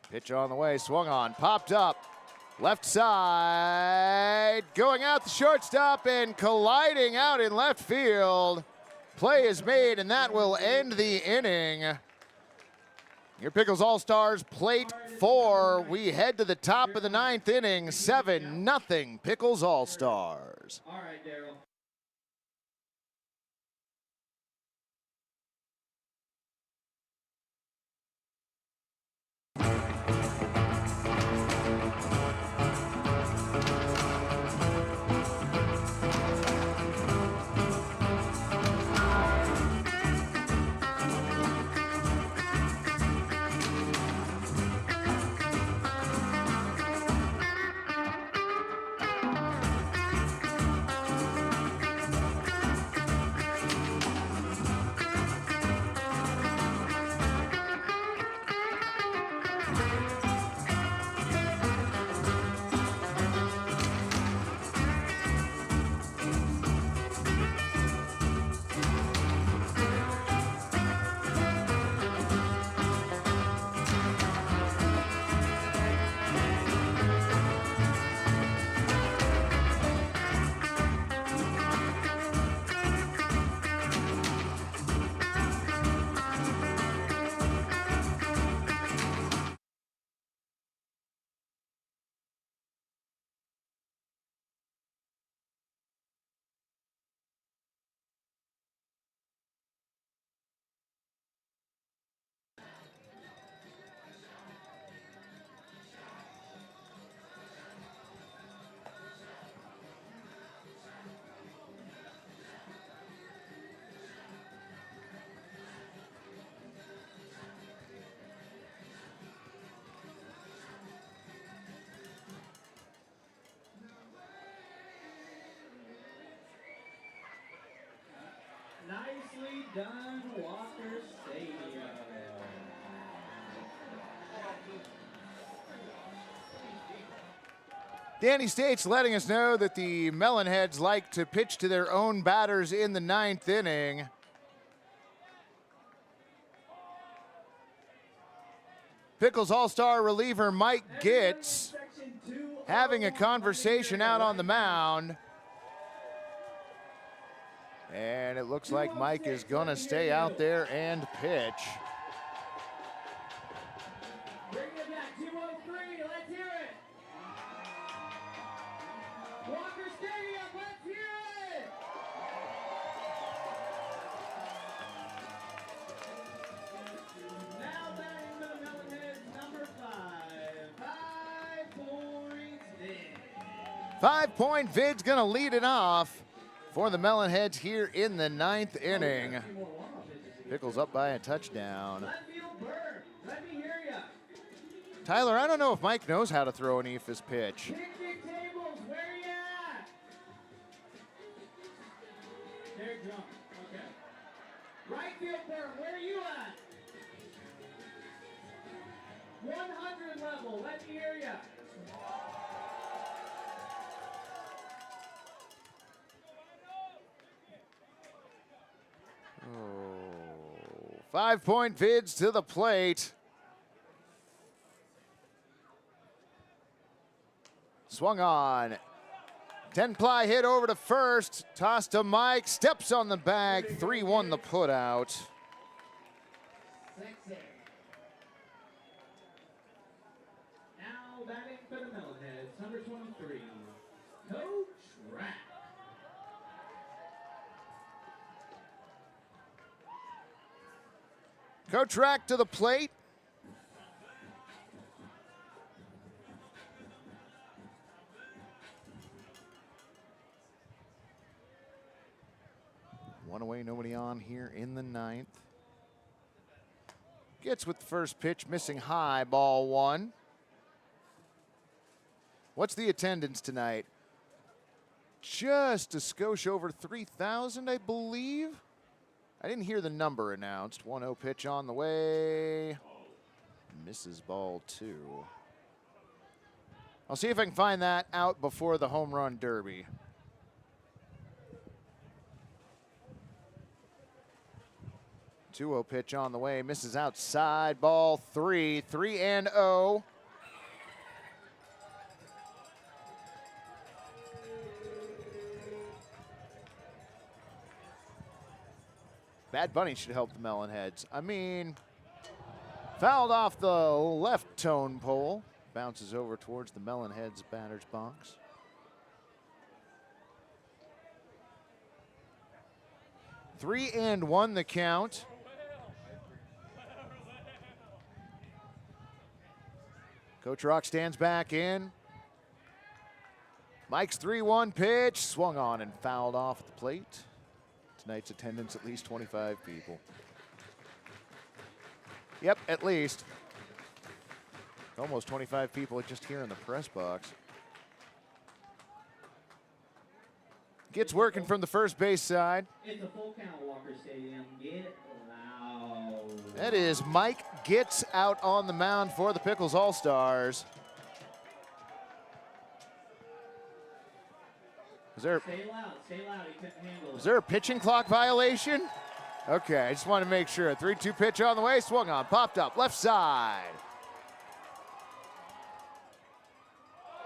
Speaker 3: Pitch on the way, swung on, popped up. Left side, going out the shortstop and colliding out in left field. Play is made, and that will end the inning. Your Pickles All-Stars, plate 4. We head to the top of the 9th inning, 7-0 Pickles All-Stars.
Speaker 1: All right, Daryl. Nicely done, Walker Stadium.
Speaker 3: Danny States letting us know that the Melonheads like to pitch to their own batters in the 9th inning. Pickles All-Star reliever Mike Gitz having a conversation out on the mound. And it looks like Mike is going to stay out there and pitch.
Speaker 1: Bring it back, 203, let's hear it. Walker Stadium, let's hear it. Now batting for the Melonheads, number 5, 5 points Vid.
Speaker 3: 5-point Vid's going to lead it off for the Melonheads here in the 9th inning. Pickles up by a touchdown.
Speaker 1: Let me hear ya.
Speaker 3: Tyler, I don't know if Mike knows how to throw an eephus pitch.
Speaker 1: Picnic tables, where you at? They're drunk, okay. Right field burn, where are you at? 100 level, let me hear ya.
Speaker 3: Oh, 5-point Vids to the plate. Swung on. 10-ply hit over to first. Toss to Mike. Steps on the bag. 3-1 the put out.
Speaker 1: Sexy. Now batting for the Melonheads, number 23, Coach Rack.
Speaker 3: Coach Rack to the plate. One away, nobody on here in the 9th. Gets with the first pitch, missing high, ball 1. What's the attendance tonight? Just a skosh over 3,000, I believe. I didn't hear the number announced. 1-0 pitch on the way. Misses ball 2. I'll see if I can find that out before the home run derby. Two-0 pitch on the way. Misses outside. Ball 3. 3-0. Bad Bunny should help the Melonheads. I mean, fouled off the left tone pole. Bounces over towards the Melonheads batter's box. Three and 1 the count. Coach Rock stands back in. Mike's 3-1 pitch. Swung on and fouled off the plate. Tonight's attendance, at least 25 people. Yep, at least. Almost 25 people just here in the press box. Gets working from the first base side.
Speaker 1: It's a full count, Walker Stadium. Get loud.
Speaker 3: That is Mike Gitz out on the mound for the Pickles All-Stars.
Speaker 1: Stay loud, stay loud. He couldn't handle it.
Speaker 3: Is there a pitching clock violation? Okay, I just want to make sure. 3-2 pitch on the way, swung on, popped up, left side.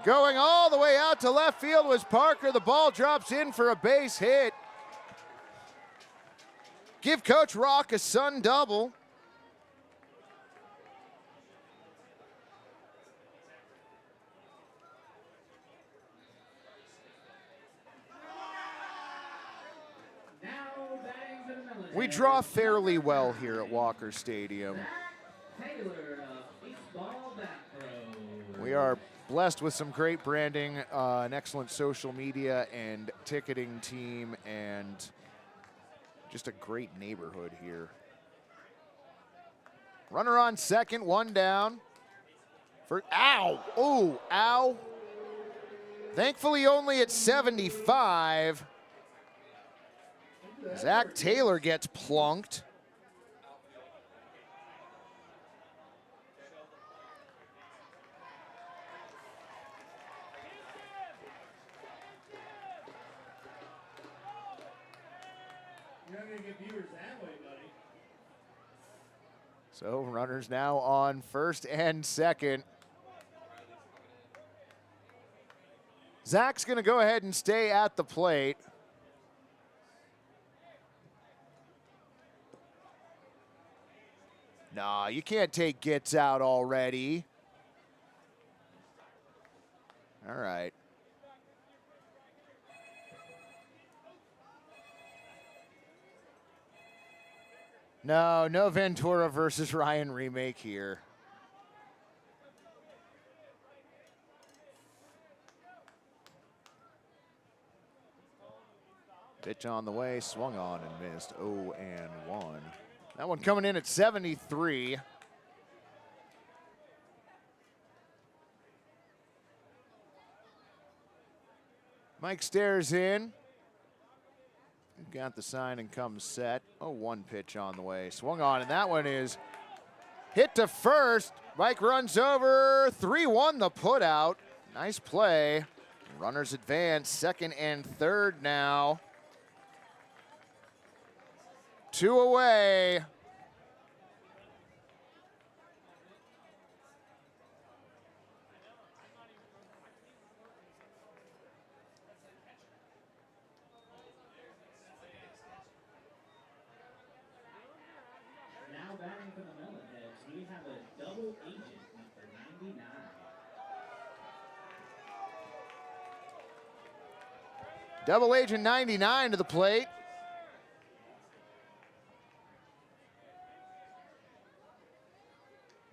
Speaker 3: Going all the way out to left field was Parker. The ball drops in for a base hit. Give Coach Rock a Sun double. We draw fairly well here at Walker Stadium. We are blessed with some great branding, an excellent social media and ticketing team, and just a great neighborhood here. Runner on second, 1 down. Ow! Oh, ow. Thankfully only at 75. Zach Taylor gets plunked.
Speaker 5: You're not going to get viewers that way, buddy.
Speaker 3: So runners now on first and second. Zach's going to go ahead and stay at the plate. Nah, you can't take Gits out already. All right. No Ventura versus Ryan remake here. Pitch on the way, swung on and missed. 0-1. That one coming in at 73. Mike stares in. Got the sign and comes set. 0-1 pitch on the way. Swung on, and that one is hit to first. Mike runs over. 3-1 the put out. Nice play. Runners advance, second and third now. 2 away.
Speaker 1: Now batting for the Melonheads, we have a double agent number 99.
Speaker 3: Double agent 99 to the plate.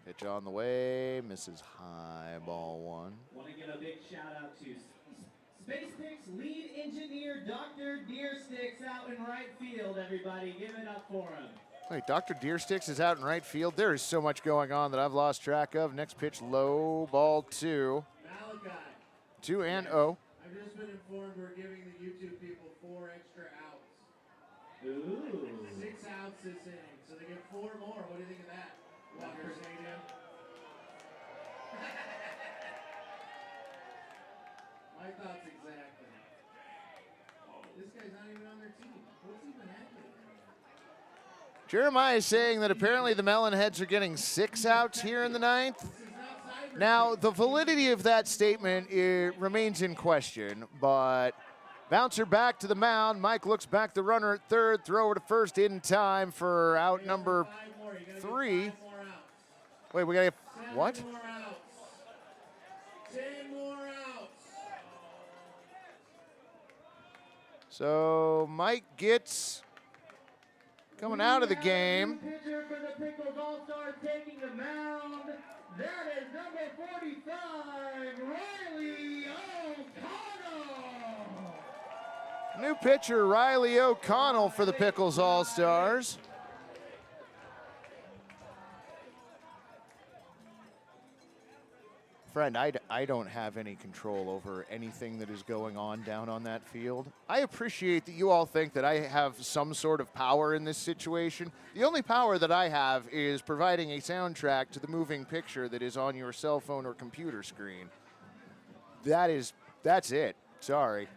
Speaker 3: Pitch on the way, misses high, ball one.
Speaker 1: Want to give a big shout out to Space Picks lead engineer Dr. Deersticks out in right field, everybody. Give it up for him.
Speaker 3: Wait, Dr. Deersticks is out in right field. There is so much going on that I've lost track of. Next pitch, low, ball 2.
Speaker 5: Malachi.
Speaker 3: 2-0.
Speaker 5: I've just been informed we're giving the YouTube people 4 extra outs.
Speaker 1: Ooh.
Speaker 5: 6 outs this inning, so they get 4 more. What do you think of that, Walker Stadium? My thoughts exactly. This guy's not even on their team. What's even happening?
Speaker 3: Jeremiah is saying that apparently the Melonheads are getting 6 outs here in the ninth. Now, the validity of that statement remains in question, but bouncer back to the mound. Mike looks back the runner at third, thrower to first in time for out number 3. Wait, we got to get, what?
Speaker 5: 10 more outs.
Speaker 3: So Mike gets coming out of the game.
Speaker 1: Pitcher for the Pickles All-Star taking the mound. That is number 45, Riley O'Connell.
Speaker 3: New pitcher Riley O'Connell for the Pickles All-Stars. Friend, I don't have any control over anything that is going on down on that field. I appreciate that you all think that I have some sort of power in this situation. The only power that I have is providing a soundtrack to the moving picture that is on your cell phone or computer screen. That's it. Sorry.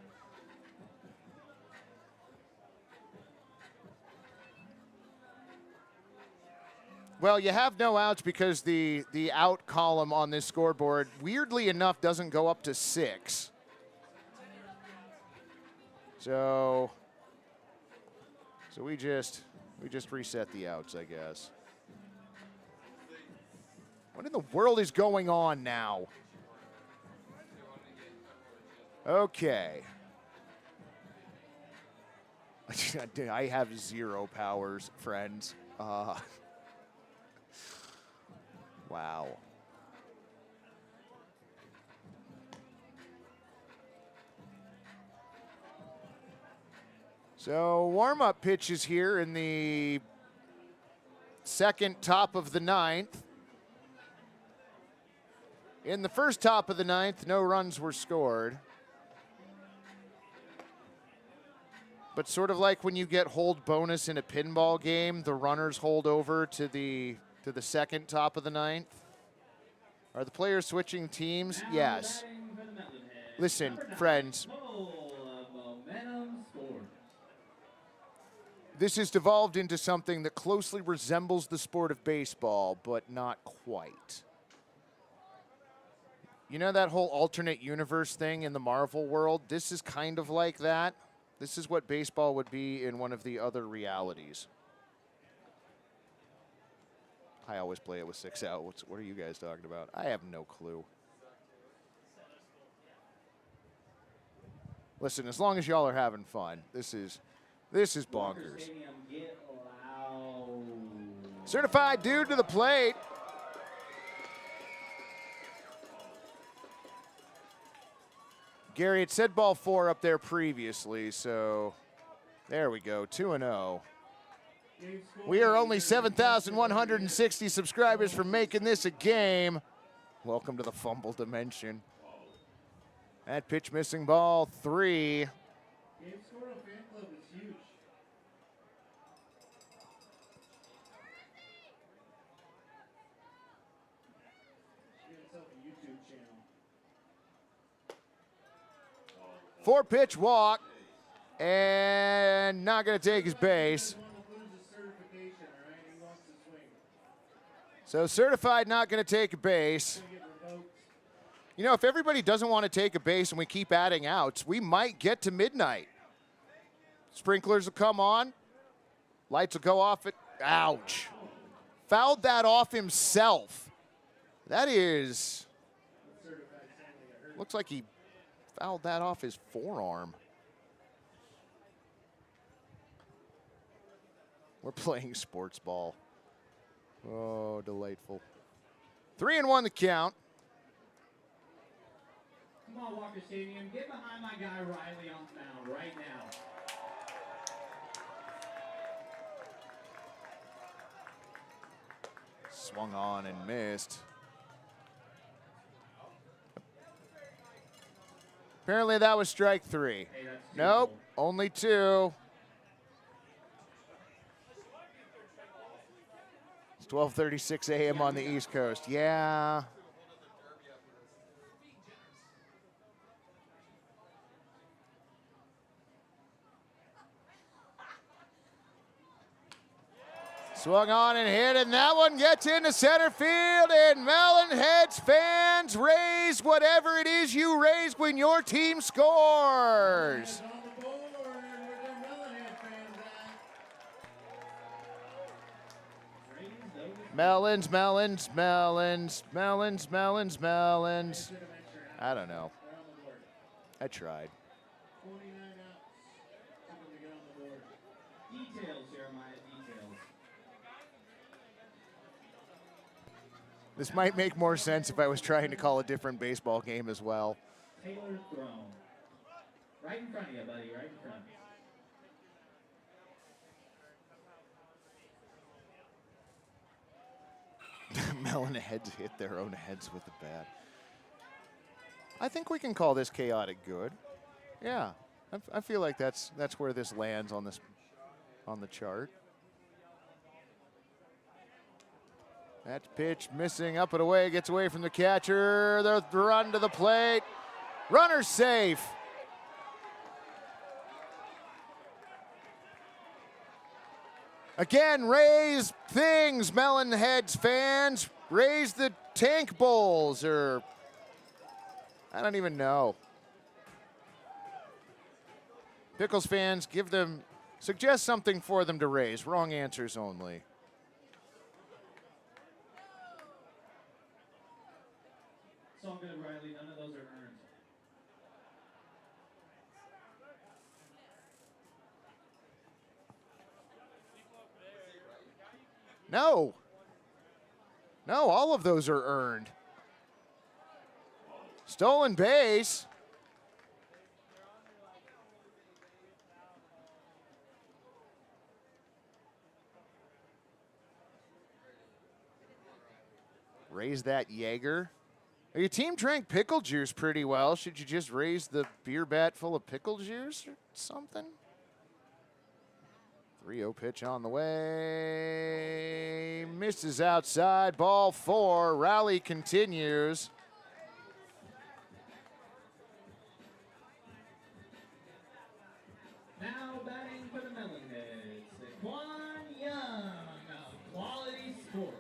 Speaker 3: Well, you have no outs because the out column on this scoreboard, weirdly enough, doesn't go up to 6. So we just reset the outs, I guess. What in the world is going on now? Okay. I have 0 powers, friends. Wow. So warm-up pitches here in the second top of the ninth. In the first top of the ninth, no runs were scored. But sort of like when you get hold bonus in a pinball game, the runners hold over to the second top of the ninth. Are the players switching teams? Yes. Listen, friends. This has devolved into something that closely resembles the sport of baseball, but not quite. You know that whole alternate universe thing in the Marvel world? This is kind of like that. This is what baseball would be in one of the other realities. I always play it with 6 out. What are you guys talking about? I have no clue. Listen, as long as y'all are having fun, this is bonkers. Certified dude to the plate. Gary, it said ball 4 up there previously, so there we go, 2-0. We are only 7,160 subscribers from making this a game. Welcome to the fumble dimension. That pitch missing, ball 3.
Speaker 5: Game score on fan club is huge. Give himself a YouTube channel.
Speaker 3: 4-pitch walk, and not going to take his base. So certified not going to take a base. You know, if everybody doesn't want to take a base and we keep adding outs, we might get to midnight. Sprinklers will come on. Lights will go off. Ouch. Fouled that off himself. That is... Looks like he fouled that off his forearm. We're playing sports ball. Oh, delightful. 3-1 the count.
Speaker 1: Come on, Walker Stadium. Get behind my guy Riley on the mound right now.
Speaker 3: Swung on and missed. Apparently that was strike 3.
Speaker 1: Hey,
Speaker 3: nope, only 2. It's 12:36 a.m. on the East Coast. Yeah. Swung on and hit, and that one gets into center field, and Melonheads fans raise whatever it is you raise when your team scores. Melons. I don't know. I tried.
Speaker 1: Details, Jeremiah, details.
Speaker 3: This might make more sense if I was trying to call a different baseball game as well.
Speaker 1: Taylor thrown. Right in front of you, buddy, right in front.
Speaker 3: Melonheads hit their own heads with the bat. I think we can call this chaotic good. Yeah, I feel like that's where this lands on the chart. That pitch missing, up and away, gets away from the catcher. The run to the plate. Runner safe. Again, raise things, Melonheads fans. Raise the tank bowls, or I don't even know. Pickles fans, suggest something for them to raise. Wrong answers only.
Speaker 1: It's all good, Riley. None of those are earned.
Speaker 3: No. No, all of those are earned. Stolen base. Raise that Jaeger. Your team drank pickle juice pretty well. Should you just raise the beer bat full of pickle juice or something? 3-0 pitch on the way. Misses outside. Ball 4. Rally continues.
Speaker 1: Now batting for the Melonheads, Quan Young of Quality Sports.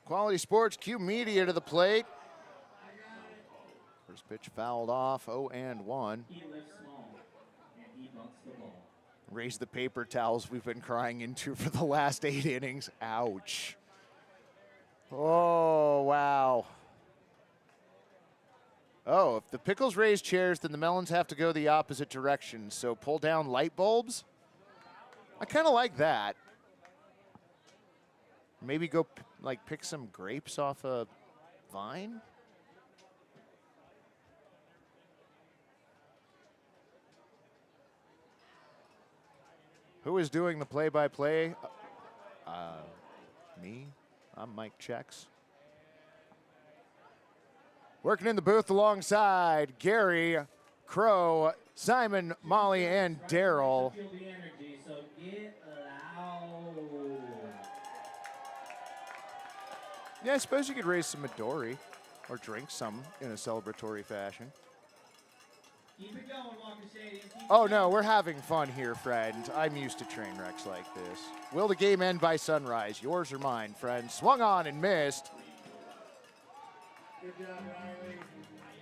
Speaker 3: Quality Sports, Q Media to the plate. First pitch fouled off, 0-1.
Speaker 1: He lifts small, and he bunts the ball.
Speaker 3: Raise the paper towels we've been crying into for the last 8 innings. Ouch. Oh, wow. Oh, if the Pickles raise chairs, then the Melons have to go the opposite direction. So pull down light bulbs. I kind of like that. Maybe go pick some grapes off a vine. Who is doing the play-by-play? Me. I'm Mike Checks. Working in the booth alongside Gary, Crow, Simon, Molly, and Daryl.
Speaker 1: Feel the energy, so get loud.
Speaker 3: Yeah, I suppose you could raise some Midori or drink some in a celebratory fashion.
Speaker 1: Keep it going, Walker Stadium.
Speaker 3: Oh, no, we're having fun here, friend. I'm used to train wrecks like this. Will the game end by sunrise? Yours or mine, friend? Swung on and missed.
Speaker 5: Good job, Riley.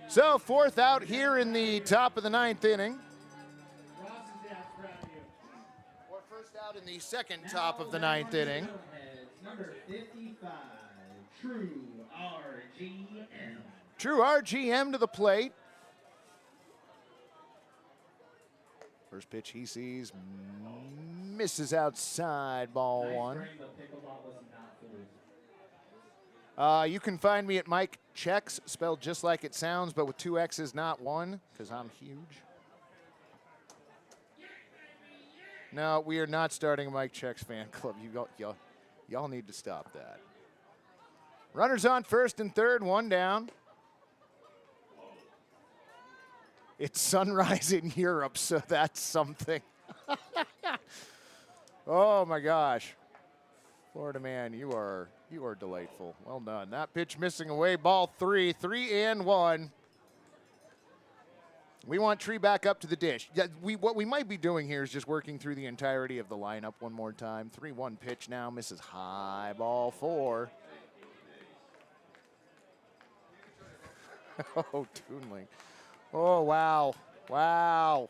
Speaker 3: So, 4th out here in the top of the 9th inning.
Speaker 5: Ross is dad's proud of you.
Speaker 3: Or first out in the second top of the 9th inning.
Speaker 1: Number 55, True RGM.
Speaker 3: True RGM to the plate. First pitch he sees, misses outside, ball 1. You can find me at Mike Checks, spelled just like it sounds, but with 2 X's, not 1, because I'm huge. No, we are not starting a Mike Checks fan club. Y'all need to stop that. Runners on first and third, 1 down. It's sunrise in Europe, so that's something. Oh my gosh. Florida man, you are delightful. Well done. That pitch missing away, ball 3, 3-1. We want Tree back up to the dish. Yeah, what we might be doing here is just working through the entirety of the lineup one more time. 3-1 pitch now, misses high, ball 4. Oh, Toonling. Oh, wow. Wow.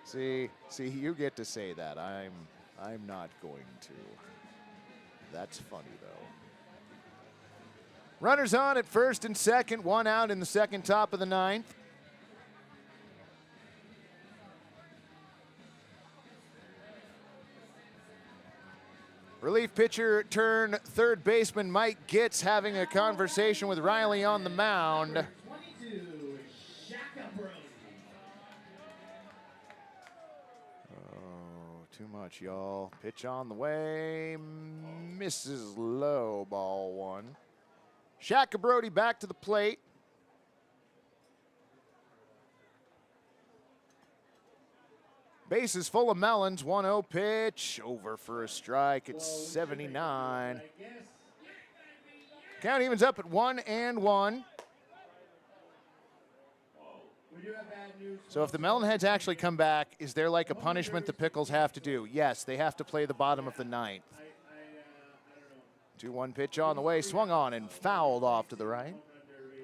Speaker 3: See, you get to say that. I'm not going to. That's funny, though. Runners on at first and second, 1 out in the second top of the 9th. Relief pitcher turn third baseman Mike Gitz having a conversation with Riley on the mound. Too much, y'all. Pitch on the way. Misses low, ball 1. Shaka Brody back to the plate. Bases full of Melons. 1-0 pitch. Over for a strike. It's 79. Count evens up at 1-1. So if the Melonheads actually come back, is there like a punishment the Pickles have to do? Yes, they have to play the bottom of the 9th. 2-1 pitch on the way, swung on and fouled off to the right.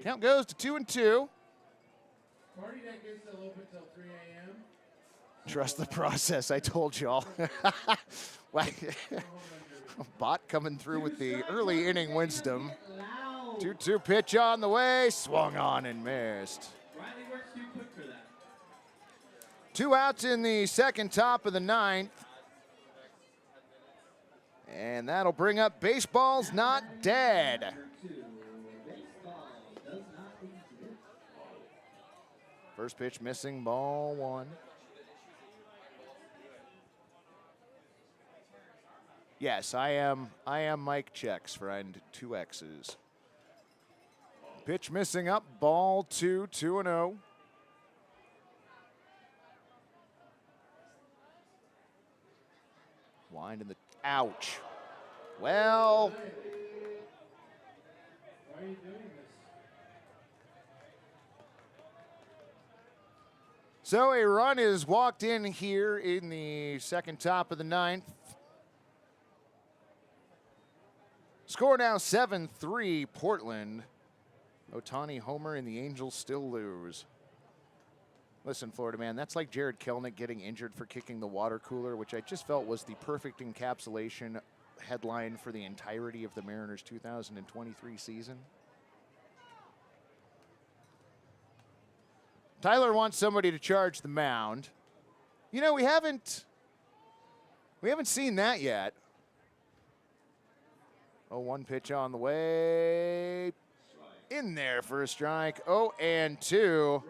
Speaker 3: Count goes to 2-2.
Speaker 5: Party deck is still open till 3 a.m.
Speaker 3: Trust the process, I told y'all. Bot coming through with the early inning wisdom. 2-2 pitch on the way, swung on and missed.
Speaker 1: Riley works too quick for that.
Speaker 3: 2 outs in the second top of the 9th. And that'll bring up Baseball's Not Dead. First pitch missing, ball 1. Yes, I am Mike Checks, friend, 2 X's. Pitch missing up, ball 2, 2-0. Wind in the, ouch. Well,
Speaker 5: Why are you doing this?
Speaker 3: so a run is walked in here in the second top of the ninth. Score now 7-3 Portland. Ohtani homer and the Angels still lose. Listen, Florida man, that's like Jared Kelenic getting injured for kicking the water cooler, which I just felt was the perfect encapsulation headline for the entirety of the Mariners' 2023 season. Tyler wants somebody to charge the mound. You know, we haven't seen that yet. Oh, one pitch on the way. In there for a strike. 0-2.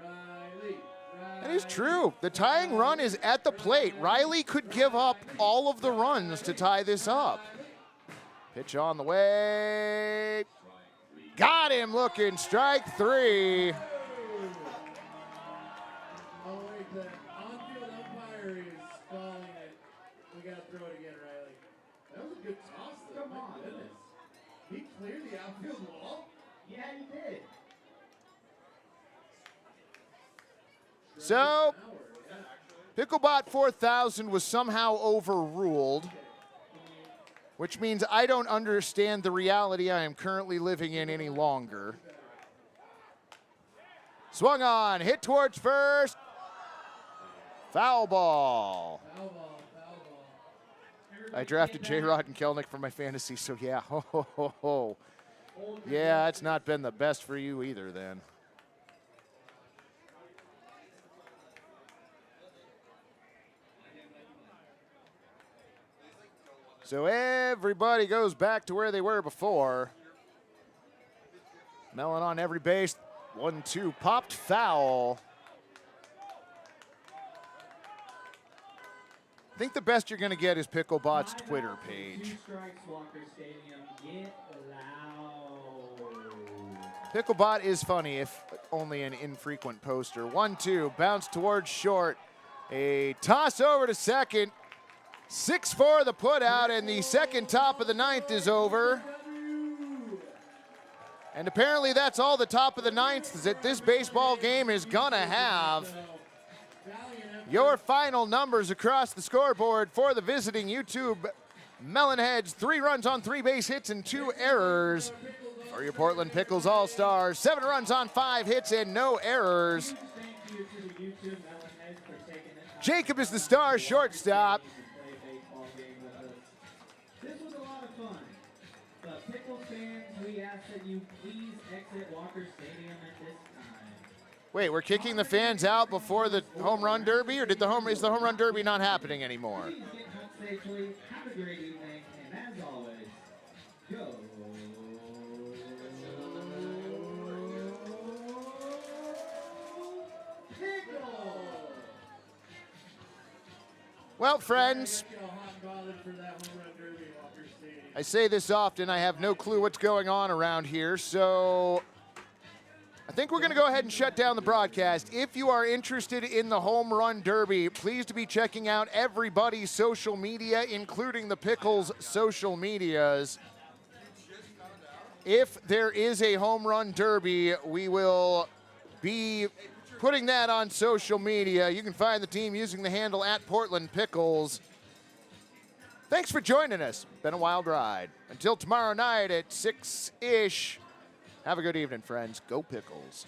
Speaker 3: That is true. The tying run is at the plate. Riley could give up all of the runs to tie this up. Pitch on the way. Got him looking. Strike 3.
Speaker 5: Oh, wait, the on-field umpire is calling it. We got to throw it again, Riley. That was a good toss, though. Come on. Goodness. He cleared the outfield wall?
Speaker 1: Yeah, he did.
Speaker 3: So, Picklebot 4000 was somehow overruled, which means I don't understand the reality I am currently living in any longer. Swung on, hit towards first. Foul ball. I drafted J-Rod and Kelenic for my fantasy, so yeah. Ho, ho, ho, ho. Yeah, it's not been the best for you either then. So everybody goes back to where they were before. Melon on every base. 1-2, popped foul. I think the best you're going to get is Picklebot's Twitter page.
Speaker 1: 2 strikes, Walker Stadium. Get loud.
Speaker 3: Picklebot is funny, if only an infrequent poster. 1-2, bounce towards short. A toss over to second. 6-4 the put out, and the second top of the ninth is over. And apparently that's all the top of the ninth that this baseball game is gonna have. Your final numbers across the scoreboard for the visiting YouTube Melonheads: 3 runs on 3 base hits and 2 errors. For your Portland Pickles All-Stars, 7 runs on 5 hits and no errors. Jacob is the star shortstop.
Speaker 1: This was a lot of fun. But Pickles fans, we ask that you please exit Walker Stadium at this time.
Speaker 3: Wait, we're kicking the fans out before the home run derby, or is the home run derby not happening anymore?
Speaker 1: Please get home safely. Have a great evening, and as always, go. Pickles!
Speaker 3: Well, friends, I say this often, I have no clue what's going on around here, so I think we're going to go ahead and shut down the broadcast. If you are interested in the home run derby, please to be checking out everybody's social media, including the Pickles social medias. If there is a home run derby, we will be putting that on social media. You can find the team using the handle @PortlandPickles. Thanks for joining us. Been a wild ride. Until tomorrow night at 6-ish. Have a good evening, friends. Go Pickles.